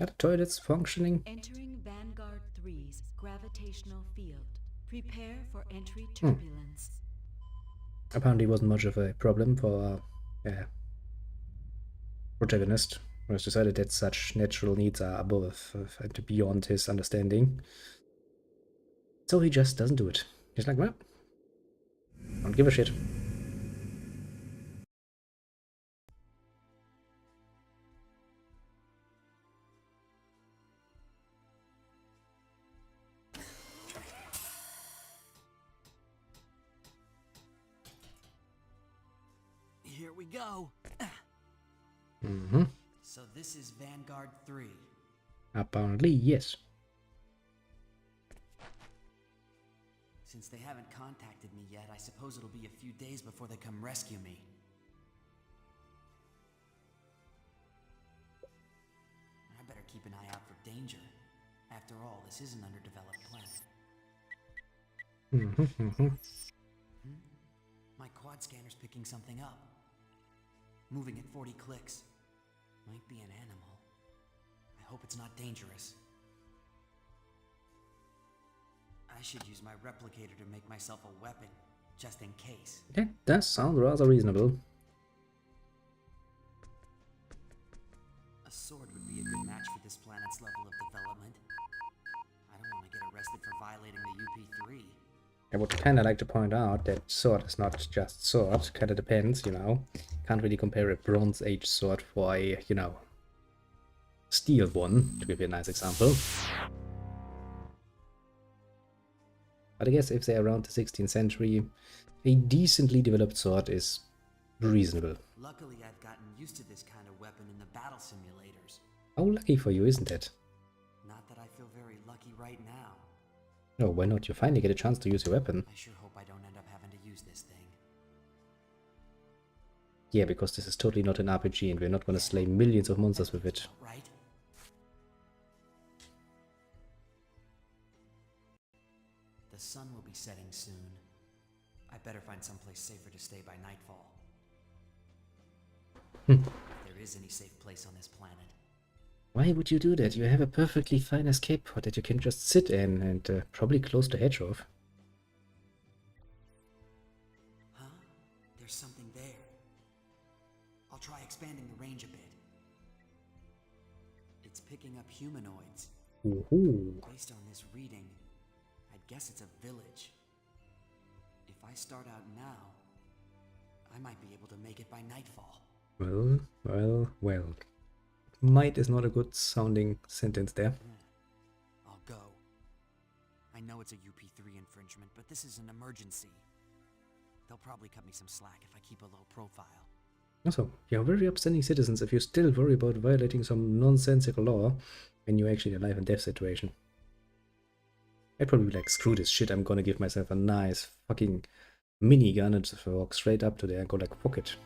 Are the toilets functioning? Entering Vanguard 3's gravitational field. Prepare for entry turbulence. Apparently wasn't much of a problem for protagonist, who has decided that such natural needs are above and beyond his understanding. So he just doesn't do it. He's like, well, don't give a shit. Here we go. So this is Vanguard 3. Apparently, yes. Since they haven't contacted me yet, I suppose it'll be a few days before they come rescue me. I better keep an eye out for danger. After all, this is an underdeveloped planet. My quad scanner's picking something up. Moving at 40 clicks. Might be an animal. I hope it's not dangerous. I should use my replicator to make myself a weapon, just in case. That does sound rather reasonable. A sword would be a good match for this planet's level of development. I don't want to get arrested for violating the UP3. I would kind of like to point out that sword is not just sword, kind of depends, you know. Can't really compare a Bronze Age sword for a, you know, steel one, to give you a nice example. But I guess if they're around the 16th century, a decently developed sword is reasonable. Luckily, I've gotten used to this kind of weapon in the battle simulators. How lucky for you, isn't it? Not that I feel very lucky right now. Oh, why not? You finally get a chance to use your weapon. I sure hope I don't end up having to use this thing. Yeah, because this is totally not an RPG and we're not going to slay millions of monsters with it. Right? The sun will be setting soon. I better find someplace safer to stay by nightfall. If there is any safe place on this planet. Why would you do that? You have a perfectly fine escape pod that you can just sit in and probably close the hedge off. Huh? There's something there. I'll try expanding the range a bit. It's picking up humanoids. Ooh. Based on this reading, I'd guess it's a village. If I start out now, I might be able to make it by nightfall. Well, well, well. Might is not a good sounding sentence there. I'll go. I know it's a UP3 infringement, but this is an emergency. They'll probably cut me some slack if I keep a low profile. Also, you're very upstanding citizens if you still worry about violating some nonsensical law when you're actually in a life and death situation. I'd probably be like, screw this shit, I'm gonna give myself a nice fucking minigun and just walk straight up to there and go like, fuck it.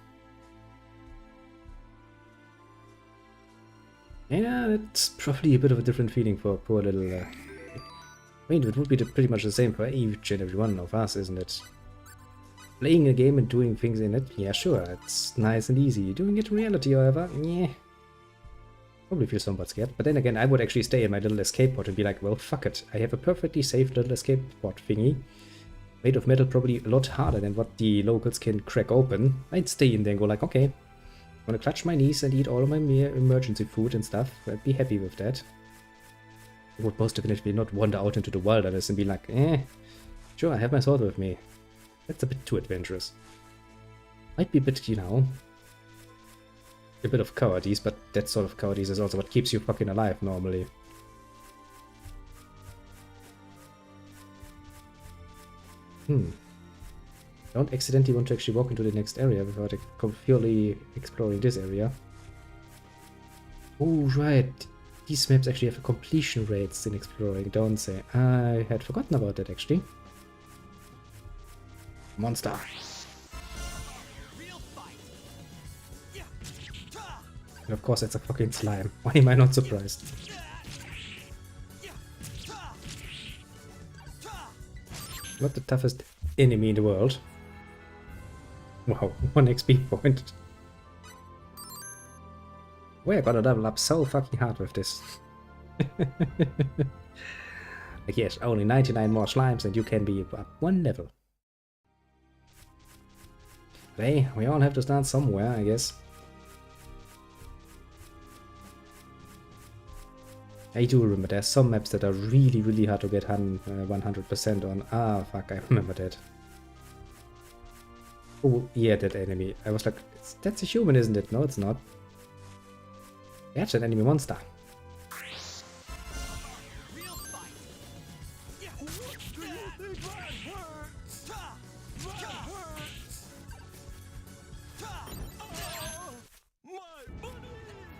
Yeah, that's probably a bit of a different feeling for poor little... I mean, it would be pretty much the same for each and every one of us, isn't it? Playing a game and doing things in it, yeah, sure, it's nice and easy. Doing it in reality, however, yeah. Probably feel somewhat scared. But then again, I would actually stay in my little escape pod and be like, well, fuck it. I have a perfectly safe little escape pod thingy. Made of metal, probably a lot harder than what the locals can crack open. I'd stay in there and go like, okay. I'm gonna clutch my knees and eat all of my emergency food and stuff. I'd be happy with that. I would most definitely not wander out into the wilderness and be like, sure, I have my sword with me. That's a bit too adventurous. Might be a bit, you know, a bit of cowardice, but that sort of cowardice is also what keeps you fucking alive normally. Don't accidentally want to actually walk into the next area without purely exploring this area. Oh, right. These maps actually have completion rates in exploring, don't they? I had forgotten about that, actually. Monster. And of course, it's a fucking slime. Why am I not surprised? Not the toughest enemy in the world. Wow, 1 XP point. We're gonna level up so fucking hard with this. Like, yes, only 99 more slimes and you can be up 1 level. But hey, we all have to start somewhere, I guess. I do remember there's some maps that are really, really hard to get 100% on. Ah, fuck, I remember that. Oh, yeah, that enemy. I was like, that's a human, isn't it? No, it's not. That's an enemy monster.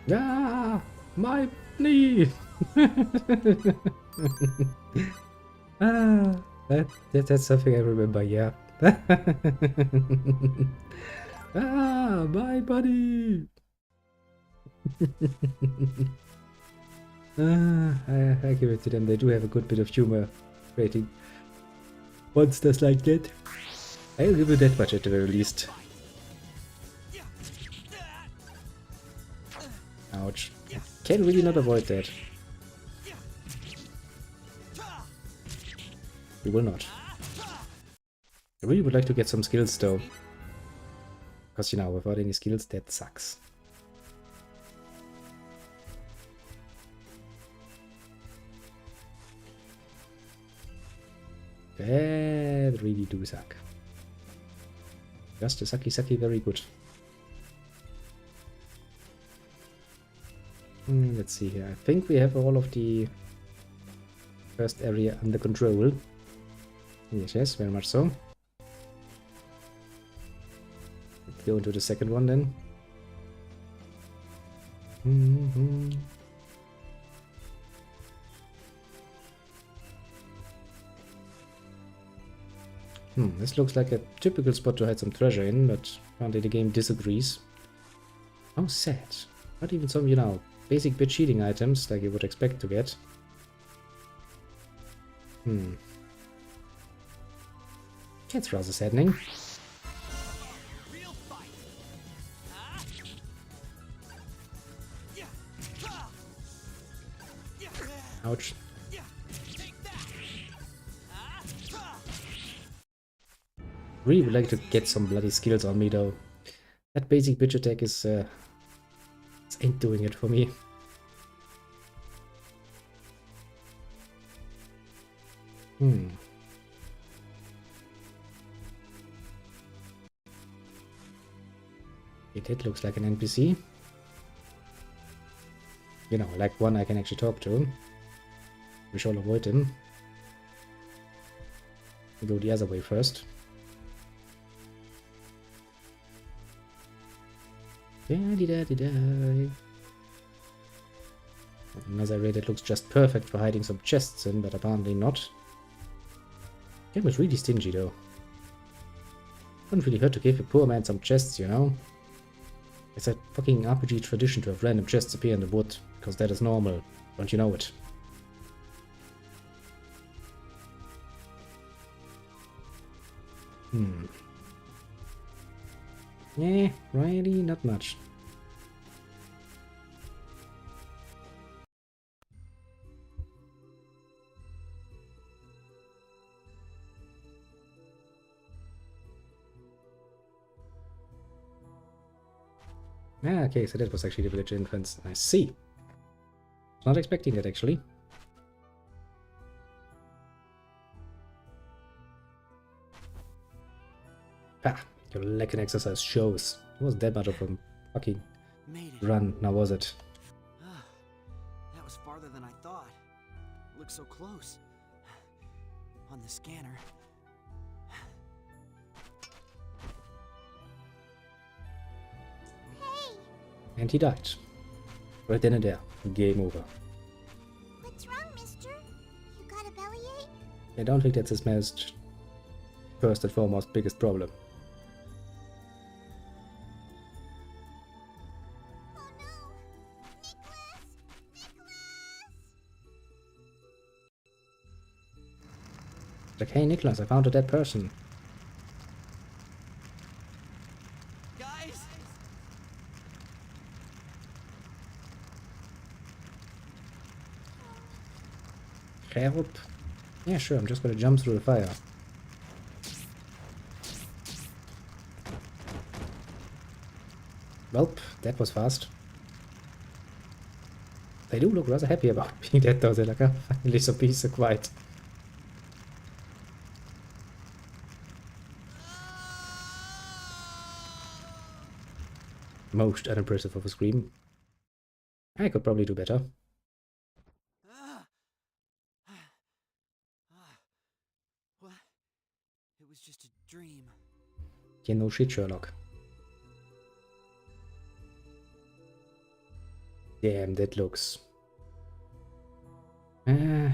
Yeah, my knee. That's something I remember. Yeah. My buddy. I give it to them. They do have a good bit of humor creating monsters like that. I'll give it that much at the very least. Ouch. Can really not avoid that. You will not. I really would like to get some skills though. Because, you know, without any skills, that sucks. That really do suck. Just a sucky very good. Let's see here. I think we have all of the first area under control. Yes, very much so. Let's go into the second one then. This looks like a typical spot to hide some treasure in, but apparently the game disagrees. How sad. Not even some, you know, basic bit cheating items like you would expect to get. That's rather saddening. Ouch. Really would like to get some bloody skills on me though. That basic bitch attack is ain't doing it for me. It looks like an NPC. You know, like one I can actually talk to. We shall avoid him. We go the other way first. And as I read, it looks just perfect for hiding some chests in, but apparently not. Game was really stingy though. Wouldn't really hurt to give a poor man some chests, you know? It's a fucking RPG tradition to have random chests appear in the wood, because that is normal. Don't you know it? Yeah, really not much. Ah, okay, so that was actually the village entrance. I see. Not expecting that, actually. Ah, your leg exercise shows. It wasn't that much of a fucking run, now was it? That was farther than I thought. It looked so close. On the scanner. And he died. Right then and there. Game over. What's wrong, mister? You got a bellyache? I don't think that's his most first and foremost biggest problem. Oh no! Nicholas! Like, hey Nicholas, I found a dead person. Guys! Help. Yeah, sure, I'm just gonna jump through the fire. Welp, that was fast. They do look rather happy about being dead though, they're like, oh, finally some peace and quiet. Most unimpressive of a scream. I could probably do better. What? It was just a dream. Yeah, no shit, Sherlock. Damn, that looks... I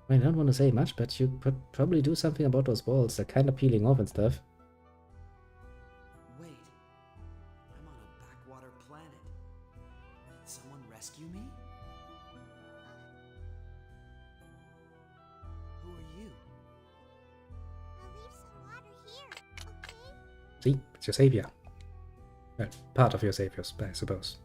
don't want to say much, but you could probably do something about those walls. They're kind of peeling off and stuff. Wait. I'm on a backwater planet. Did someone rescue me? Who are you? I'll leave some water here, okay? See, it's your savior. Well, part of your saviors, I suppose.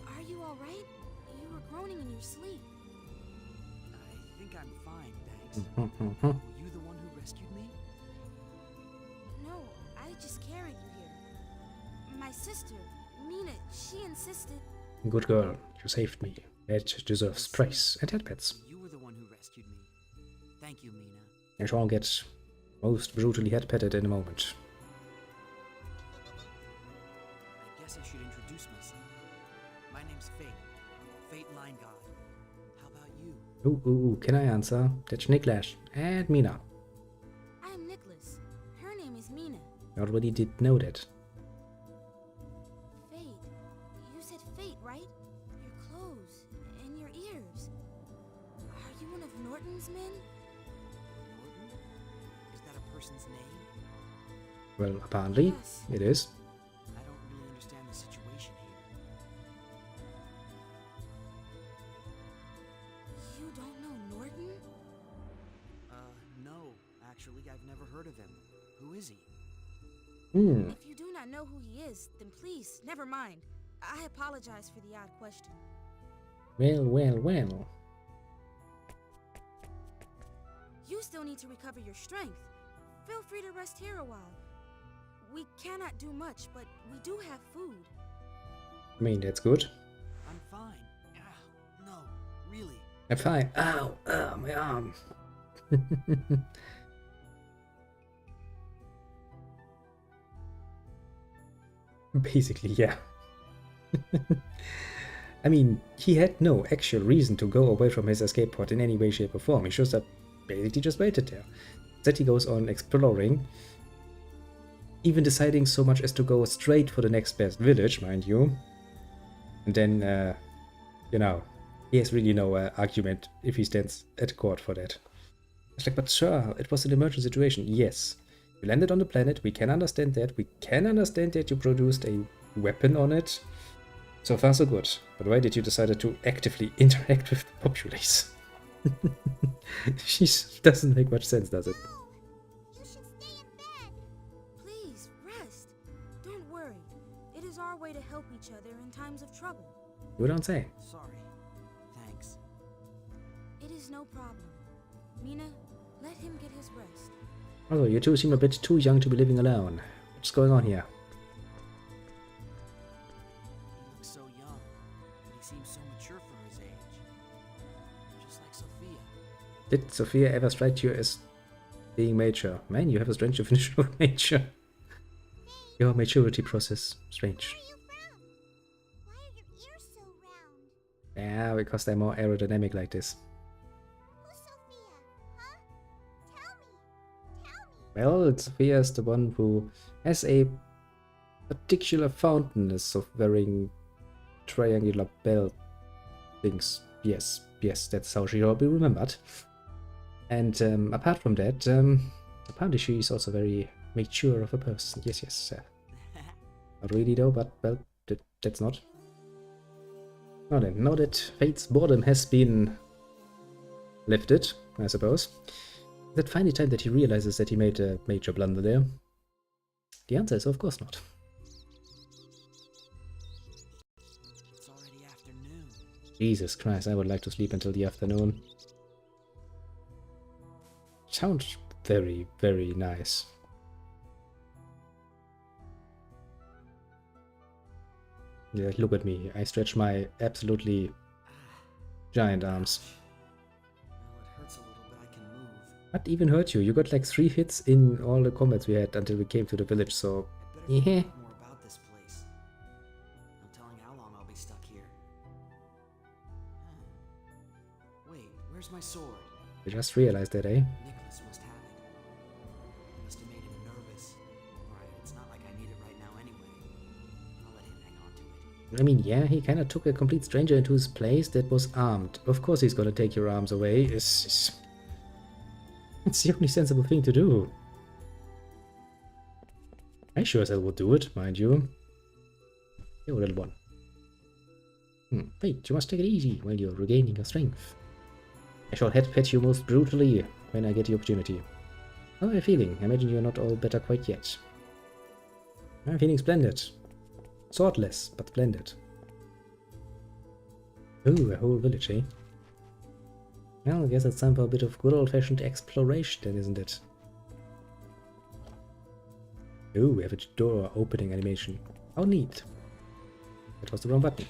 Are you alright? You were groaning in your sleep. I think I'm fine, thanks. Were you the one who rescued me? No, I just carried you here. My sister, Mina, she insisted. Good girl, you saved me. That deserves praise and headpats. You were the one who rescued me. Thank you, Mina. I shall get most brutally headpatted in a moment. I guess I should introduce myself. My name's Fate. Fate Line God. How about you? Ooh, can I answer? That's Niklash and Mina. I'm Nicholas. Her name is Mina. I already did know that. Fate. You said Fate, right? Your clothes and your ears. Are you one of Norton's men? Norton? Is that a person's name? Well, apparently, Yes. it is. I don't really understand the situation here. You don't know Norton? No. Actually, I've never heard of him. Who is he? If you do not know who he is, then please, never mind. I apologize for the odd question. Well. You still need to recover your strength. Feel free to rest here a while. We cannot do much, but we do have food. I mean, that's good. I'm fine. No, really. I'm fine. Ow, my arm. Basically, yeah. I mean, he had no actual reason to go away from his escape pod in any way, shape or form. He should have basically just waited there. Instead he goes on exploring, even deciding so much as to go straight for the next best village, mind you. And then, you know, he has really no argument if he stands at court for that. It's like, but sir, it was an emergency situation. Yes, you landed on the planet, we can understand that. We can understand that you produced a weapon on it. So far so good. But why did you decide to actively interact with the populace? She doesn't make much sense, does it? You should stay in bed. Please, rest. Don't worry. It is our way to help each other in times of trouble. You don't say. Sorry. Thanks. It is no problem. Mina, let him get his rest. Also, you two seem a bit too young to be living alone. What's going on here? He looks so young, but he seems so mature for his age. Just like Sophia. Did Sophia ever strike you as being mature? Man, you have a strange definition of mature. Your maturity process, strange. Where are you from? Why are your ears so round? Yeah, because they're more aerodynamic like this. Who's Sophia? Huh? Tell me. Well, Sophia is the one who has a particular fondness of wearing triangular belt things. Yes, that's how she will be remembered. And apart from that, apparently she is also very mature of a person. Yes. Not really though, but well, that's not. Now then, now that Fate's boredom has been lifted, I suppose, is it finally time that he realizes that he made a major blunder there? The answer is of course not. Jesus Christ, I would like to sleep until the afternoon. Sounds very, very nice. Yeah, look at me. I stretch my absolutely giant arms. Well, it hurts a little, but I can move. What even hurt you? You got like 3 hits in all the combats we had until we came to the village, so I'd better yeah. find out more about this place. No telling how long I'll be stuck here. Wait, where's my sword? I just realized that, eh? Nicholas must have it. It must have made him nervous. Alright, it's not like I need it right now anyway. I'll let him hang on to it. I mean, yeah, he kind of took a complete stranger into his place that was armed. Of course he's gonna take your arms away. It's the only sensible thing to do. I sure as hell would do it, mind you. You little one. Wait, you must take it easy while you're regaining your strength. I shall head pet you most brutally when I get the opportunity. How am I feeling? I imagine you're not all better quite yet. I'm feeling splendid. Swordless, but splendid. Ooh, a whole village, eh? Well, I guess it's time for a bit of good old-fashioned exploration then, isn't it? Ooh, we have a door opening animation. How neat. That was the wrong button.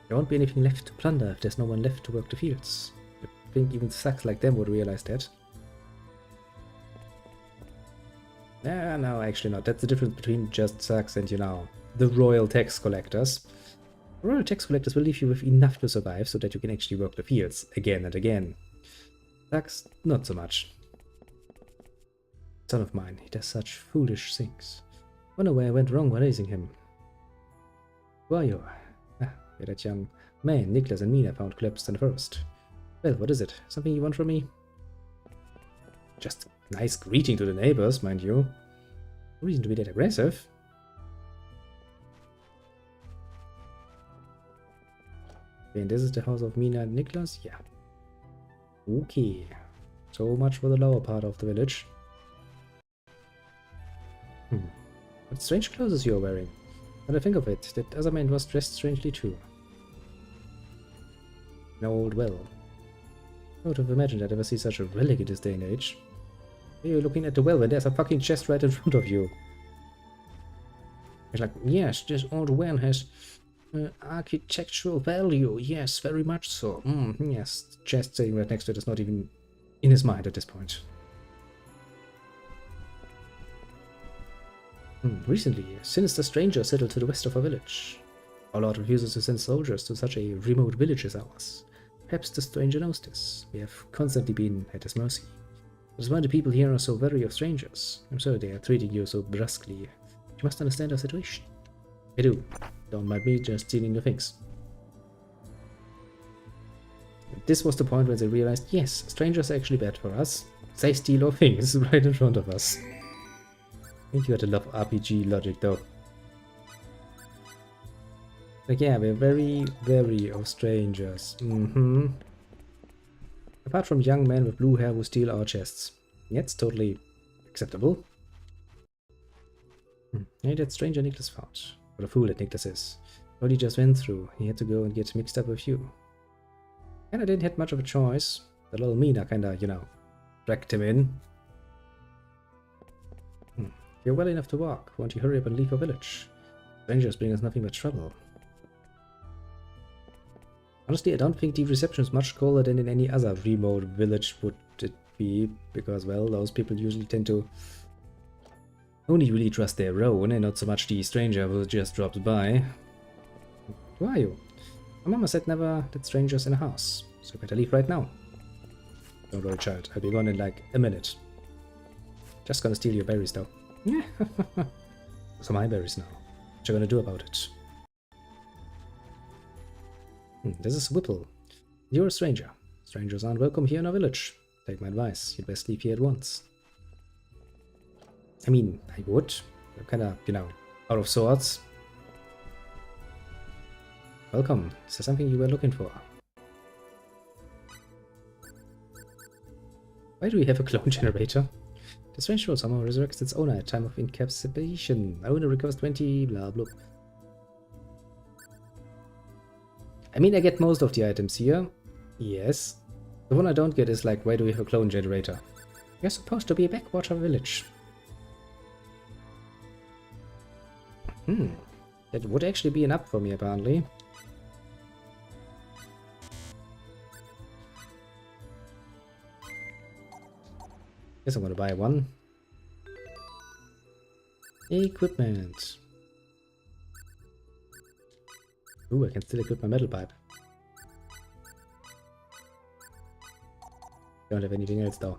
There won't be anything left to plunder if there's no one left to work the fields. I think even thugs like them would realize that. No, actually not. That's the difference between just thugs and, you know, the royal tax collectors. Royal tax collectors will leave you with enough to survive so that you can actually work the fields again and again. Thugs, not so much. Son of mine, he does such foolish things. Wonder where I went wrong while raising him. Who are you? Ah, you're that young man Nicholas and Mina found collapsed in the forest. Well, what is it? Something you want from me? Just a nice greeting to the neighbors, mind you. No reason to be that aggressive. Okay, and this is the house of Mina and Nicholas? Yeah. Okay. So much for the lower part of the village. What strange clothes you're wearing. When I think of it, that other man was dressed strangely too. An old well. I would have imagined I'd ever see such a relic in this day and age. You're looking at the well when there's a fucking chest right in front of you. It's like, yes, this old well has architectural value. Yes, very much so. Yes, the chest sitting right next to it is not even in his mind at this point. Recently, a sinister stranger settled to the west of our village. Our lord refuses to send soldiers to such a remote village as ours. Perhaps the stranger knows this. We have constantly been at his mercy. That is why the people here are so wary of strangers. I'm sorry they are treating you so brusquely. You must understand our situation. I do. Don't mind me just stealing your things. This was the point when they realized, yes, strangers are actually bad for us. They steal our things right in front of us. I think you gotta love RPG logic though. Like, yeah, we're very wary of strangers. Apart from young men with blue hair who steal our chests. That's totally acceptable. Hey, that stranger Nicholas found. What a fool that Nicholas is. What he just went through, he had to go and get mixed up with you. Kinda didn't have much of a choice. The little Mina kinda, you know, dragged him in. You're well enough to walk. Won't you hurry up and leave our village? Strangers bring us nothing but trouble. Honestly, I don't think the reception is much colder than in any other remote village would it be, because, well, those people usually tend to only really trust their own and not so much the stranger who just dropped by. Who are you? My mama said never let strangers in a house, so better leave right now. Don't worry, child, I'll be gone in like a minute. Just gonna steal your berries though. Yeah. Those are my berries now. What you gonna do about it? This is Whipple. You're a stranger. Strangers aren't welcome here in our village. Take my advice. You'd best leave here at once. I mean, I would. I'm kinda, you know, out of sorts. Welcome. Is there something you were looking for? Why do we have a clone generator? The strange troll somehow resurrects its owner at time of incapsulation. Owner recovers 20 blah blah. I mean, I get most of the items here. Yes. The one I don't get is like, why do we have a clone generator? You're supposed to be a backwater village. That would actually be an up for me, apparently. Guess I'm gonna buy one. Equipment. Ooh, I can still equip my metal pipe. Don't have anything else though.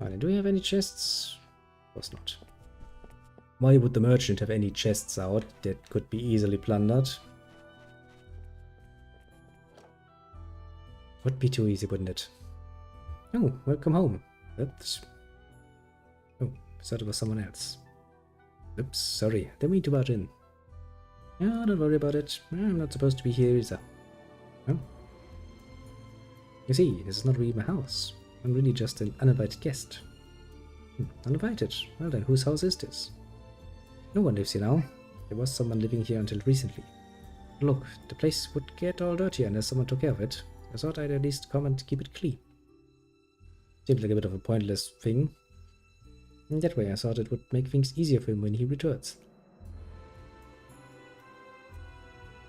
Alright, do we have any chests? Of course not. Why would the merchant have any chests out that could be easily plundered? Would be too easy, wouldn't it? Oh, welcome home. Oops. Oh, thought it was someone else. Oops, sorry. Didn't mean to barge in. Yeah, don't worry about it. I'm not supposed to be here either. Oh. You see, this is not really my house. I'm really just an uninvited guest. Uninvited? Well then, whose house is this? No one lives here now. There was someone living here until recently. Look, the place would get all dirty unless someone took care of it. I thought I'd at least come and keep it clean. Seems like a bit of a pointless thing. In that way, I thought it would make things easier for him when he returns.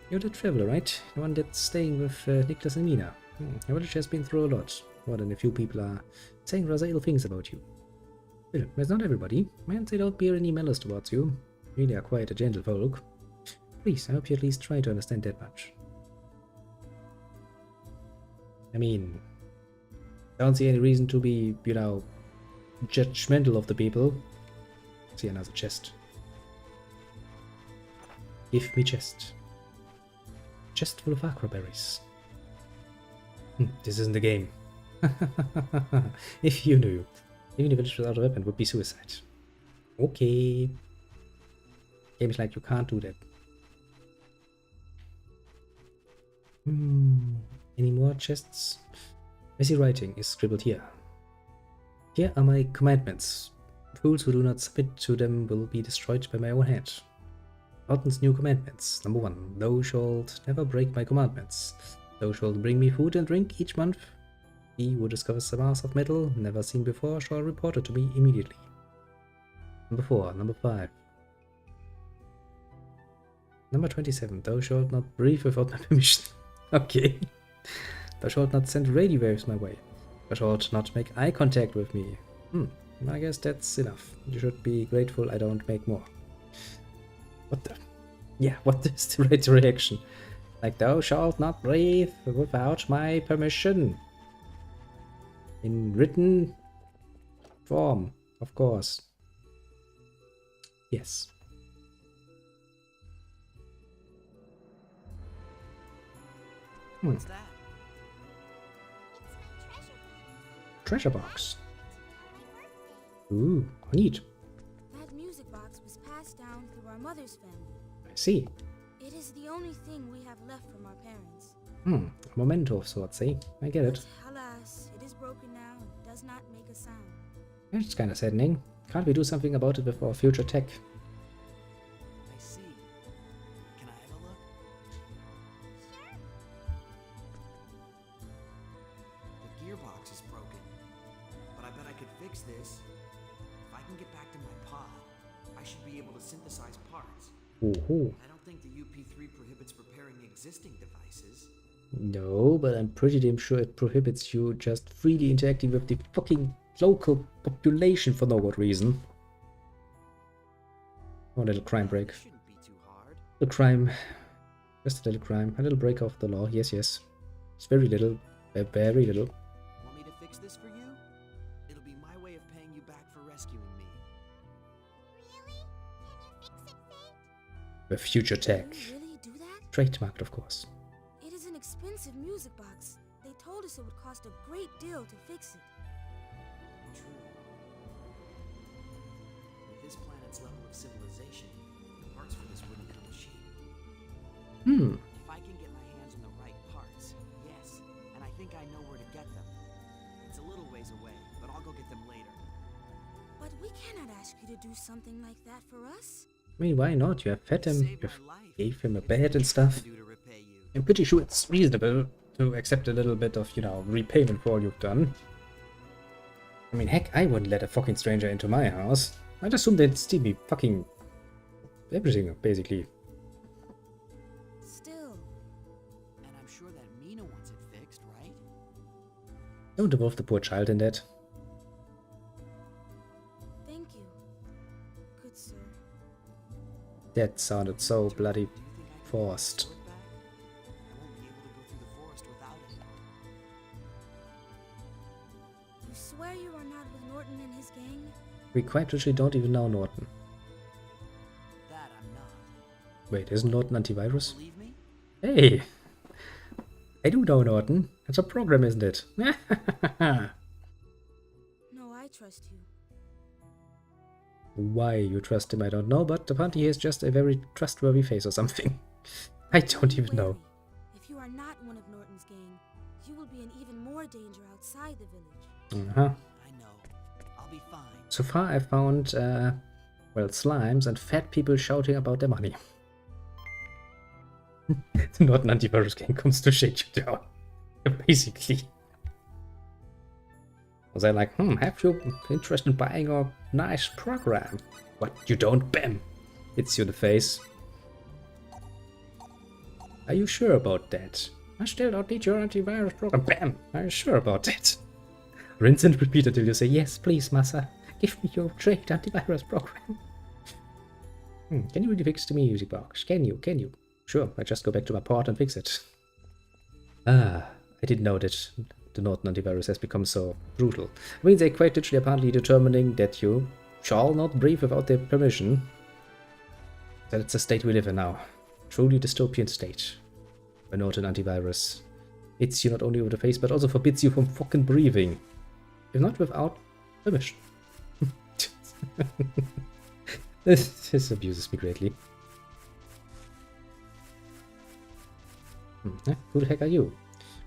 You're the traveler, right? The one that's staying with Nicholas and Mina. The village has been through a lot. More than a few people are saying rather ill things about you. Well, that's not everybody, and they don't bear any malice towards you. Really are quite a gentle folk. Please, I hope you at least try to understand that much. I mean, don't see any reason to be, you know, judgmental of the people. See another chest. Give me chest. Chest full of aquaberries. This isn't a game. If you knew. Leaving the village without a weapon would be suicide. Okay. Games like you can't do that. Any more chests? Messy writing is scribbled here. Here are my commandments. Fools who do not submit to them will be destroyed by my own hand. Alton's new commandments. Number 1. Thou shalt never break my commandments. Thou shalt bring me food and drink each month. He who discovers a mass of metal never seen before shall report it to me immediately. Number 4. Number 5. Number 27. Thou shalt not breathe without my permission. Okay. Thou shalt not send radio waves my way. Thou shalt not make eye contact with me. I guess that's enough. You should be grateful I don't make more. What the? Yeah, what is the right reaction? Like, thou shalt not breathe without my permission. In written form, of course. Yes. What's that? Treasure box. Ooh, neat. That music box was passed down through our mother's family. I see. It is the only thing we have left from our parents. A memento of sorts, eh? I get it. But alas, it is broken now and does not make a sound. It's kind of saddening. Can't we do something about it with our future tech? I see. Can I have a look? Sure. The gearbox is broken, but I bet I could fix this. If I can get back to my pod, I should be able to synthesize parts. Ooh. I don't think the UP3 prohibits repairing existing devices. No, but I'm pretty damn sure it prohibits you just freely interacting with the fucking local population for no good reason. Oh, a little crime break. Shouldn't be too hard. A crime. Just a little crime. A little break of the law. Yes, yes. It's very little. Very little. Want me to fix this for you? It'll be my way of paying you back for rescuing me. Really? Can you fix it, Fate? With future tech. Can you really do that? Trademarked, of course. It is an expensive music box. They told us it would cost a great deal to fix it. True. With this planet's level of civilization, parts for this wouldn't come cheap. If I can get my hands on the right parts, yes, and I think I know where to get them. It's a little ways away, but I'll go get them later. But we cannot ask you to do something like that for us. I mean, why not? You have fed him, Saved you my life. gave him a bed and stuff. Do to repay you. I'm pretty sure it's reasonable to accept a little bit of, you know, repayment for all you've done. I mean, heck, I wouldn't let a fucking stranger into my house. I'd assume they'd steal me fucking everything, basically. Still. And I'm sure that Mina wants it fixed, right? Don't involve the poor child in that. Thank you. Good sir. That sounded so bloody Do you think I can get forced. the sword back? I won't be able to go through the forest without it. You swear you are not with Norton and his gang? We quite literally don't even know Norton. That I'm not. Wait, isn't Norton antivirus? Believe me? Hey! I do know Norton. It's a program, isn't it? No, I trust you. Why you trust him, I don't know, but apparently he has just a very trustworthy face or something. I don't even know. If you are not one of Norton's gang, you will be in even more danger outside the village. Uh-huh. I know. I'll be fine. So far I found, well, slimes and fat people shouting about their money. The Norton antivirus game comes to shake you down. Basically. Was I like, have you interest in buying a nice program? What, you don't? Bam! Hits you in the face. Are you sure about that? I still don't need your antivirus program. Bam! Are you sure about that? Rinse and repeat until you say, yes, please, massa. Give me your great antivirus program. Can you really fix the music box? Can you? Can you? Sure, I just go back to my port and fix it. Ah, I didn't know that the Norton antivirus has become so brutal. I mean, they're quite literally apparently determining that you shall not breathe without their permission. That it's a state we live in now. Truly dystopian state. Where Norton antivirus hits you not only over the face, but also forbids you from fucking breathing. If not without permission. This abuses me greatly. Who the heck are you?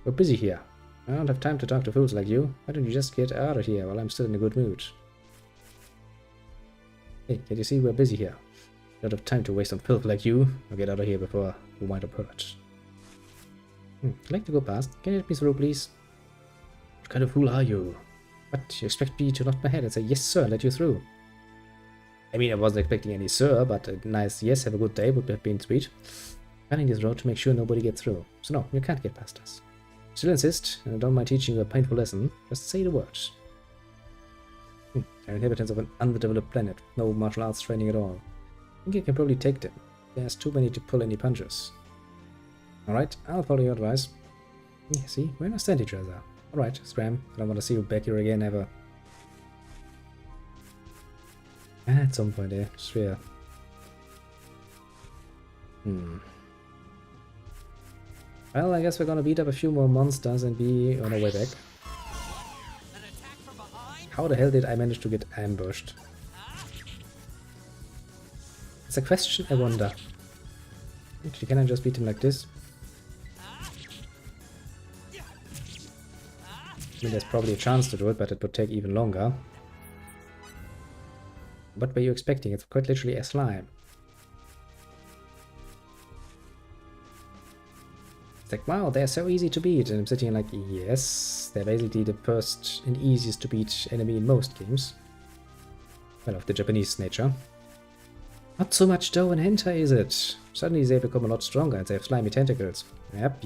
We're busy here. I don't have time to talk to fools like you. Why don't you just get out of here while I'm still in a good mood? Hey, can't you see we're busy here? I don't have time to waste on filth like you. I'll get out of here before you wind up hurt. I'd like to go past. Can you let me through, please? What kind of fool are you? What, you expect me to nod my head and say, yes sir, let you through? I mean, I wasn't expecting any sir, but a nice yes, have a good day would have been sweet. Running this road to make sure nobody gets through. So no, you can't get past us. Still insist, and I don't mind teaching you a painful lesson. Just say the words. They're inhabitants of an undeveloped planet, no martial arts training at all. I think you can probably take them. There's too many to pull any punches. Alright, I'll follow your advice. Yeah, see, we understand each other. Alright, scram. I don't want to see you back here again ever. At some point, yeah, sure. Well, I guess we're gonna beat up a few more monsters and be on our way back. How the hell did I manage to get ambushed? It's a question I wonder. Actually, can I just beat him like this? I mean, there's probably a chance to do it, but it would take even longer. What were you expecting? It's quite literally a slime. It's like, wow, they're so easy to beat. And I'm sitting here like, yes, they're basically the first and easiest to beat enemy in most games. Well, of the Japanese nature. Not so much though in hentai, is it? Suddenly they become a lot stronger and they have slimy tentacles. Yep,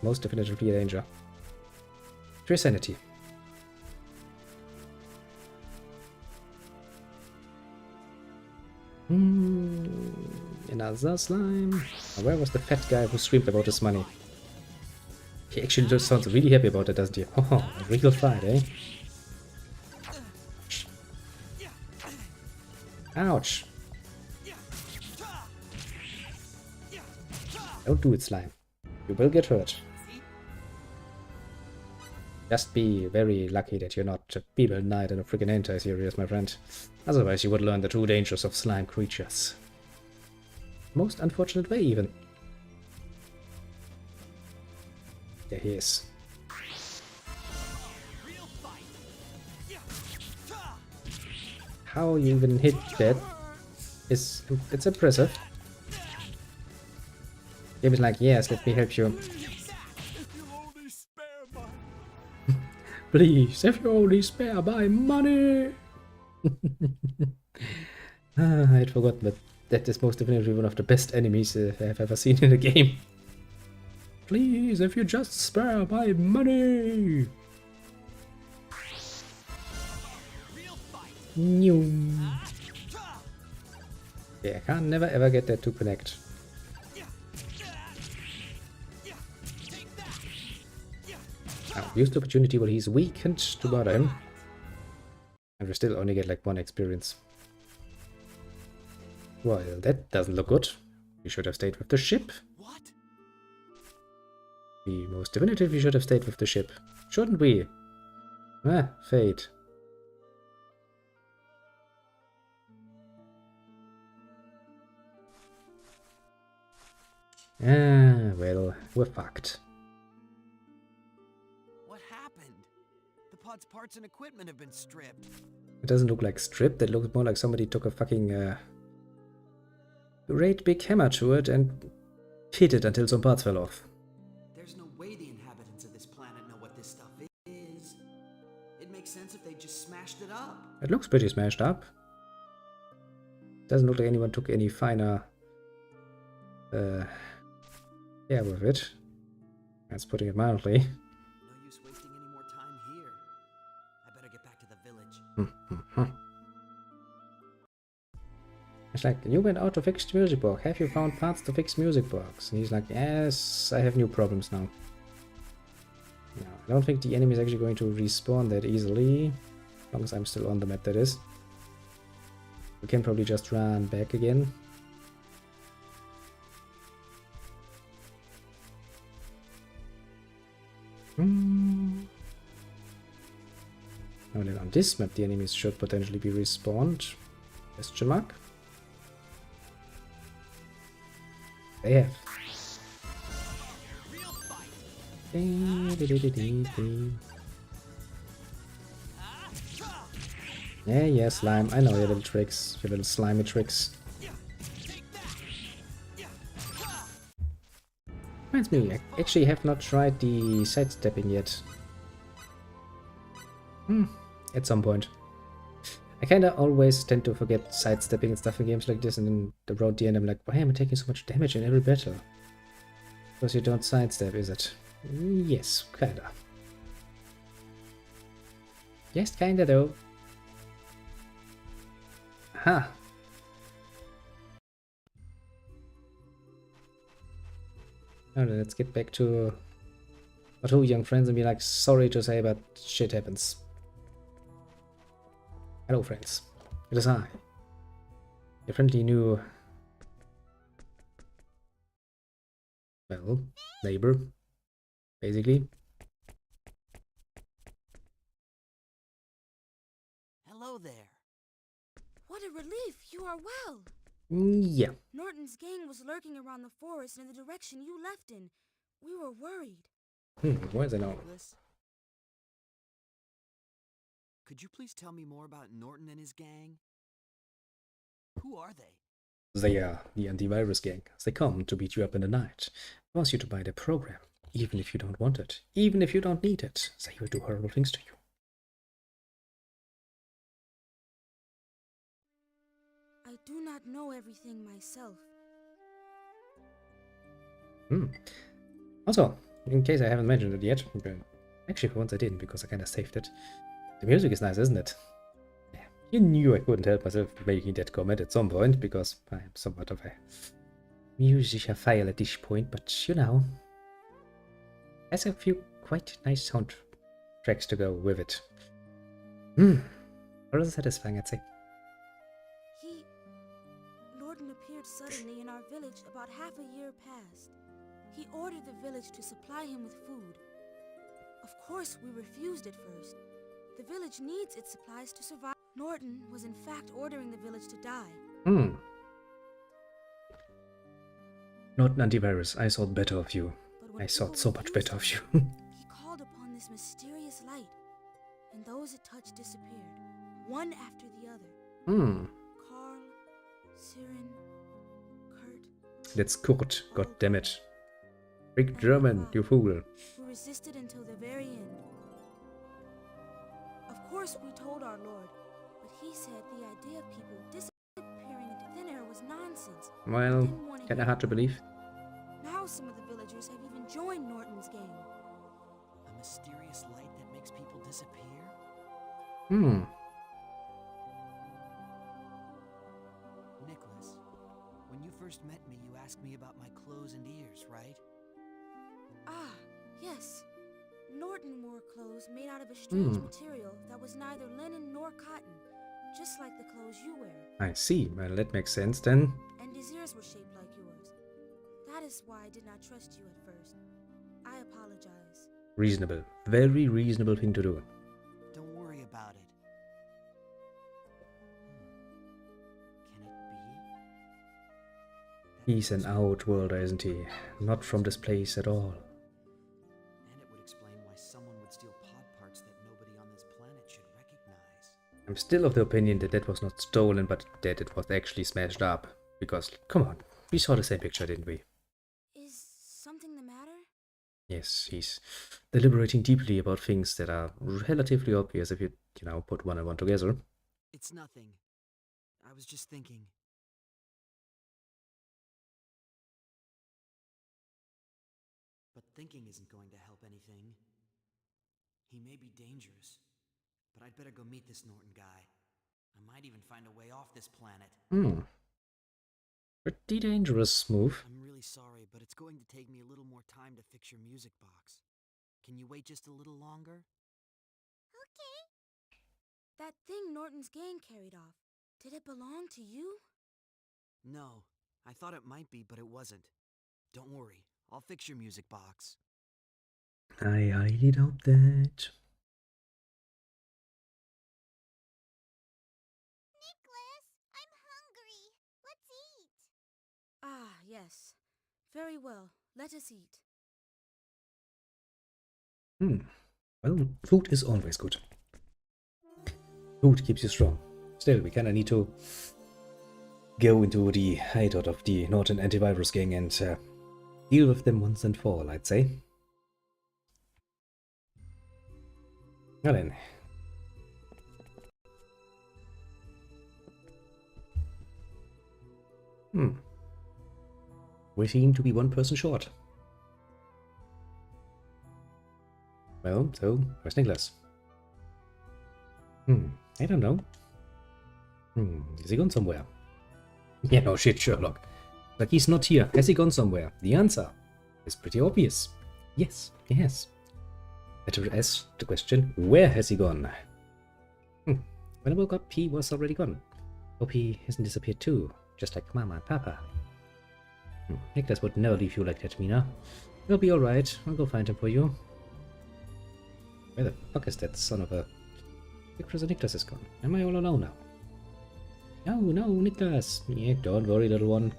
most definitely a danger. Pure sanity. Another slime. Now, where was the fat guy who screamed about his money? He actually just sounds really happy about it, doesn't he? Oh, a real fight, eh? Ouch! Don't do it, slime. You will get hurt. Just be very lucky that you're not a Beetle Knight in a freaking hentai series, my friend. Otherwise you would learn the true dangers of slime creatures. Most unfortunate way, even. There he is. How you even hit that? it's impressive. Game is like, yes, let me help you. Please, if you only spare my money. I'd forgotten that that is most definitely one of the best enemies I have ever seen in a game. Please, if you just spare my money. New. Yeah, I can't never ever get that to connect. Now, use the opportunity while he's weakened to bother him. And we still only get like 1 experience. Well, that doesn't look good. We should have stayed with the ship. What? We most definitively should have stayed with the ship. Shouldn't we? Ah, fate. Ah, well, we're fucked. What happened? The pod's parts and equipment have been stripped. It doesn't look like stripped, it looks more like somebody took a fucking great big hammer to it and hit it until some parts fell off. There's no way the inhabitants of this planet know what this stuff is. It makes sense if they just smashed it up. It looks pretty smashed up. Doesn't look like anyone took any finer care with it. That's putting it mildly. No use wasting any more time here. I better get back to the village. It's like, you went out to fix the music box. Have you found parts to fix music box? And he's like, yes, I have new problems now. No, I don't think the enemy is actually going to respawn that easily. As long as I'm still on the map, that is. We can probably just run back again. Now then, on this map, the enemies should potentially be respawned. Question mark? They have. Yeah, slime. I know your little tricks, your little slimy tricks. Reminds me, I actually have not tried the sidestepping yet. At some point. I kinda always tend to forget sidestepping and stuff in games like this, and then around the end I'm like, why am I taking so much damage in every battle? Because you don't sidestep, is it? Yes, kinda. Yes, kinda though. Aha! Now then, let's get back to our 2 young friends and be like, sorry to say, but shit happens. Hello friends, it is I, your friendly new, well, neighbor, basically. Hello there. What a relief, you are well. Yeah. Norton's gang was lurking around the forest in the direction you left in. We were worried. Why is it now? Could you please tell me more about Norton and his gang? Who are they? They are the antivirus gang. They come to beat you up in the night, force you to buy their program, even if you don't want it, even if you don't need it. They will do horrible things to you. I do not know everything myself. Also, in case I haven't mentioned it yet, actually for once I didn't because I kinda saved it. The music is nice, isn't it? Yeah, you knew I couldn't help myself making that comment at some point, because I am somewhat of a musiciophile at this point, but you know, has a few quite nice soundtracks to go with it. Rather satisfying, I'd say. Norton appeared suddenly in our village about half a year past. He ordered the village to supply him with food. Of course, we refused at first. The village needs its supplies to survive. Norton was in fact ordering the village to die. Not an antivirus. I thought better of you. I thought so much better of you. He called upon this mysterious light, and those it touched disappeared, one after the other. Carl, Siren, Kurt. That's Kurt, god damn it. Speak German, you fool. Who resisted until the very end. Of course we told our Lord, but he said the idea of people disappearing into thin air was nonsense. Well, kinda hard to believe. Now some of the villagers have even joined Norton's gang. A mysterious light that makes people disappear? Nicholas, when you first met me, you asked me about my clothes and ears, right? Ah, yes. Norton wore clothes made out of a strange material that was neither linen nor cotton, just like the clothes you wear. I see. Well, that makes sense then. And his ears were shaped like yours. That is why I did not trust you at first. I apologize. Reasonable. Very reasonable thing to do. Don't worry about it. Can it be? He's an outworlder, isn't he? Not from this place at all. And it would explain why someone would steal pod parts that nobody on this planet should recognize. I'm still of the opinion that that was not stolen, but that it was actually smashed up. Because, come on, we saw the same picture, didn't we? Is something the matter? Yes, he's deliberating deeply about things that are relatively obvious if you put one and one together. It's nothing. I was just thinking. But thinking isn't going to help anything. He may be dangerous, but I'd better go meet this Norton guy. I might even find a way off this planet. Pretty dangerous move. I'm really sorry, but it's going to take me a little more time to fix your music box. Can you wait just a little longer? Okay. That thing Norton's gang carried off, did it belong to you? No, I thought it might be, but it wasn't. Don't worry, I'll fix your music box. I highly doubt that. Nicholas, I'm hungry. Let's eat. Ah, yes. Very well. Let us eat. Well, food is always good. Food keeps you strong. Still, we kinda need to go into the hideout of the Norton antivirus gang and deal with them once and for all, I'd say. Now then. We seem to be one person short. Well, so, where's Nicholas? I don't know. Is he gone somewhere? Yeah, no shit, Sherlock. Like he's not here. Has he gone somewhere? The answer is pretty obvious. Yes, he has. Better ask the question, where has he gone? When I woke up, he was already gone. Hope he hasn't disappeared too, just like Mama and Papa. Nicholas would never leave you like that, Mina. You'll be alright. I'll go find him for you. Where the fuck is that son of a... Professor Nicholas is gone. Am I all alone now? No, Nicholas. Yeah, don't worry, little one.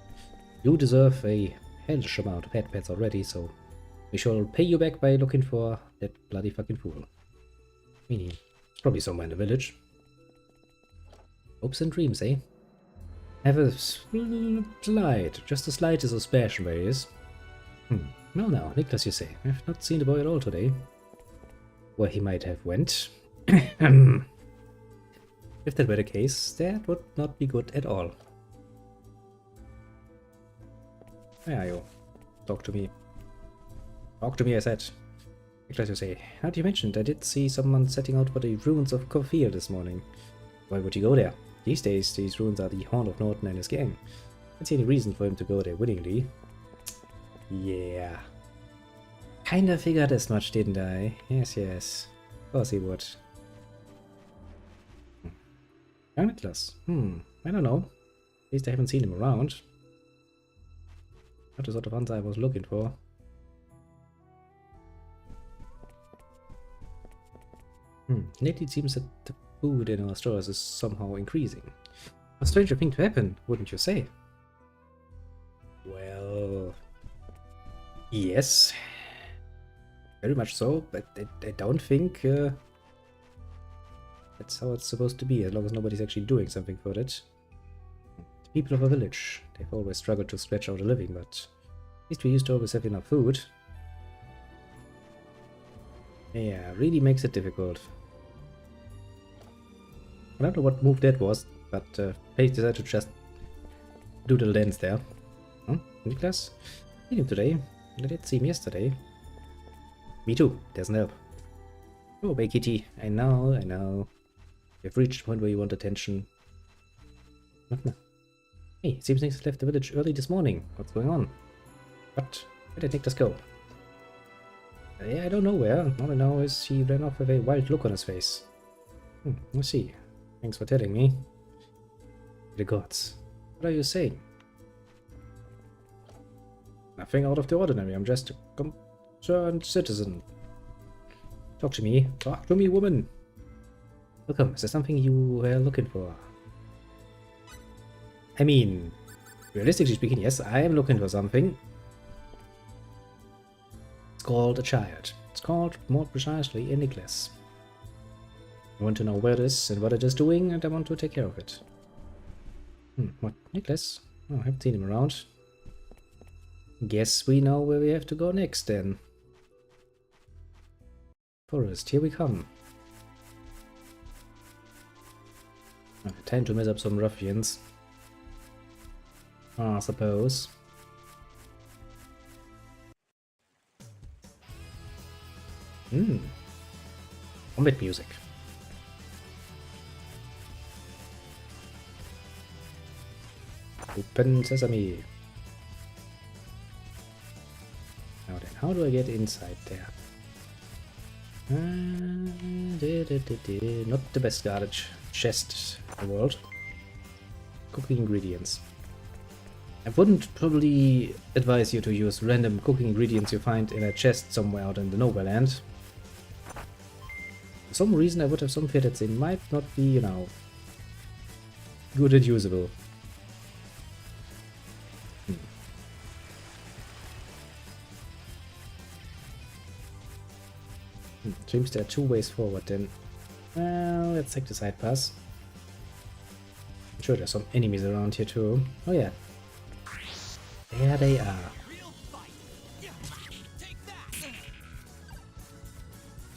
You deserve a hellish amount of head pets already, so we shall pay you back by looking for that bloody fucking fool. Meaning, it's probably somewhere in the village. Hopes and dreams, eh? Have a slight, just a slightest suspicion where he is. Well now, Nicholas, you say. I've not seen the boy at all today. Where he might have went. If that were the case, that would not be good at all. Where are you? Talk to me. Talk to me, I said. Nicholas, you say. How do you mention? I did see someone setting out for the ruins of Corfield this morning. Why would you go there? These days, these ruins are the haunt of Norton and his gang. I don't see any reason for him to go there willingly. Yeah. Kinda figured as much, didn't I? Yes. Of course he would. Young Nicholas. I don't know. At least I haven't seen him around. Not the sort of answer I was looking for. Lately it seems that the food in our stores is somehow increasing. A stranger thing to happen, wouldn't you say? Well... yes. Very much so, but I don't think that's how it's supposed to be, as long as nobody's actually doing something for it. To People of a village. They've always struggled to scratch out a living, but at least we used to always have enough food. Yeah, really makes it difficult. I don't know what move that was, but Paige decided to just do the dance there. Huh? Niklas? Seen him today. I did see him yesterday. Me too, doesn't help. Oh, hey Kitty. I know. You've reached the point where you want attention. Hey, seems Nick left the village early this morning. What's going on? What? Where did Nicholas go? Yeah, I don't know where. All I know is he ran off with a wild look on his face. Let's see. Thanks for telling me. The gods. What are you saying? Nothing out of the ordinary. I'm just a concerned citizen. Talk to me. Talk to me, woman. Welcome. Is there something you were looking for? I mean, realistically speaking, yes, I am looking for something. It's called a child. It's called, more precisely, a necklace. I want to know where it is and what it is doing, and I want to take care of it. What necklace? Oh, I haven't seen him around. Guess we know where we have to go next, then. Forest, here we come. Time to mess up some ruffians. I suppose. Combat music. Open sesame. Now then, how do I get inside there? Not the best guarded chest in the world. Cooking ingredients. I wouldn't probably advise you to use random cooking ingredients you find in a chest somewhere out in the nowhere land. For some reason I would have some fear that they might not be, you know, good and usable. Seems there are two ways forward then. Well, let's take the side pass. I'm sure there's some enemies around here too. Oh yeah. There they are.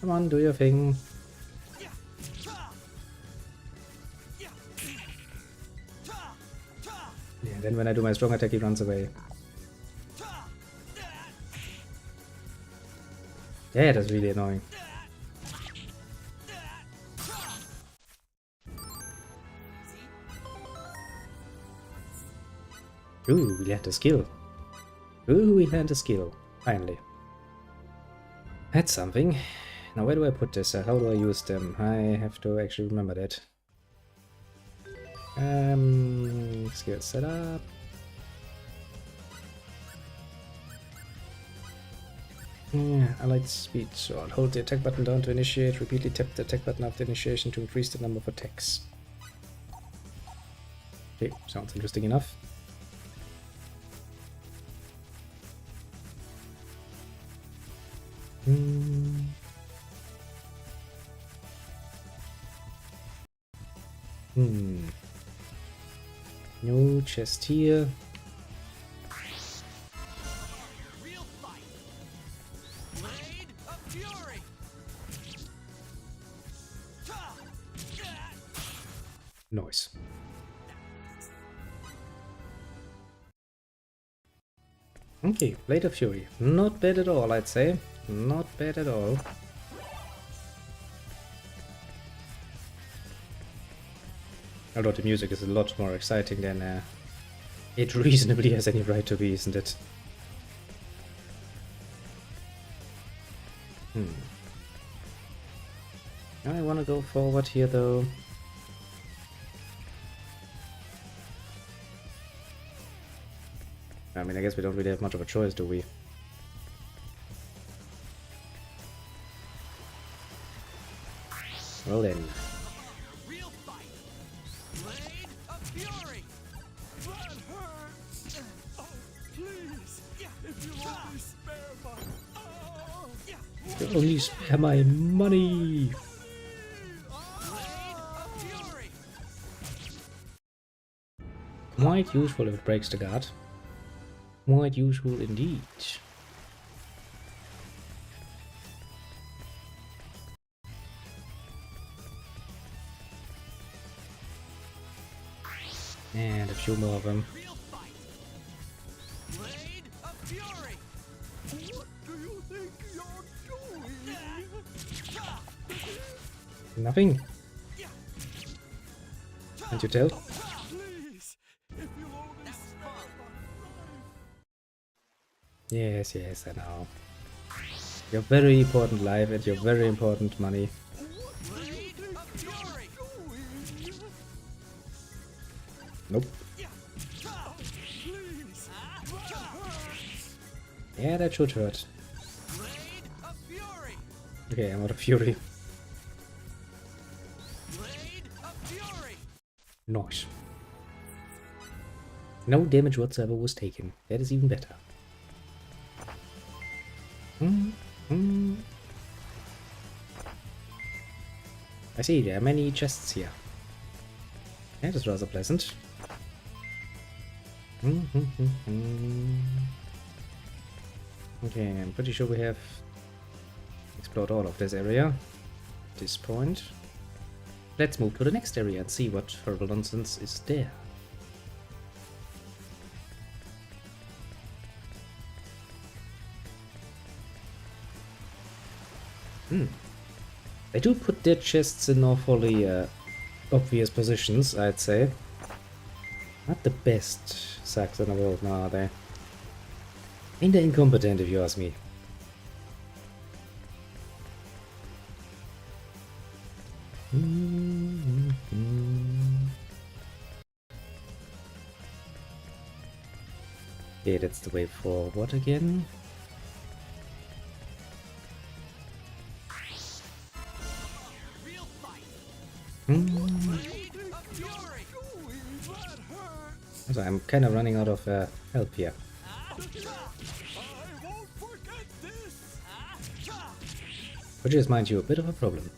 Come on, do your thing. Yeah, then when I do my strong attack, he runs away. Yeah, that's really annoying. Ooh, we learned a skill. Ooh, we learned a skill. Finally. That's something. Now where do I put this? How do I use them? I have to actually remember that. Skill setup. Yeah, I like speed sword. Hold the attack button down to initiate. Repeatedly tap the attack button after initiation to increase the number of attacks. Okay, sounds interesting enough. No chest here. Nice. Okay, Blade of Fury. Not bad at all, I'd say. Not bad at all. Although the music is a lot more exciting than it reasonably has any right to be, isn't it? I want to go forward here though. I mean, I guess we don't really have much of a choice, do we? Well then. Only spare my money. Quite useful if it breaks the guard. Quite useful indeed. And a few more of them. Nothing. Can't you tell? Yes, yes, I know. Your very important life and your very important money. Nope. Yeah, that should hurt. Okay, I'm out of fury. Nice. No damage whatsoever was taken. That is even better. I see, there are many chests here. That is rather pleasant. Okay, I'm pretty sure we have explored all of this area at this point. Let's move to the next area and see what horrible nonsense is there. They do put their chests in awfully obvious positions, I'd say. Not the best sacks in the world now, are they? Kinda incompetent, if you ask me. Okay, that's the way forward again. So I'm kind of running out of help here. Which is, mind you, a bit of a problem.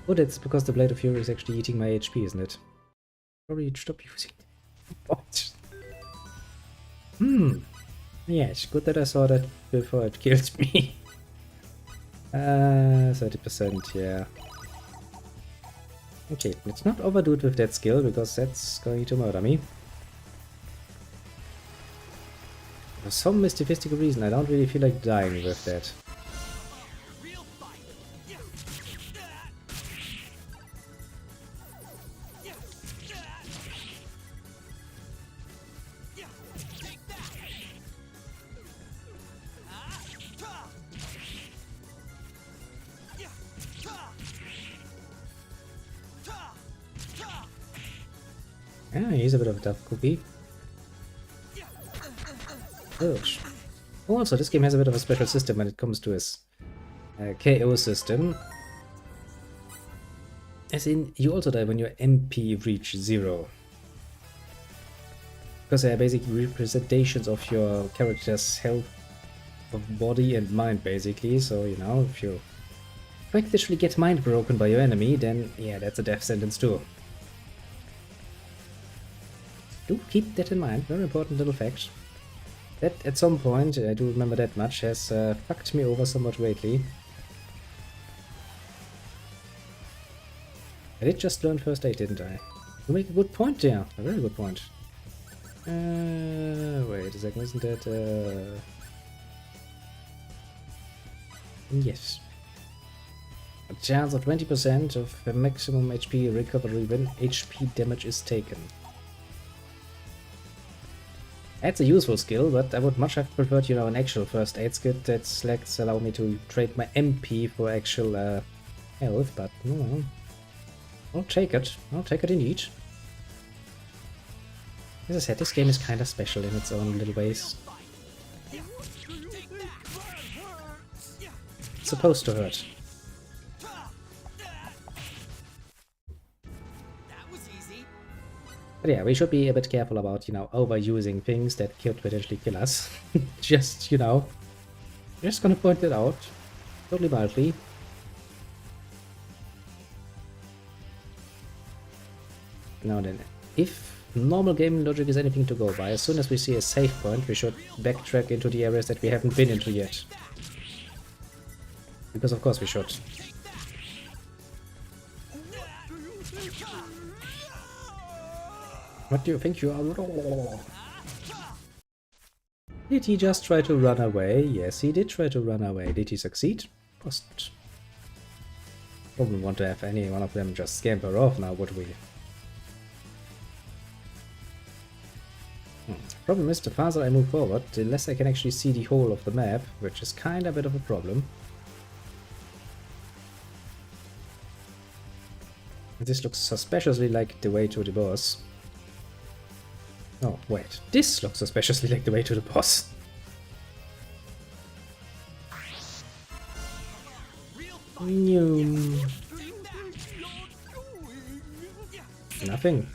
Oh, that's because the Blade of Fury is actually eating my HP, isn't it? Probably stop using it. Yes, good that I saw that before it killed me. 30%, yeah. Okay, let's not overdo it with that skill, because that's going to murder me. For some mystical reason, I don't really feel like dying with that. Yeah, he's a bit of a tough cookie. Ouch. Also, this game has a bit of a special system when it comes to his KO system. As in, you also die when your MP reach 0. Because they are basically representations of your character's health of body and mind, basically. So, you know, if you quite literally get mind broken by your enemy, then yeah, that's a death sentence too. Do keep that in mind, very important little fact. That at some point, I do remember that much, has fucked me over somewhat greatly. I did just learn first aid, didn't I? You make a good point there, a very good point. Wait a second, isn't that... Yes. A chance of 20% of the maximum HP recovery when HP damage is taken. That's a useful skill, but I would much have preferred, you know, an actual first aid skill that lets allow me to trade my MP for actual health, but no. I'll take it. I'll take it indeed. As I said, this game is kind of special in its own little ways. It's supposed to hurt. But yeah, we should be a bit careful about, you know, overusing things that could potentially kill us. Just, you know, just gonna point it out. Totally mildly. Now then, if normal game logic is anything to go by, as soon as we see a save point, we should backtrack into the areas that we haven't been into yet. Because of course we should. What do you think you are? Did he just try to run away? Yes, he did try to run away. Did he succeed? Wasn't. Wouldn't want to have any one of them just scamper off now, would we? Problem is, the farther I move forward, the less I can actually see the whole of the map, which is kinda a bit of a problem. This looks suspiciously like the way to the boss. Oh, wait. This looks suspiciously like the way to the boss. Nothing.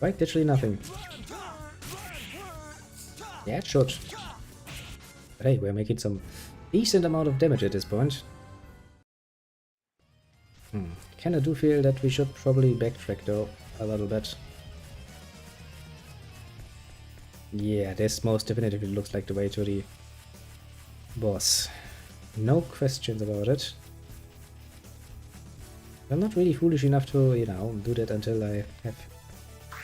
Right, literally nothing. Yeah, it should. But hey, we're making some decent amount of damage at this point. Kinda do feel that we should probably backtrack though, a little bit. Yeah, this most definitively looks like the way to the boss. No questions about it. I'm not really foolish enough to, you know, do that until I have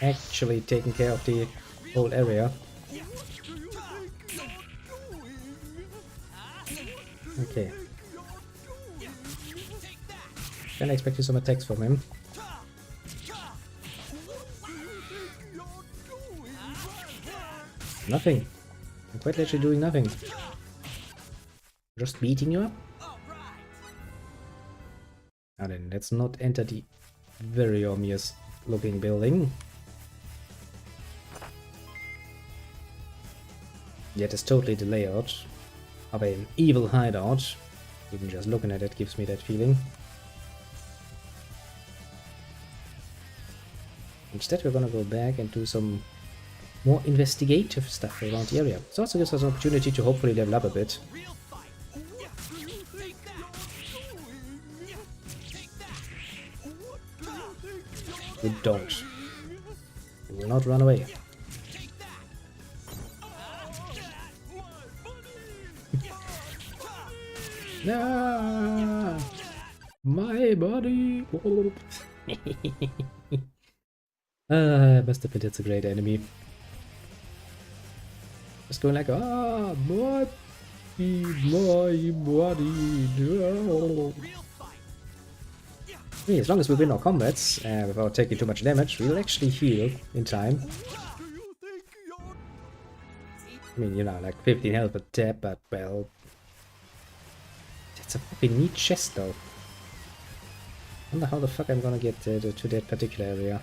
actually taken care of the whole area. Okay. Can I expect some attacks from him? Nothing. I'm quite literally doing nothing. Just beating you up? Now then, let's not enter the very obvious looking building. Yet it's totally the layout of an evil hideout. Even just looking at it gives me that feeling. Instead we're gonna go back and do some more investigative stuff around the area. It also gives us an opportunity to hopefully level up a bit. You don't. You will not run away. Ah, my body! I must admit it's a great enemy. Just going like, ah, my body. No. I mean, as long as we win our combats without taking too much damage, we'll actually heal in time. I mean, you know, like 15 health per tap, but well, that's a fucking neat chest though. I wonder how the fuck I'm gonna get to that particular area.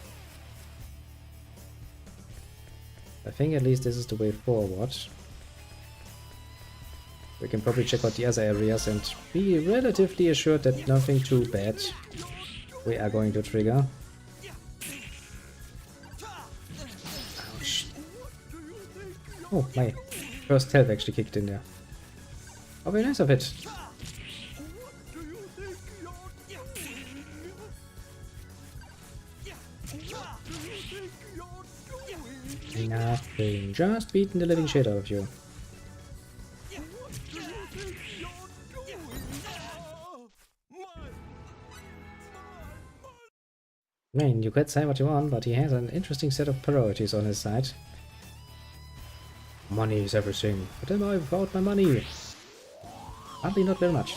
I think at least this is the way forward. We can probably check out the other areas and be relatively assured that nothing too bad we are going to trigger. Ouch. Oh, my first health actually kicked in there. Oh, very nice of it. Nothing, just beating the living shit out of you. I mean, you could say what you want, but he has an interesting set of priorities on his side. Money is everything. What am I without my money? Hardly not very much.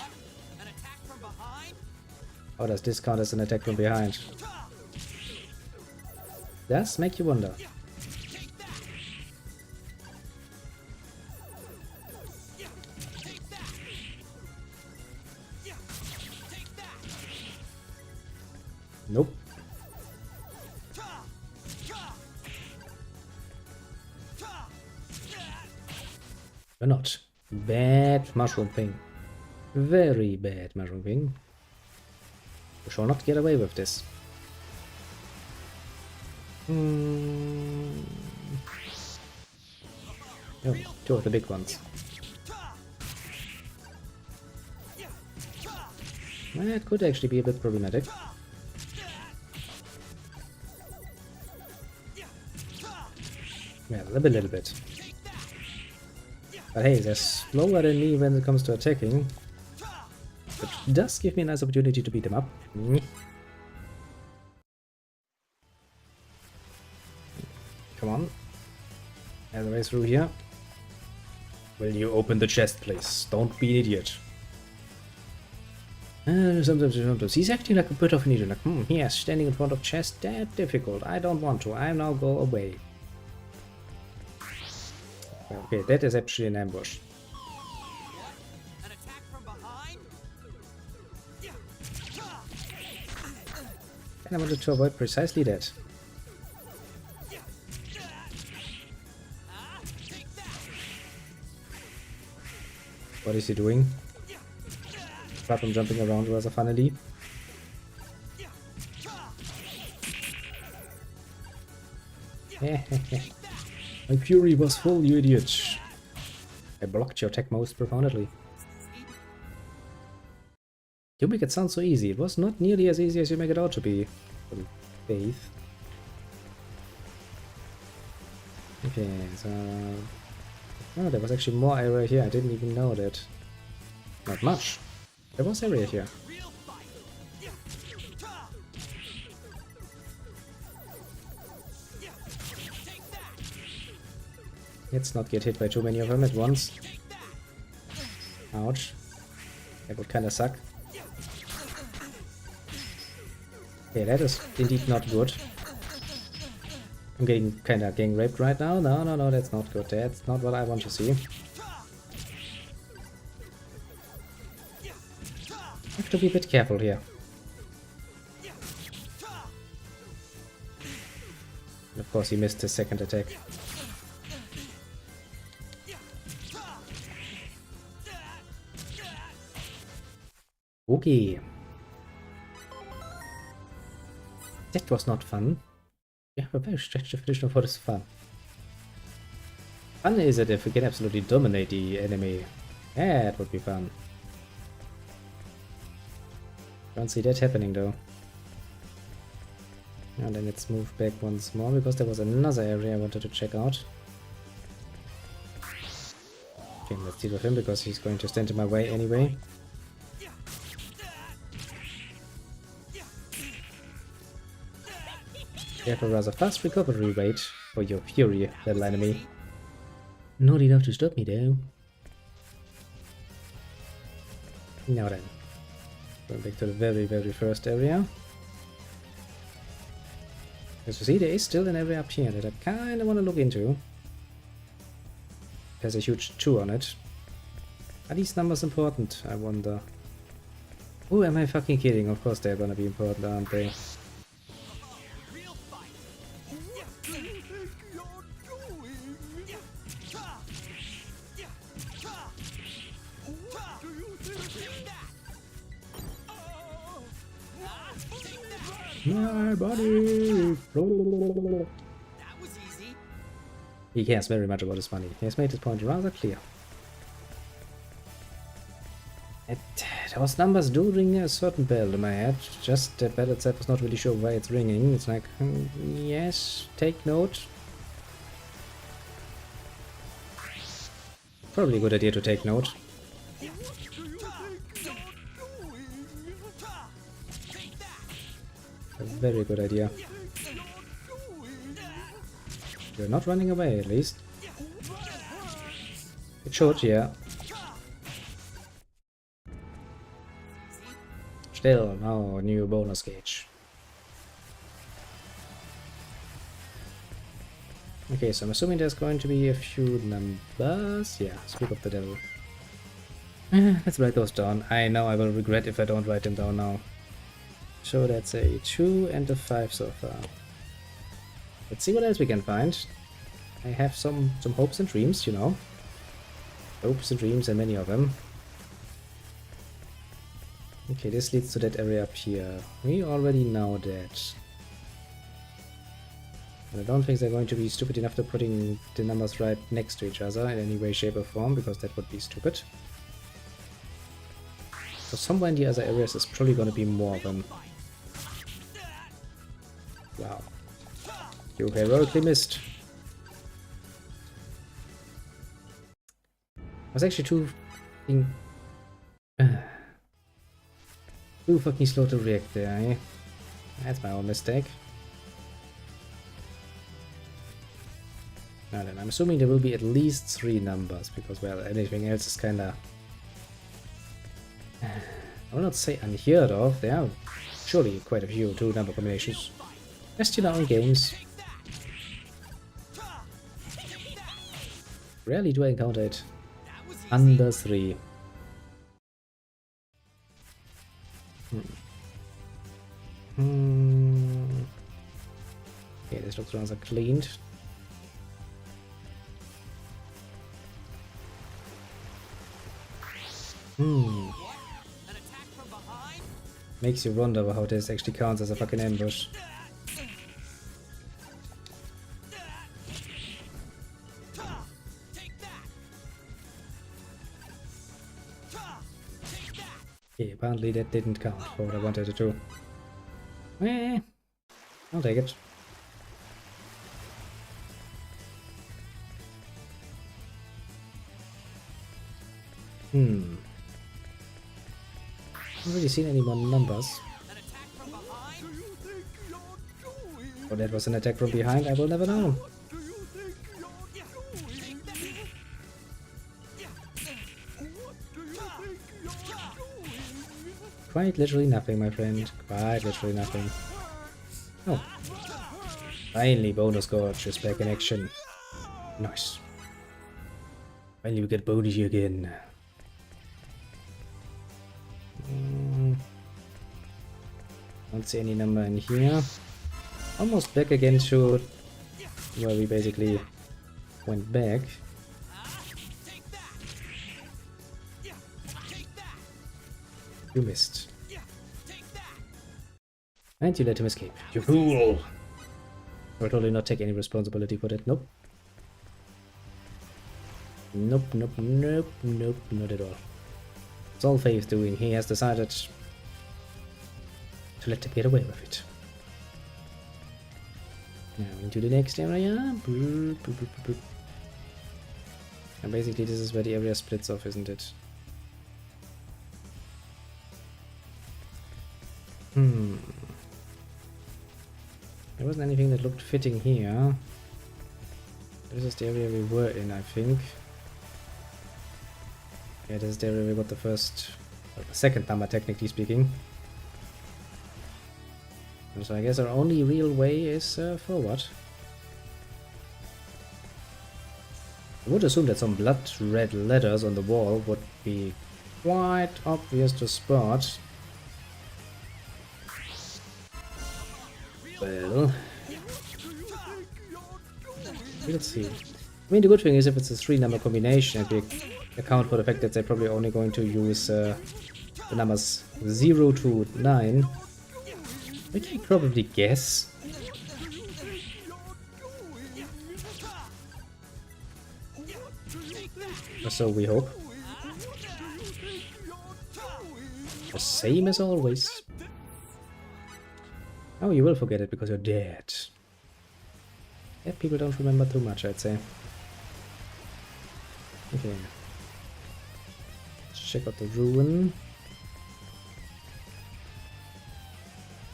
How does this count as an attack from behind? Does make you wonder. Nope. Or not. Bad mushroom thing. Very bad mushroom thing. We shall not get away with this. Oh, two of the big ones. It could actually be a bit problematic. Yeah, a little bit. But hey, they're slower than me when it comes to attacking. Which does give me a nice opportunity to beat them up. Come on. There's a way through here. Will you open the chest, please? Don't be an idiot. Sometimes he's acting like a bit of an idiot. Like, yes, standing in front of chest, that difficult. I don't want to. I now go away. Okay, that is actually an ambush. An attack from behind? And I wanted to avoid precisely that. What is he doing? Apart from jumping around rather funnily. My fury was full, you idiot. I blocked your attack most profoundly. You make it sound so easy. It was not nearly as easy as you make it out to be. Faith. Okay, so... Oh, there was actually more area here. I didn't even know that. Not much. There was area here. Let's not get hit by too many of them at once. Ouch. That would kinda suck. Okay, that is indeed not good. I'm getting kinda gang raped right now. No, that's not good. That's not what I want to see. I have to be a bit careful here. And of course he missed his second attack. Okay. That was not fun. Yeah, but very stretched definition of what is fun. Fun is it if we can absolutely dominate the enemy. That would be fun. Don't see that happening though. And then let's move back once more because there was another area I wanted to check out. Okay, let's deal with him because he's going to stand in my way anyway. You have a rather fast recovery rate for your fury, little enemy. Not enough to stop me though. Now then. Going back to the very first area. As you see, there is still an area up here that I kinda wanna look into. There's a huge 2 on it. Are these numbers important, I wonder? Oh, am I fucking kidding? Of course they're gonna be important, aren't they? My body! That was easy. He cares very much about his money. He has made his point rather clear. Those numbers do ring a certain bell in my head. Just that bell itself is not really sure why it's ringing. It's like, yes, take note. Probably a good idea to take note. A very good idea. You're not running away, at least. It should, yeah. Still, no new bonus gauge. Okay, so I'm assuming there's going to be a few numbers. Yeah, speak of the devil. Let's write those down. I know I will regret if I don't write them down now. So that's a 2 and a 5 so far. Let's see what else we can find. I have some hopes and dreams, you know. Hopes and dreams, and many of them. Okay, this leads to that area up here. We already know that. But I don't think they're going to be stupid enough to putting the numbers right next to each other in any way, shape or form, because that would be stupid. So somewhere in the other areas is probably gonna be more of them. Wow. You heroically missed. I was actually too fucking slow to react there, eh? That's my own mistake. Now then, I'm assuming there will be at least 3 numbers, because, well, anything else is kinda... I will not say unheard of, there are surely quite a few 2-number combinations. Just, you know, in games. Rarely do I encounter it under 3. Okay, this looks rather cleaned. Makes you wonder how this actually counts as a fucking ambush. Okay, apparently that didn't count for what I wanted to do. I'll take it. Haven't really seen any more numbers. Oh, that was an attack from behind, I will never know. Quite literally nothing, my friend. Quite literally nothing. Oh. Finally, bonus gorge is back in action. Nice. Finally, we get bonusy again. Don't see any number in here. Almost back again to where we basically went back. You missed. And you let him escape. You fool! I'll totally not take any responsibility for that. Nope. Nope, nope, nope, nope, not at all. It's all Faye's doing. He has decided to let him get away with it. Now into the next area. Boop, boop, boop, boop. And basically this is where the area splits off, isn't it? There wasn't anything that looked fitting here. This is the area we were in, I think. Yeah, this is the area we got the first, well, the second number, technically speaking. And so I guess our only real way is forward. I would assume that some blood red letters on the wall would be quite obvious to spot. Well, we'll see. I mean, the good thing is if it's a 3-number combination, and we account for the fact that they're probably only going to use the numbers 0 to 9, we can probably guess. Or so we hope. The same as always. Oh, you will forget it because you're dead. Yeah, people don't remember too much, I'd say. Okay. Let's check out the ruin.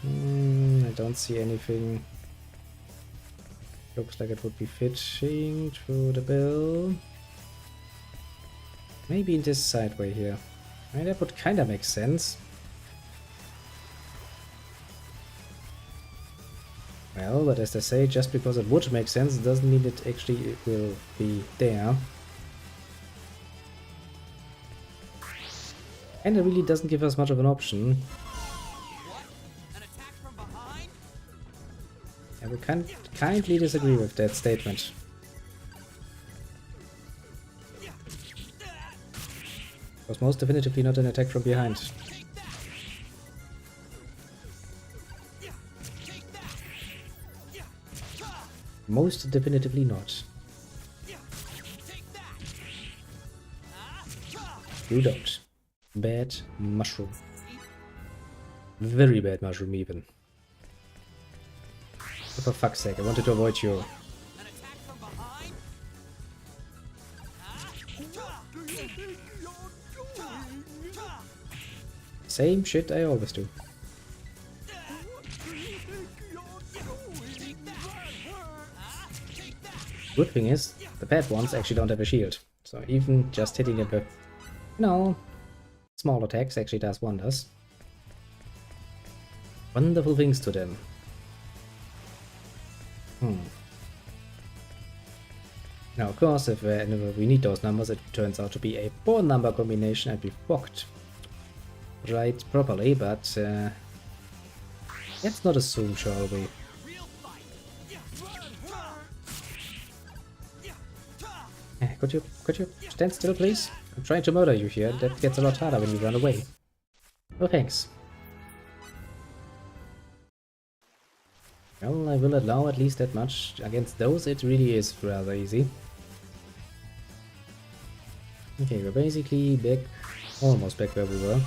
I don't see anything. Looks like it would be fitting through the bell. Maybe in this sideway here. I mean, that would kinda make sense. Well, but as they say, just because it would make sense doesn't mean it actually will be there. And it really doesn't give us much of an option. I will kindly disagree with that statement. It was most definitively not an attack from behind. Most definitively not. You don't. bad mushroom. Very bad mushroom even. Oh, for fuck's sake, I wanted to avoid you. Same shit I always do. Good thing is, the bad ones actually don't have a shield. So even just hitting them with, small attacks actually does wonders. Wonderful things to them. Now, of course, if we need those numbers, it turns out to be a poor number combination and we fucked right properly, but let's not assume, shall we? Could you stand still, please? I'm trying to murder you here. That gets a lot harder when you run away. Oh, thanks. Well, I will allow at least that much. Against those, it really is rather easy. Okay, we're basically back, almost back where we were.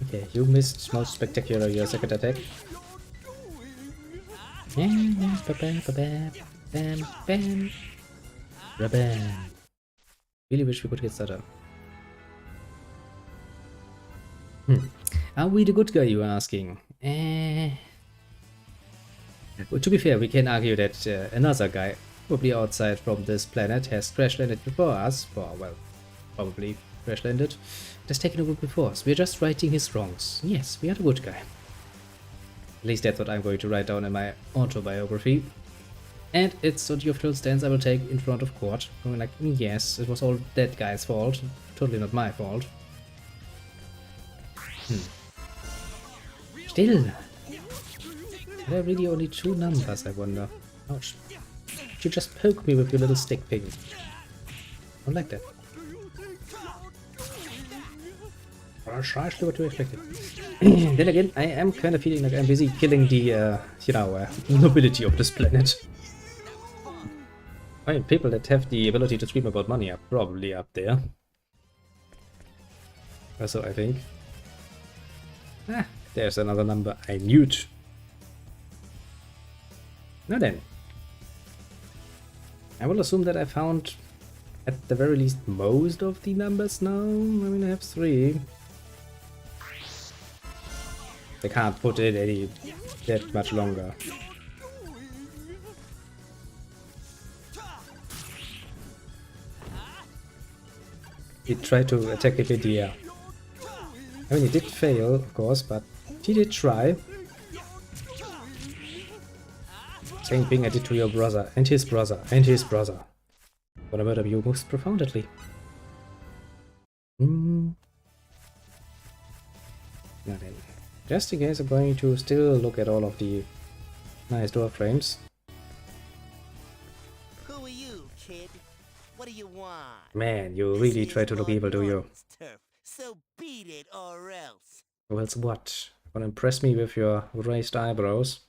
Okay, you missed most spectacular your second attack. Bam, bam. Really wish we could hit Sutter. Are we the good guy, you are asking? Well, to be fair, we can argue that another guy, probably outside from this planet, has crash landed before us. Well, probably crash landed. It has taken over before us. We're just righting his wrongs. Yes, we are the good guy. At least that's what I'm going to write down in my autobiography. And it's the official stance I will take in front of court. Going like, yes, it was all that guy's fault. Totally not my fault. Still. There are really only 2 numbers, I wonder. Ouch. You just poke me with your little stick pig. I don't like that. Precisely what you expected. Then again, I am kind of feeling like I'm busy killing the, nobility of this planet. I mean, people that have the ability to scream about money are probably up there. Also, I think. There's another number I knew it. Now then. I will assume that I found, at the very least, most of the numbers now. I mean, I have 3. They can't put it that much longer. He tried to attack it in the air. I mean, he did fail, of course, but he did try. Same thing I did to your brother, and his brother, and his brother. Wanna murder you most profoundly. Now then, just in case, I'm going to still look at all of the nice door frames. Who are you, kid? What do you want? Man, you really try to look evil, do you? So beat it or else. Or else what? Wanna impress me with your raised eyebrows?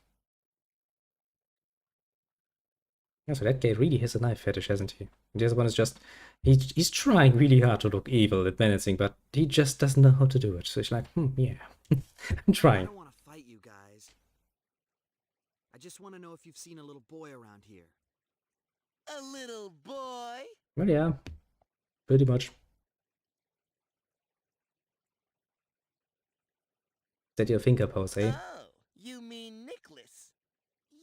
Yeah, so that guy really has a knife fetish, hasn't he? The other one is just... He's trying really hard to look evil and menacing, but he just doesn't know how to do it. So he's like, yeah, I'm trying. I don't want to fight you guys. I just want to know if you've seen a little boy around here. A little boy? Well, yeah, pretty much. Is that your finger pose, eh? Oh, you mean Nicholas?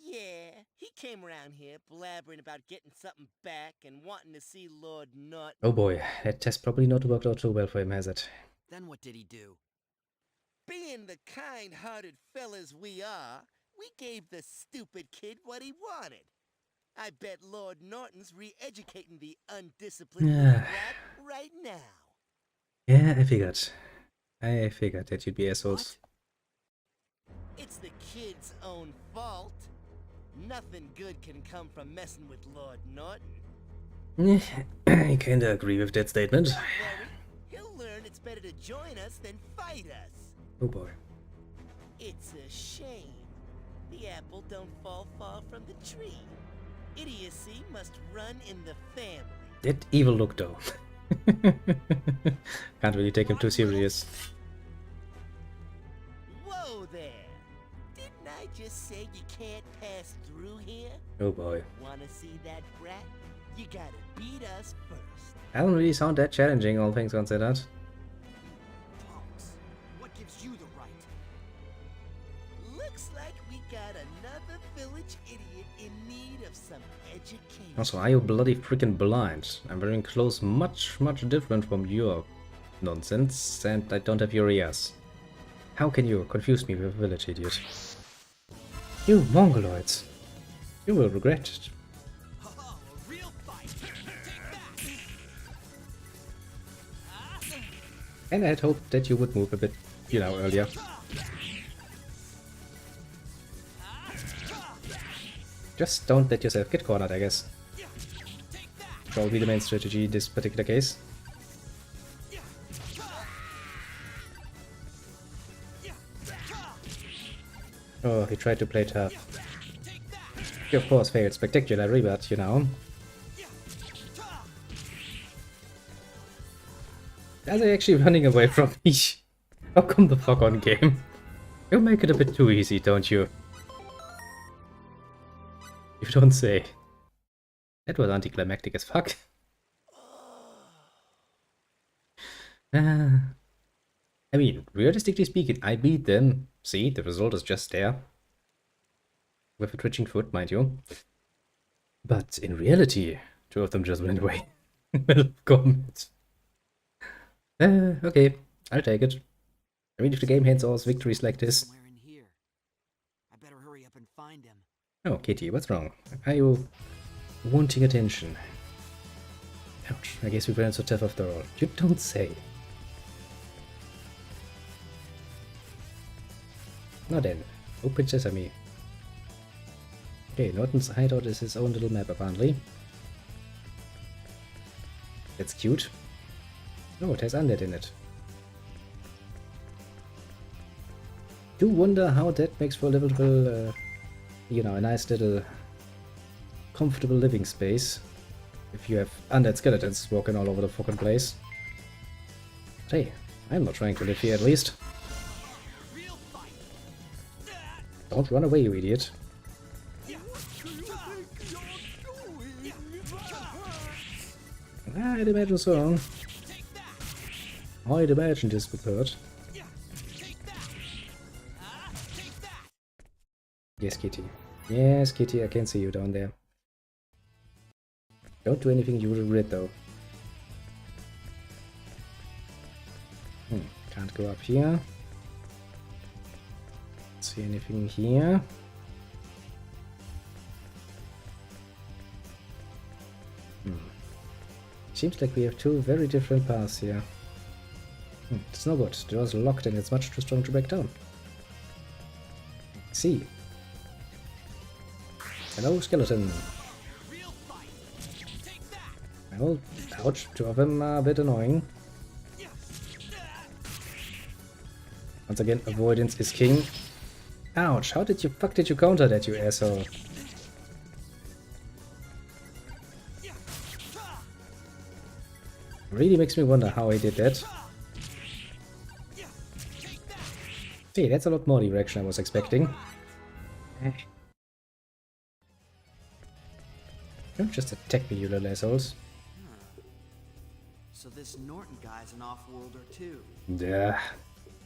Yeah, he came around here blabbering about getting something back and wanting to see Lord Norton. Oh boy, that has probably not worked out too well for him, has it? Then what did he do? Being the kind-hearted fellas we are, we gave the stupid kid what he wanted. I bet Lord Norton's re-educating the undisciplined rat right now. Yeah, I figured. That you'd be assholes. What? It's the kid's own fault. Nothing good can come from messing with Lord Norton. I kinda agree with that statement. Don't worry. He'll learn it's better to join us than fight us. Oh boy. It's a shame. The apple don't fall far from the tree. idiocy must run in the family. That evil look though. Can't really take him too serious. Whoa there! Didn't I just say you can't pass through here? Oh boy. Wanna see that brat? You gotta beat us first. I don't really sound that challenging, all things considered. Punks, what gives you the right? Looks like we got another village idiot in need of some education. Also, are you bloody freaking blind? I'm wearing clothes much different from your nonsense, and I don't have your ears. How can you confuse me with a village idiot? You mongoloids. You will regret it. And I had hoped that you would move a bit, you know, earlier. Just don't let yourself get cornered, I guess. Probably the main strategy in this particular case. Oh, he tried to play tough. He of course failed spectacularly, but you know. Are they actually running away from me? Oh, come the fuck on, game. You make it a bit too easy, don't you? You don't say. That was anticlimactic as fuck. I mean, realistically speaking, I beat them. See, the result is just there. With a twitching foot, mind you. But in reality, two of them just went away. Middle of combat. Okay, I'll take it. I mean, if the game hands us victories like this. Somewhere in here. I better hurry up and find him. Oh, Kitty, what's wrong? Are you wanting attention? Ouch, I guess we weren't so tough after all. You don't say. Now then, open sesame. Okay, Norton's hideout is his own little map apparently. That's cute. Oh, it has undead in it. Do wonder how that makes for a livable, you know, a nice little comfortable living space. If you have undead skeletons walking all over the fucking place. But hey, I'm not trying to live here at least. Don't run away, you idiot. I'd imagine so. I'd imagine disprepared. Yes, Kitty. Yes, Kitty, I can see you down there. Don't do anything you regret, though. Can't go up here. See anything here? Seems like we have two very different paths here. It's no good. The door's locked and it's much too strong to break down. See. Hello, skeleton. Well, ouch. Two of them are a bit annoying. Once again, avoidance is king. Ouch, how did you fuck did you counter that, you asshole? Really makes me wonder how he did that. See, that's a lot more direction I was expecting. Don't just attack me, you little assholes. So this Norton guy's an off-worlder too. Yeah.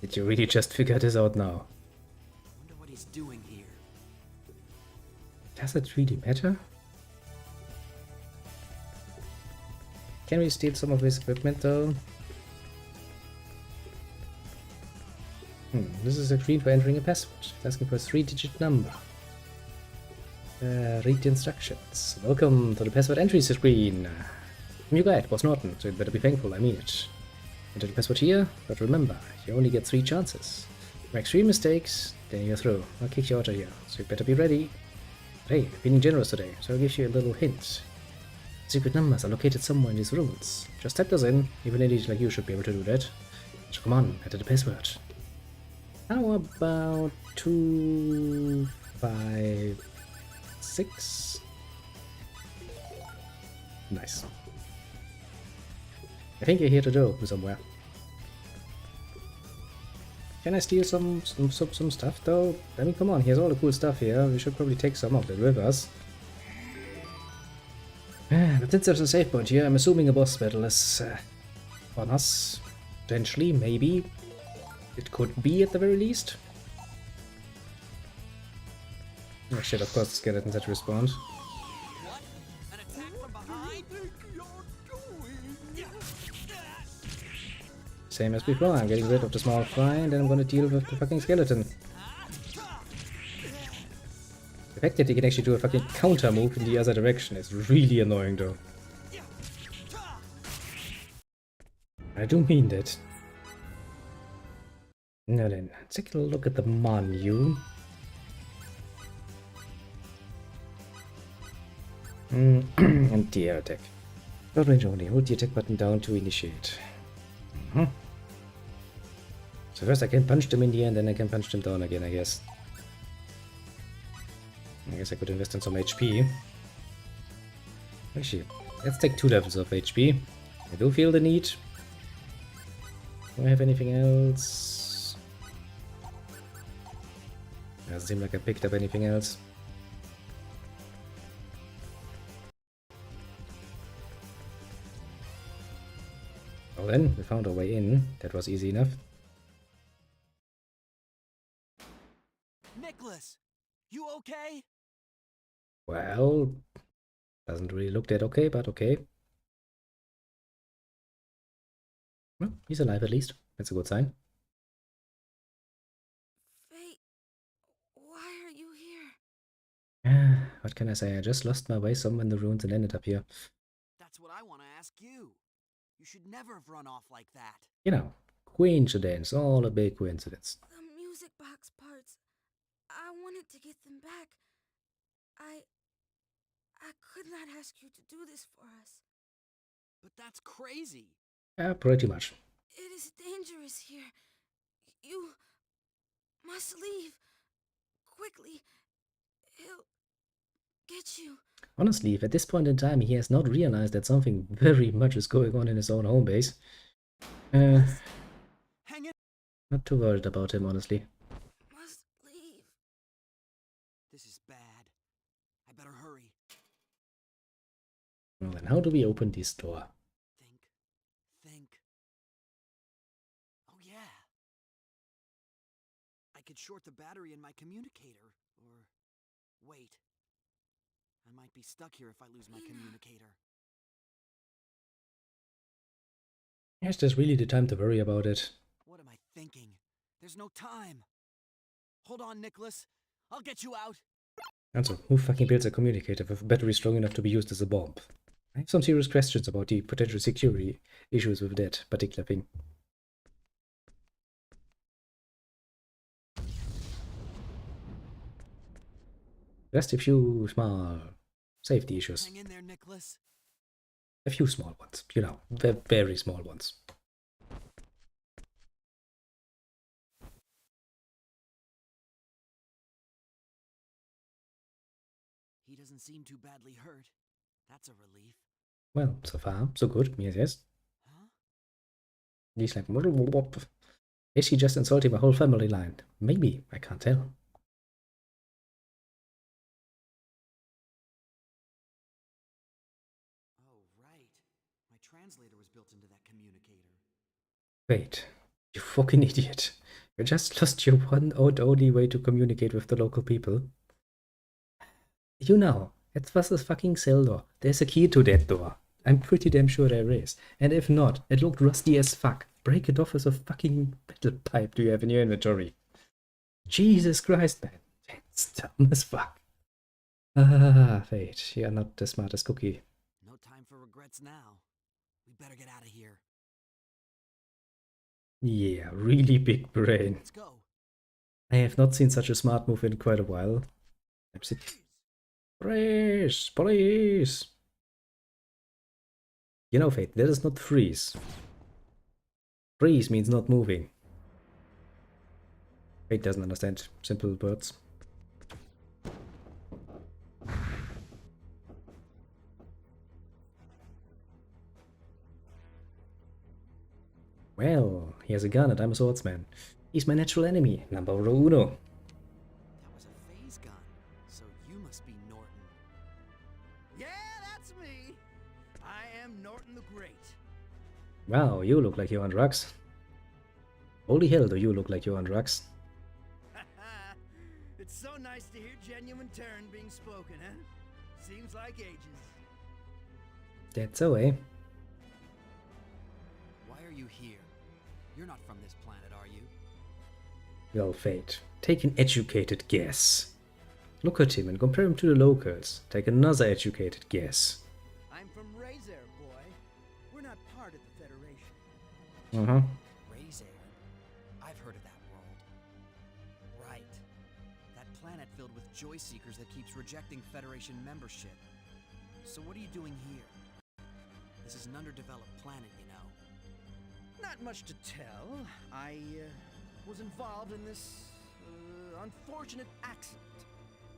Did you really just figure this out now? Wonder what he's doing here. Does it really matter? Can we steal some of his equipment though? This is a screen for entering a password. It's asking for a 3-digit number. Read the instructions. Welcome to the password entry screen. I'm your guide, Boss Norton, so you better be thankful, I mean it. Enter the password here, but remember, you only get 3 chances. Make 3 mistakes, then you're through. I'll kick you out of here, so you better be ready. Hey, I'm feeling generous today, so I'll give you a little hint. Secret numbers are located somewhere in these rooms. Just type those in, even an idiot like you should be able to do that. So come on, enter the password. How about 2, 5, 6? Nice. I think you're here to do somewhere. Can I steal some stuff though? I mean, come on, here's all the cool stuff here. We should probably take some of it with us. But since there's a save point here, I'm assuming a boss battle is on us. Potentially, maybe. It could be at the very least. Oh shit, of course the skeletons had to respond. Same as before, I'm getting rid of the small fry and then I'm gonna deal with the fucking skeleton. The fact that he can actually do a fucking counter move in the other direction is really annoying though. I do mean that. Now then, let's take a look at the menu. And the air attack. Short range only, hold the attack button down to initiate. So first I can punch them in the air and then I can punch them down again, I guess. I guess I could invest in some HP. Actually, let's take 2 levels of HP. I do feel the need. Do I have anything else? Doesn't seem like I picked up anything else. Well then, we found our way in. That was easy enough. Nicholas, you okay? Well, doesn't really look that okay, but okay. Well, he's alive at least. That's a good sign. Fate, why are you here? What can I say? I just lost my way somewhere in the ruins and ended up here. That's what I want to ask you. You should never have run off like that. You know, coincidence, all a big coincidence. The music box parts. I wanted to get them back. I could not ask you to do this for us. But that's crazy. Pretty much. It is dangerous here. You must leave. Quickly. He'll get you. Honestly, if at this point in time he has not realized that something very much is going on in his own home base, Hang in. not too worried about him, honestly. Must leave. This is bad. I better hurry. Well then, how do we open this door? Think. Oh yeah. I could short the battery in my communicator, or wait. I might be stuck here if I lose my communicator. Is this really the time to worry about it? What am I thinking? There's no time. Hold on, Nicholas. I'll get you out. Also, who fucking builds a communicator with a battery strong enough to be used as a bomb? I have some serious questions about the potential security issues with that particular thing. Just a few small safety issues. Hang in there, Nicholas. A few small ones, you know, very small ones. He doesn't seem too badly hurt. That's a relief. Well, so far, so good, yes. Huh? He's like, is he just insulting my whole family line? Maybe, I can't tell. Oh, right. My translator was built into that communicator. Wait, you fucking idiot. You just lost your one and only way to communicate with the local people. You know, it was a fucking cell door. There's a key to that door. I'm pretty damn sure there is. And if not, it looked rusty as fuck. Break it off with a fucking metal pipe do you have in your inventory. Jesus Christ, man. That's dumb as fuck. Fate, you're not the smartest cookie. No time for regrets now. We better get out of here. Yeah, really big brain. Let's go. I have not seen such a smart move in quite a while. Freeze! Police! You know, Fate, that is not freeze. Freeze means not moving. Fate doesn't understand simple words. Well, he has a gun and I'm a swordsman. He's my natural enemy, number uno. That was a phase gun, so you must be Norton. Yeah, that's me. I am Norton the Great. Wow, you look like you're on drugs. Holy hell, do you look like you're on drugs. It's so nice to hear genuine turn being spoken, huh? Seems like ages. That's so, eh? Why are you here? You're not from this planet, are you? Well, Fate, take an educated guess. Look at him and compare him to the locals. Take another educated guess. I'm from Razer, boy. We're not part of the Federation. Uh-huh. Razer? I've heard of that world. Right. That planet filled with joy seekers that keeps rejecting Federation membership. So what are you doing here? This is an underdeveloped planet, you know. Not much to tell. I was involved in this unfortunate accident.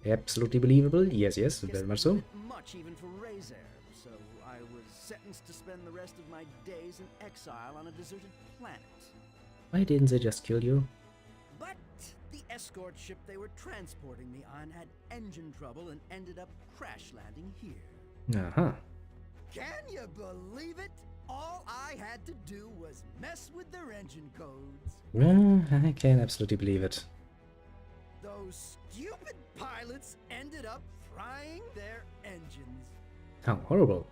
Absolutely believable. Yes, yes, Guess very much a so. bit much even for Razer. So I was sentenced to spend the rest of my days in exile on a deserted planet. Why didn't they just kill you? But the escort ship they were transporting me on had engine trouble and ended up crash landing here. Uh-huh. Can you believe it? All I had to do was mess with their engine codes. I can absolutely believe it. Those stupid pilots ended up frying their engines. How horrible.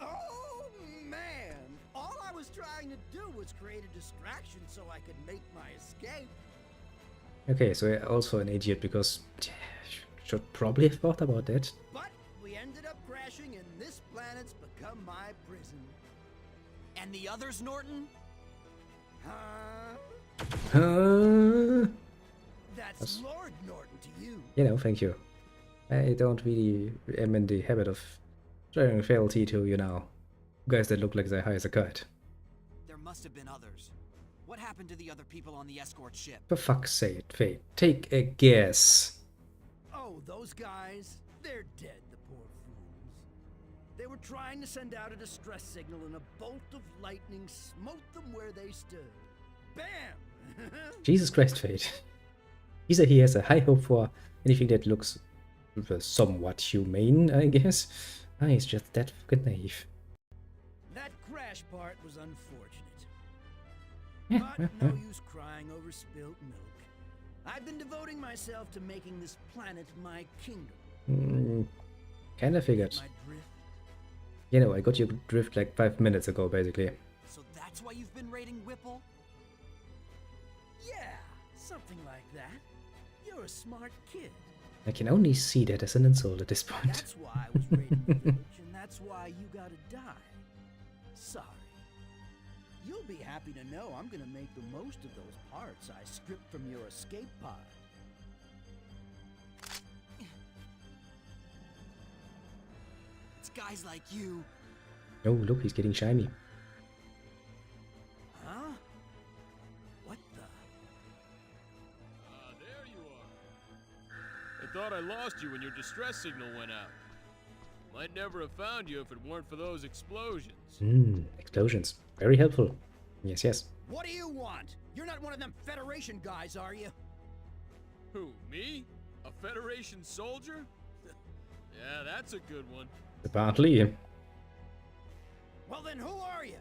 Oh man! All I was trying to do was create a distraction so I could make my escape. Okay, so you're also an idiot because should probably have thought about that. But we ended up crashing and this planet's become my prison. And the others, Norton? Huh? That's Lord Norton to you. You know, thank you. I don't really am in the habit of showing fealty to, you know, guys that look like they're high as a kite. There must have been others. What happened to the other people on the escort ship? For fuck's sake, Fate, take a guess. Oh, those guys, they're dead, the poor fools. They were trying to send out a distress signal and a bolt of lightning smote them where they stood. Bam! Jesus Christ, Fate. Either he has a high hope for anything that looks somewhat humane, I guess. He's just that fucking naive. That crash part was unfortunate. Yeah, But no use crying over spilt milk. I've been devoting myself to making this planet my kingdom. Kinda figured. My drift? You know, I got your drift like 5 minutes ago, basically. So that's why you've been raiding Whipple? Yeah, something like that. You're a smart kid. I can only see that as an insult at this point. That's why I was raiding the village, and that's why you gotta die. Sorry. You'll be happy to know I'm gonna make the most of those parts I stripped from your escape pod. It's guys like you. Oh, look, he's getting shiny. Huh? What the? There you are. I thought I lost you when your distress signal went out. Might never have found you if it weren't for those explosions. Explosions. Very helpful. Yes, yes. What do you want? You're not one of them Federation guys, are you? Who, me? A Federation soldier? Yeah, that's a good one. Apparently. Well then, who are you?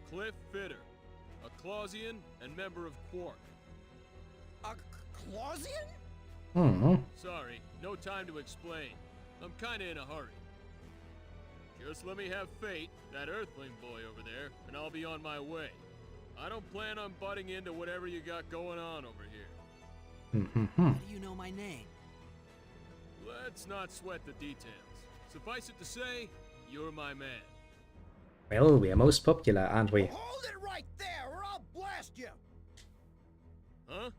Cliff Fitter, a Clausian and member of Quark. A Clausian? Sorry, no time to explain. I'm kinda in a hurry. Just let me have Fate, that Earthling boy over there, and I'll be on my way. I don't plan on butting into whatever you got going on over here. How do you know my name? Let's not sweat the details. Suffice it to say, you're my man. Well, we are most popular, aren't we? Hold it right there, or I'll blast you! Huh?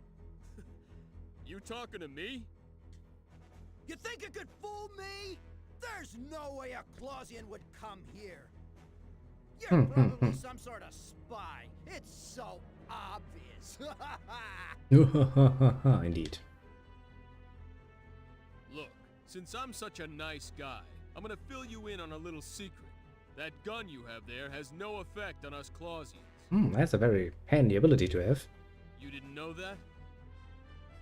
You talking to me? You think you could fool me? There's no way a Clausian would come here. You're probably some sort of spy. It's so obvious. Indeed. Look, since I'm such a nice guy, I'm gonna fill you in on a little secret. That gun you have there has no effect on us Clausians. That's a very handy ability to have. You didn't know that?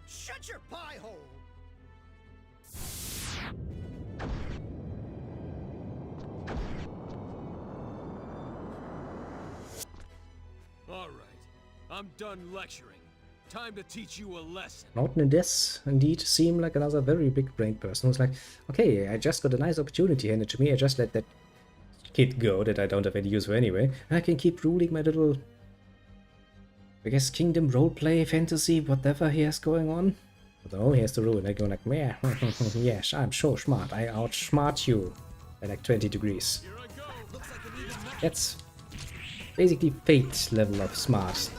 Shut your pie hole! All right, I'm done lecturing. Time to teach you a lesson. Norton does indeed seem like another very big-brained person who's like, okay, I just got a nice opportunity handed to me, I just let that kid go that I don't have any use for anyway, and I can keep ruling my little, I guess, kingdom roleplay, fantasy, whatever he has going on. But no, he has to rule, and I go like, yeah, yes, I'm so smart, I outsmart you by like 20 degrees. That's basically Fate level of smart.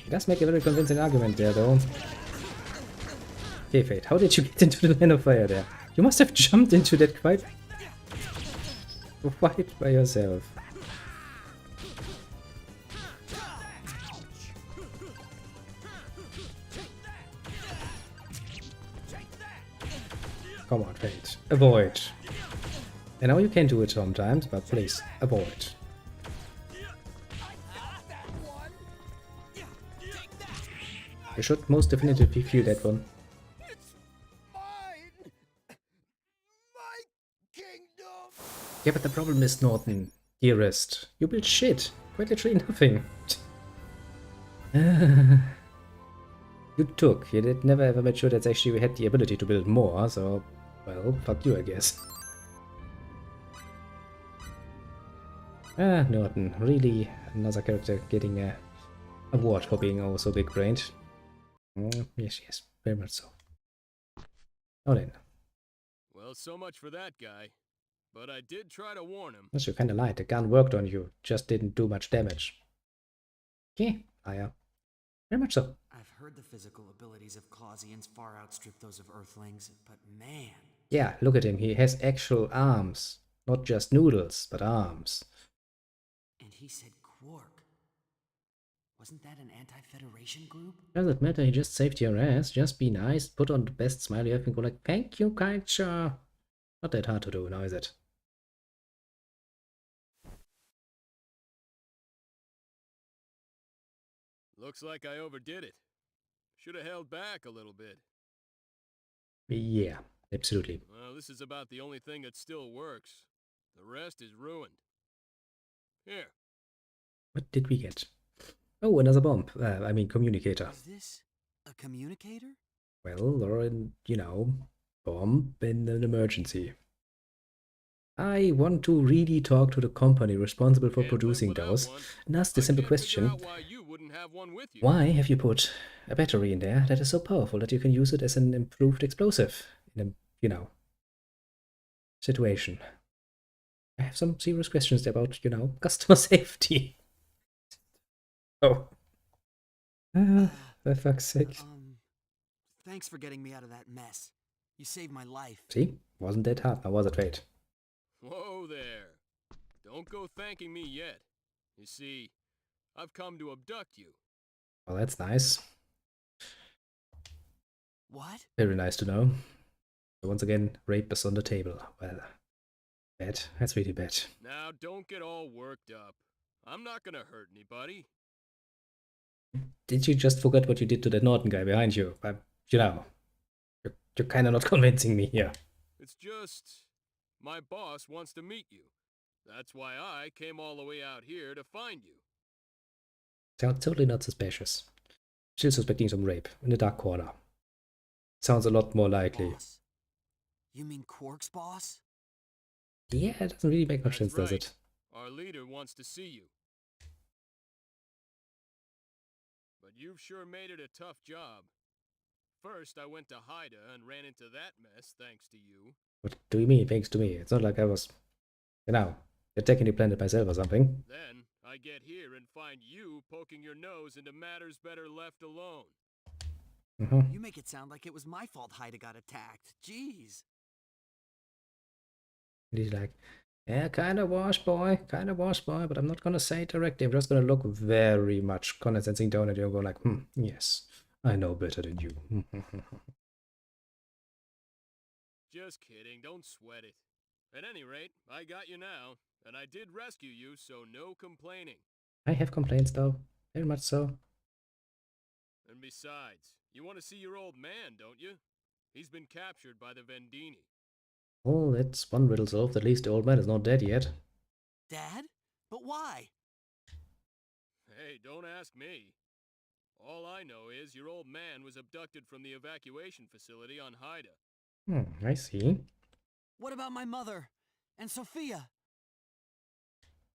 He does make a very convincing argument there, though. Okay, Fate, how did you get into the line of fire there? You must have jumped into that quite by yourself. Come on, Fate. Avoid. I know you can do it sometimes, but please, avoid. You should most definitely feel that one. It's mine! My kingdom! Yeah, but the problem is, Norton, dearest, you built shit. Quite literally nothing. You took. You did never ever made sure that actually we had the ability to build more, so, well, fuck you, I guess. Norton, really another character getting a award for being oh so big-brained. Yes, yes, very much so. Now then. Well, so much for that guy. But I did try to warn him. Yes, you kinda lied. The gun worked on you, just didn't do much damage. Okay, Aya. Very much so. I've heard the physical abilities of Clausians far outstrip those of Earthlings, but man... Yeah, look at him. He has actual arms. Not just noodles, but arms. And he said Quark. Wasn't that an anti-Federation group? Doesn't matter, he just saved your ass. Just be nice, put on the best smile you have and go like, thank you, kind sir. Not that hard to do now, is it? Looks like I overdid it. Should have held back a little bit. Yeah, absolutely. Well, this is about the only thing that still works. The rest is ruined. Here. What did we get? Oh, another bomb. I mean, communicator. Is this a communicator? Well, or an, you know, bomb in an emergency. I want to really talk to the company responsible for producing those and ask the simple question, why have you put a battery in there that is so powerful that you can use it as an improved explosive in a, you know, situation? I have some serious questions about, you know, customer safety. Oh. For fuck's sake. Thanks for getting me out of that mess. You saved my life. See? Wasn't that hard, now was it, Wait? Whoa there. Don't go thanking me yet. You see, I've come to abduct you. Well, that's nice. What? Very nice to know. So once again, rape is on the table. Well, bad. That's really bad. Now, don't get all worked up. I'm not gonna hurt anybody. Did you just forget what you did to that Norton guy behind you? You know, you're kind of not convincing me here. It's just... my boss wants to meet you. That's why I came all the way out here to find you. Sounds totally not suspicious. Still suspecting some rape in the dark corner. Sounds a lot more likely. Boss? You mean Quark's boss? Yeah, it doesn't really make much sense, right. does it? Our leader wants to see you. But you've sure made it a tough job. First, I went to Haida and ran into that mess thanks to you. What do you mean, thanks to me? It's not like I was, you know, attacking the planet myself or something. Then, I get here and find you poking your nose into matters better left alone. You make it sound like it was my fault Haida got attacked. Jeez. And he's like, yeah, kind of was, boy, but I'm not gonna say it directly. I'm just gonna look very much condescending down at you and go like, yes, I know better than you. Just kidding, don't sweat it. At any rate, I got you now, and I did rescue you, so no complaining. I have complaints though, very much so. And besides, you want to see your old man, don't you? He's been captured by the Vendini. Oh, that's one riddle solved. At least the old man is not dead yet. Dad? But why? Hey, don't ask me. All I know is your old man was abducted from the evacuation facility on Haida. I see. What about my mother? And Sophia?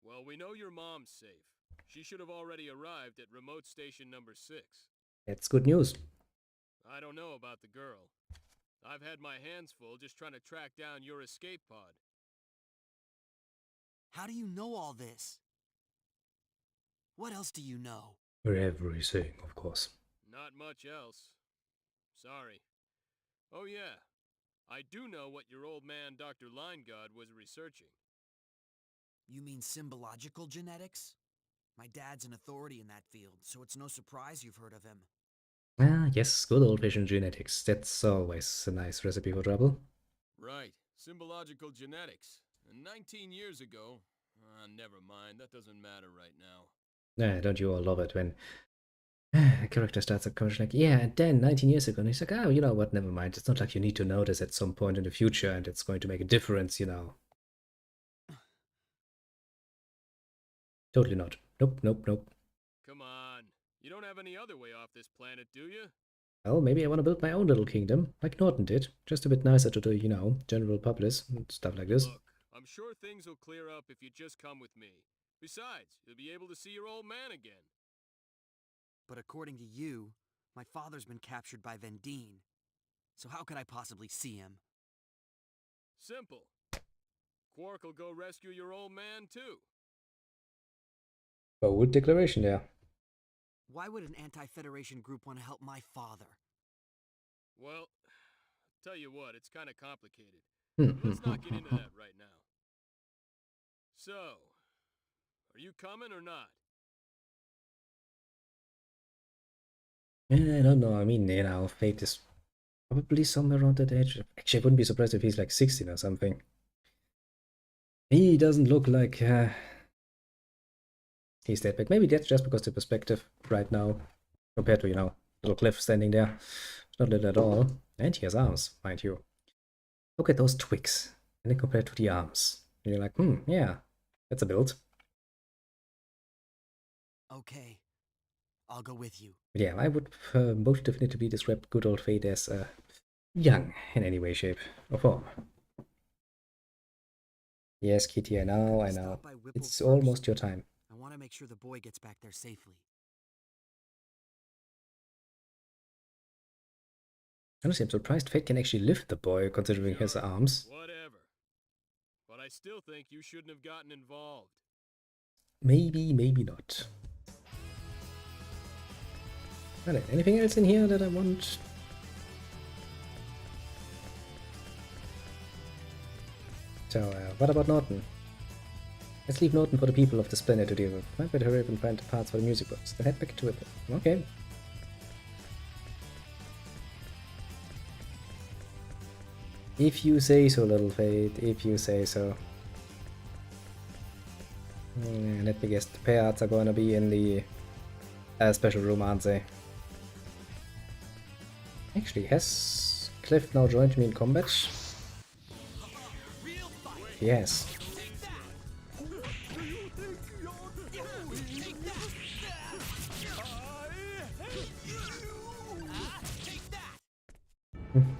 Well, we know your mom's safe. She should have already arrived at remote station number 6. That's good news. I don't know about the girl. I've had my hands full just trying to track down your escape pod. How do you know all this? What else do you know? Everything, of course. Not much else. Sorry. Oh yeah, I do know what your old man Dr. Lineguard was researching. You mean symbological genetics? My dad's an authority in that field, so it's no surprise you've heard of him. Ah, yes, good old-fashioned genetics. That's always a nice recipe for trouble. Right, symbological genetics. 19 years ago. Never mind, that doesn't matter right now. Don't you all love it when a character starts a conversation like, yeah, and then 19 years ago, and he's like, oh, you know what, never mind. It's not like you need to know this at some point in the future, and it's going to make a difference, you know. Totally not. Nope, nope, nope. Come on, you don't have any other way off this planet, do you? Well, maybe I want to build my own little kingdom, like Norton did. Just a bit nicer to the, you know, general public and stuff like this. Look, I'm sure things will clear up if you just come with me. Besides, you'll be able to see your old man again. But according to you, my father's been captured by Vendine. So how could I possibly see him? Simple. Quark will go rescue your old man, too. Bold declaration there. Why would an anti-Federation group want to help my father? Well, tell you what, it's kind of complicated. Let's not get into that right now. So, are you coming or not? I don't know. I mean, you know, Fate is probably somewhere around that age. Actually, I wouldn't be surprised if he's like 16 or something. He doesn't look like he's dead, but maybe that's just because the perspective right now, compared to, you know, little Cliff standing there, it's not little at all. And he has arms, mind you. Look at those twigs, and then compared to the arms. And you're like, yeah, that's a build. Okay, I'll go with you. But yeah, I would most definitely describe good old Fate as young in any way, shape, or form. Yes, Kitty, I know, I know. It's almost your time. I want to make sure the boy gets back there safely. Honestly, I'm surprised Fate can actually lift the boy, considering his arms. Whatever. But I still think you shouldn't have gotten involved. Maybe, maybe not. Alright, anything else in here that I want? So, what about Norton? Let's leave Norton for the people of this planet to deal with. Might better hurry up and find the parts for the music box. Then head back to it. Okay. If you say so, little Fate. If you say so. Let me guess, the parts are gonna be in the special room, aren't they? Actually, has Cliff now joined me in combat? Yes.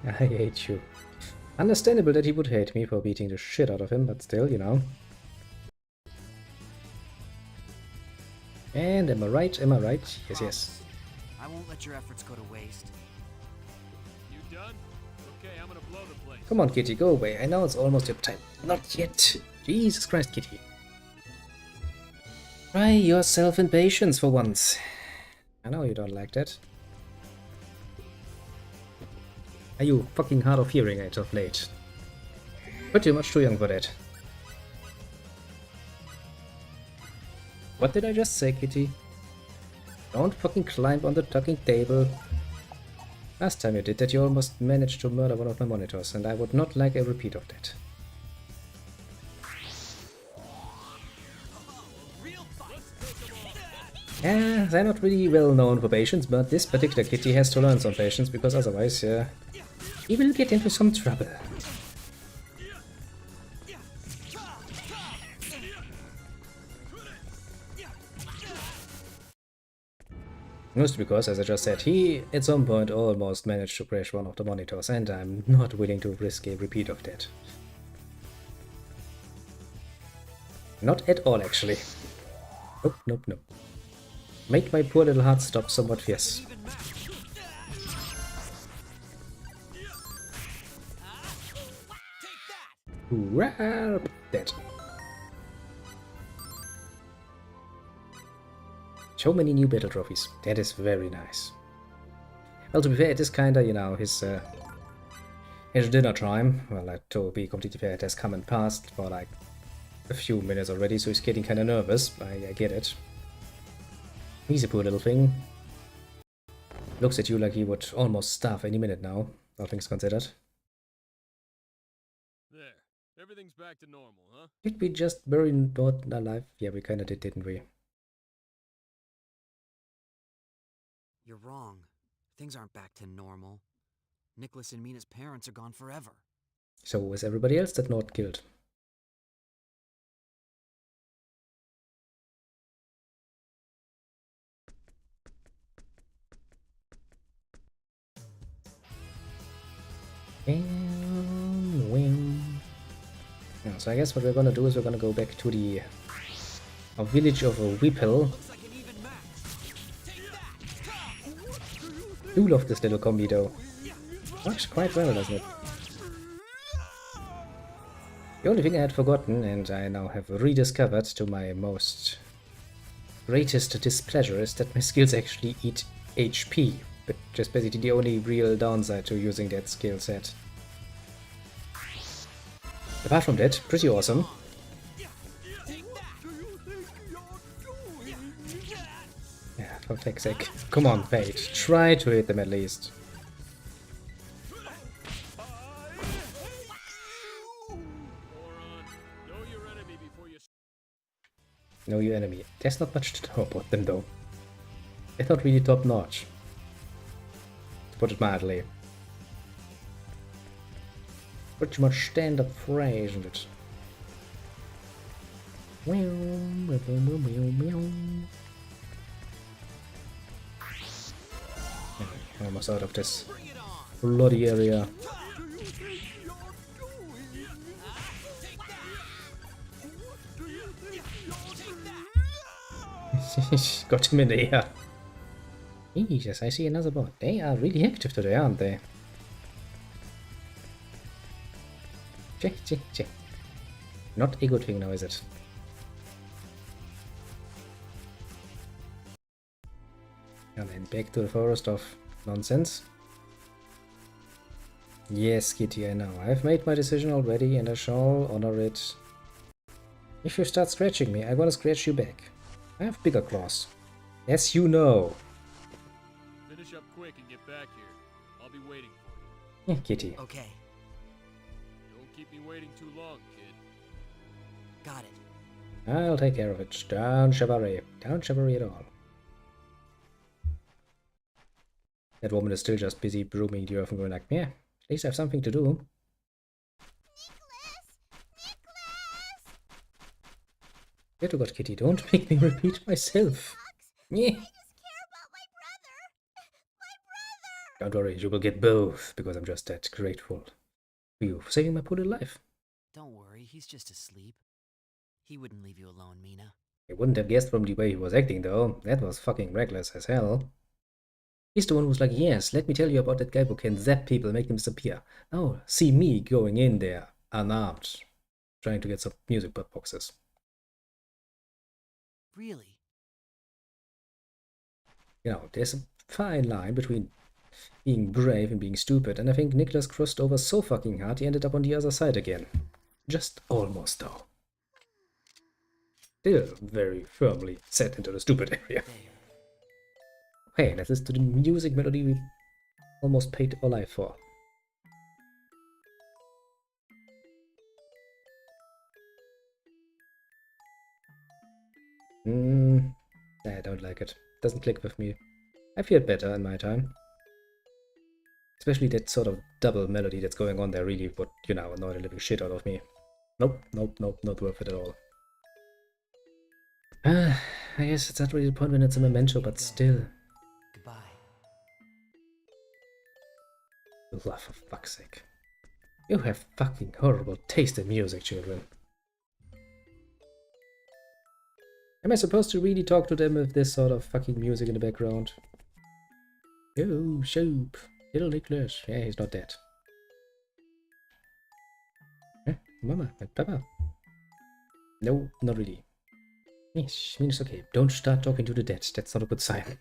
I hate you. Understandable that he would hate me for beating the shit out of him, but still, you know. And am I right? Am I right? Yes, yes. I won't let your efforts go to waste. You done? Okay, I'm gonna blow the place. Come on, Kitty, go away. I know it's almost your time. Not yet. Jesus Christ, Kitty. Try yourself in patience for once. I know you don't like that. Are you fucking hard of hearing as of late? Pretty much too young for that. What did I just say, Kitty? Don't fucking climb on the talking table. Last time you did that, you almost managed to murder one of my monitors, and I would not like a repeat of that. Yeah, they're not really well known for patience, but this particular kitty has to learn some patience, because otherwise, he will get into some trouble. Mostly because, as I just said, he at some point almost managed to crash one of the monitors, and I'm not willing to risk a repeat of that. Not at all, actually. Nope, nope, nope. Make my poor little heart stop somewhat fierce. Hoorah! Dead. So many new battle trophies. That is very nice. Well, to be fair, it is kinda, you know, his dinner time. Well, to be completely fair, it has come and passed for like a few minutes already, so he's getting kinda nervous. I get it. He's a poor little thing. Looks at you like he would almost starve any minute now, all things considered. There. Everything's back to normal, huh? Did we just bury Norton alive? Yeah, we kinda did, didn't we? You're wrong. Things aren't back to normal. Nicholas and Mina's parents are gone forever. So is everybody else that Norton killed. Yeah, so I guess what we're gonna do is we're gonna go back to the village of Whipple. Do love this little combi though. Works quite well, doesn't it? The only thing I had forgotten, and I now have rediscovered to my most greatest displeasure, is that my skills actually eat HP, but just basically the only real downside to using that skill set. Apart from that, pretty awesome. Yeah, for fuck's sake. Come on, Fate. Try to hit them at least. Know your enemy. There's not much to know about them though. They're not really top notch, to put it mildly. Pretty much standard fray, isn't it? Almost out of this bloody area. Got him in the air. Jesus, I see another bot. They are really active today, aren't they? Check. Not a good thing now, is it? And then back to the forest of nonsense. Yes, Kitty, I know. I've made my decision already and I shall honor it. If you start scratching me, I'm gonna scratch you back. I have bigger claws. As you know. Finish up quick and get back here. I'll be waiting for you. Yeah, Kitty. Okay. Don't keep me waiting too long, kid. Got it. I'll take care of it. Don't chivalry. Don't chivalry at all. That woman is still just busy brooming the earth and going like, yeah, at least I have something to do. Dear to God, Kitty, don't make me repeat myself. Yeah. Don't worry, you will get both, because I'm just that grateful for you for saving my poor little life. Don't worry, he's just asleep. He wouldn't leave you alone, Mina. I wouldn't have guessed from the way he was acting, though. That was fucking reckless as hell. He's the one who's like, yes, let me tell you about that guy who can zap people and make them disappear. Now, see me going in there, unarmed, trying to get some music boxes. Really? You know, there's a fine line between being brave and being stupid, and I think Nicholas crossed over so fucking hard he ended up on the other side again. Just almost, though. Still very firmly set into the stupid area. Okay, let's listen to the music melody we almost paid all life for. I don't like it. Doesn't click with me. I feel better in my time. Especially that sort of double melody that's going on there really would, you know, annoy the living shit out of me. Nope, not worth it at all. I guess it's not really the point when it's a memento, but still. Goodbye. For fuck's sake. You have fucking horrible taste in music, children. Am I supposed to really talk to them with this sort of fucking music in the background? Oh, soup. Little Nicholas. Yeah, he's not dead. Huh? Mama, Papa. No, not really. Yes, Mina's okay. Don't start talking to the dead. That's not a good sign.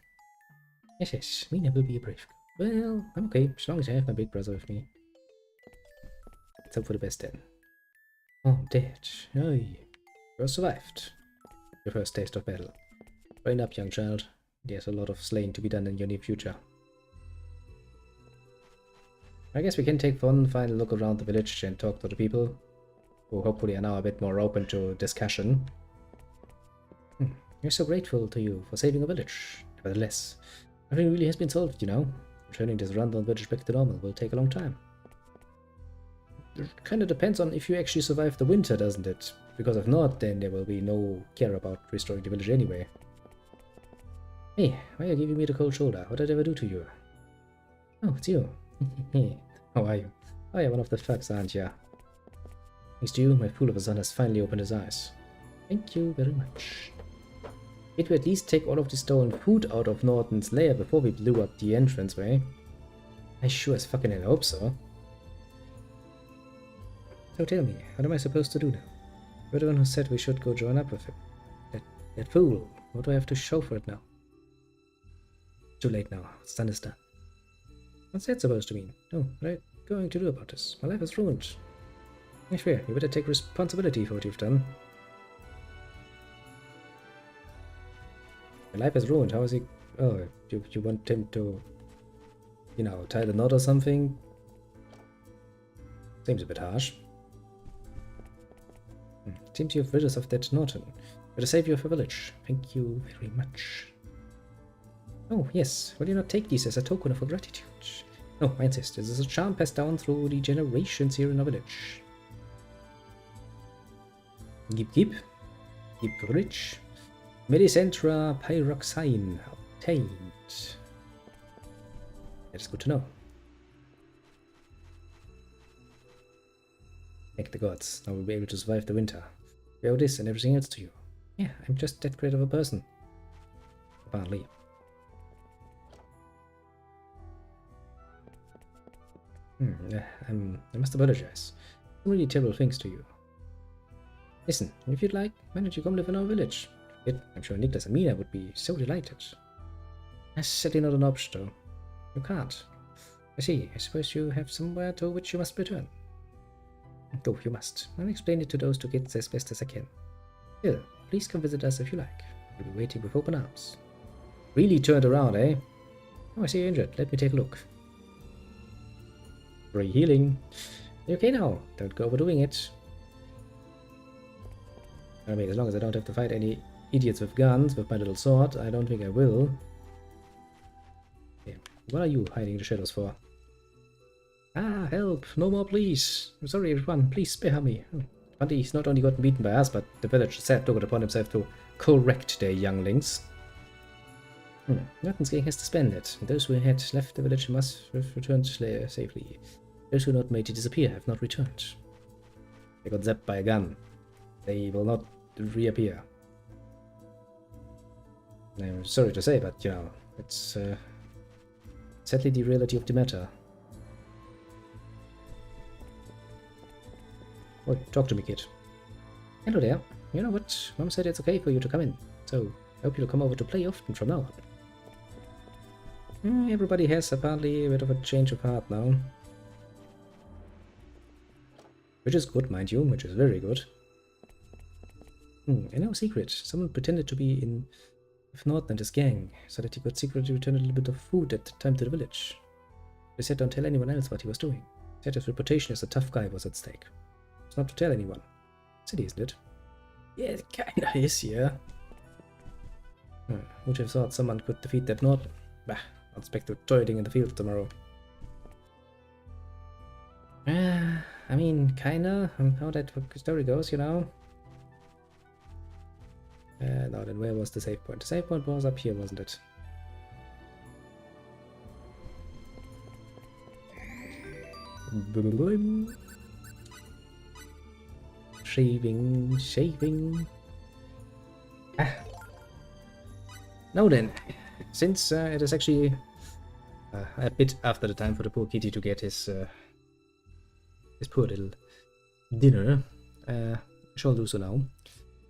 Yes, Mina will be a brave girl. Well, I'm okay, as long as I have my big brother with me. Let's hope for the best then. Oh, dead. Oh, you survived. Your first taste of battle. Brain up, young child. There's a lot of slaying to be done in your near future. I guess we can take one final look around the village and talk to the people, who hopefully are now a bit more open to discussion. We're so grateful to you for saving a village. Nevertheless, nothing really has been solved, you know. Returning this rundown village back to normal will take a long time. It kinda depends on if you actually survive the winter, doesn't it? Because if not, then there will be no care about restoring the village anyway. Hey, why are you giving me the cold shoulder? What did I ever do to you? Oh, it's you. How are you? Oh yeah, one of the thugs, aren't ya? Thanks to you, my fool of a son has finally opened his eyes. Thank you very much. Did we at least take all of the stolen food out of Norton's lair before we blew up the entranceway? I sure as fucking hell hope so. So tell me, what am I supposed to do now? You're the one who said we should go join up with him. That fool. What do I have to show for it now? Too late now. What's done is done. What's that supposed to mean? No, what are you going to do about this? My life is ruined. I swear, you better take responsibility for what you've done. My life is ruined. How is he... Oh, you want him to... You know, tie the knot or something? Seems a bit harsh. Seems you've rid us of that Norton. You're the savior of your village. Thank you very much. Oh, yes. Will you not take these as a token of our gratitude? No, I insist. This is a charm passed down through the generations here in our village. Keep rich. Medicentra pyroxine obtained. That is good to know. Thank the gods. Now we'll be able to survive the winter. We owe this and everything else to you. Yeah, I'm just that great of a person. Apparently. I must apologize. Some really terrible things to you. Listen, if you'd like, why don't you come live in our village? I'm sure Nicholas and Mina would be so delighted. That's certainly not an option, though. You can't. I see. I suppose you have somewhere to which you must return. Go, you must. I'll explain it to those two kids as best as I can. Still, please come visit us if you like. We'll be waiting with open arms. Really turned around, eh? Oh, I see you're injured. Let me take a look. Free healing. You're okay now. Don't go overdoing it. I mean, as long as I don't have to fight any idiots with guns with my little sword, I don't think I will. Okay. What are you hiding in the shadows for? Ah, help! No more, please! I'm sorry, everyone. Please spare me. Funny, he's not only gotten beaten by us, but the village said took it upon himself to correct their younglings. Norton's gang has to spend it. Those who had left the village must return safely. Those who not made it disappear have not returned. They got zapped by a gun. They will not reappear. I'm sorry to say, but, you know, it's sadly the reality of the matter. Oh, talk to me, kid. Hello there. You know what? Mom said it's okay for you to come in, so I hope you'll come over to play often from now on. Everybody has apparently a bit of a change of heart now. Which is good, mind you, which is very good. I know a secret. Someone pretended to be in with Norton and his gang, so that he could secretly return a little bit of food at the time to the village. They said don't tell anyone else what he was doing. Said his reputation as a tough guy was at stake. It's not to tell anyone. Silly, isn't it? Yeah, it kinda is, yeah. Would have thought someone could defeat that Norton. Bah, I'll expect the toiling in the field tomorrow. I mean, kinda, how that story goes, you know. Now then, where was the save point? The save point was up here, wasn't it? Shaving. Now then, since it is actually a bit after the time for the poor kitty to get his poor little dinner, I shall do so now.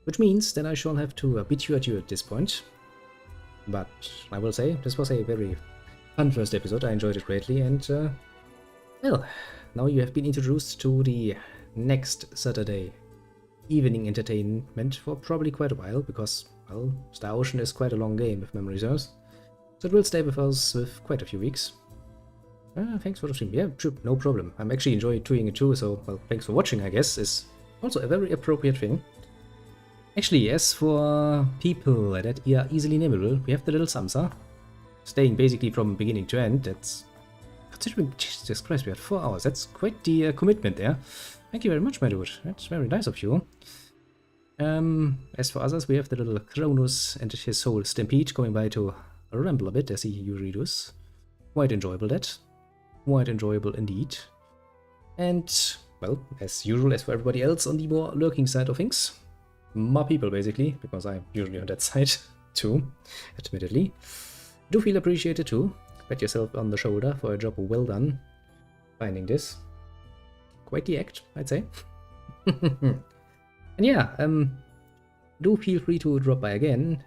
Which means that I shall have to bid you adieu at this point. But I will say, this was a very fun first episode, I enjoyed it greatly, and well, now you have been introduced to the next Saturday evening entertainment for probably quite a while, because, well, Star Ocean is quite a long game, if memory serves. So it will stay with us with quite a few weeks. Thanks for the stream. Yeah, sure, no problem. I'm actually enjoying doing it too, so, well, thanks for watching, I guess, is also a very appropriate thing. Actually, yes, for people that are easily nimble, we have the little Samsa. Staying basically from beginning to end, that's... Considering, Jesus Christ, we had 4 hours, that's quite the commitment there. Thank you very much, my dude. That's very nice of you. As for others, we have the little Cronus and his soul Stampede going by to ramble a bit, as he usually does. Quite enjoyable, that. Quite enjoyable indeed. And, well, as usual, as for everybody else on the more lurking side of things, more people, basically, because I'm usually on that side, too, admittedly. Do feel appreciated, too. Pat yourself on the shoulder for a job well done. Finding this. Quite the act, I'd say. And yeah, do feel free to drop by again.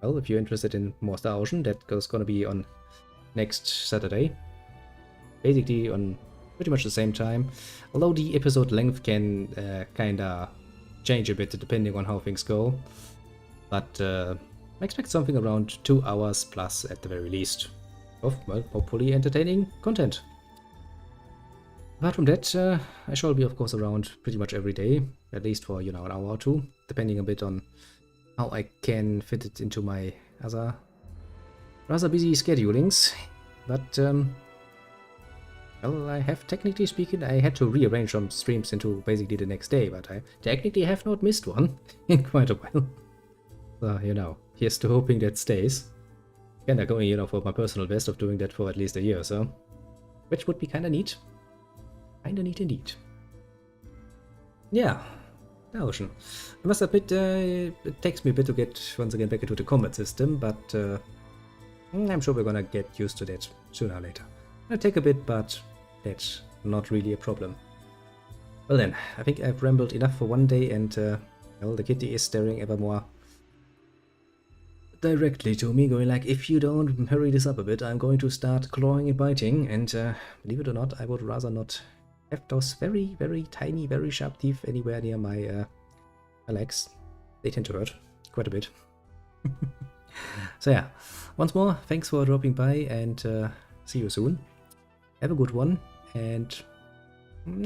Well, if you're interested in more Star Ocean, that goes gonna be on next Saturday. Basically on pretty much the same time. Although the episode length can kinda change a bit depending on how things go. But I expect something around 2 hours plus at the very least of, well, hopefully entertaining content. Apart from that, I shall be of course around pretty much every day, at least for, you know, an hour or two, depending a bit on how I can fit it into my other rather busy schedulings. But, well, I have, technically speaking, I had to rearrange some streams into basically the next day, but I technically have not missed one in quite a while. So, you know, here's to hoping that stays. Kinda going, you know, for my personal best of doing that for at least a year or so. Which would be kinda neat. Kinda neat indeed. Yeah, the Ocean. I must admit, it takes me a bit to get once again back into the combat system, but I'm sure we're gonna get used to that sooner or later. It'll take a bit, but that's not really a problem. Well then, I think I've rambled enough for one day, and well, the kitty is staring ever more directly to me, going like, if you don't hurry this up a bit, I'm going to start clawing and biting, and believe it or not, I would rather not have those very, very tiny, very sharp teeth anywhere near my legs. They tend to hurt quite a bit. So yeah, once more, thanks for dropping by, and see you soon. Have a good one, and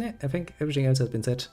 I think everything else has been said.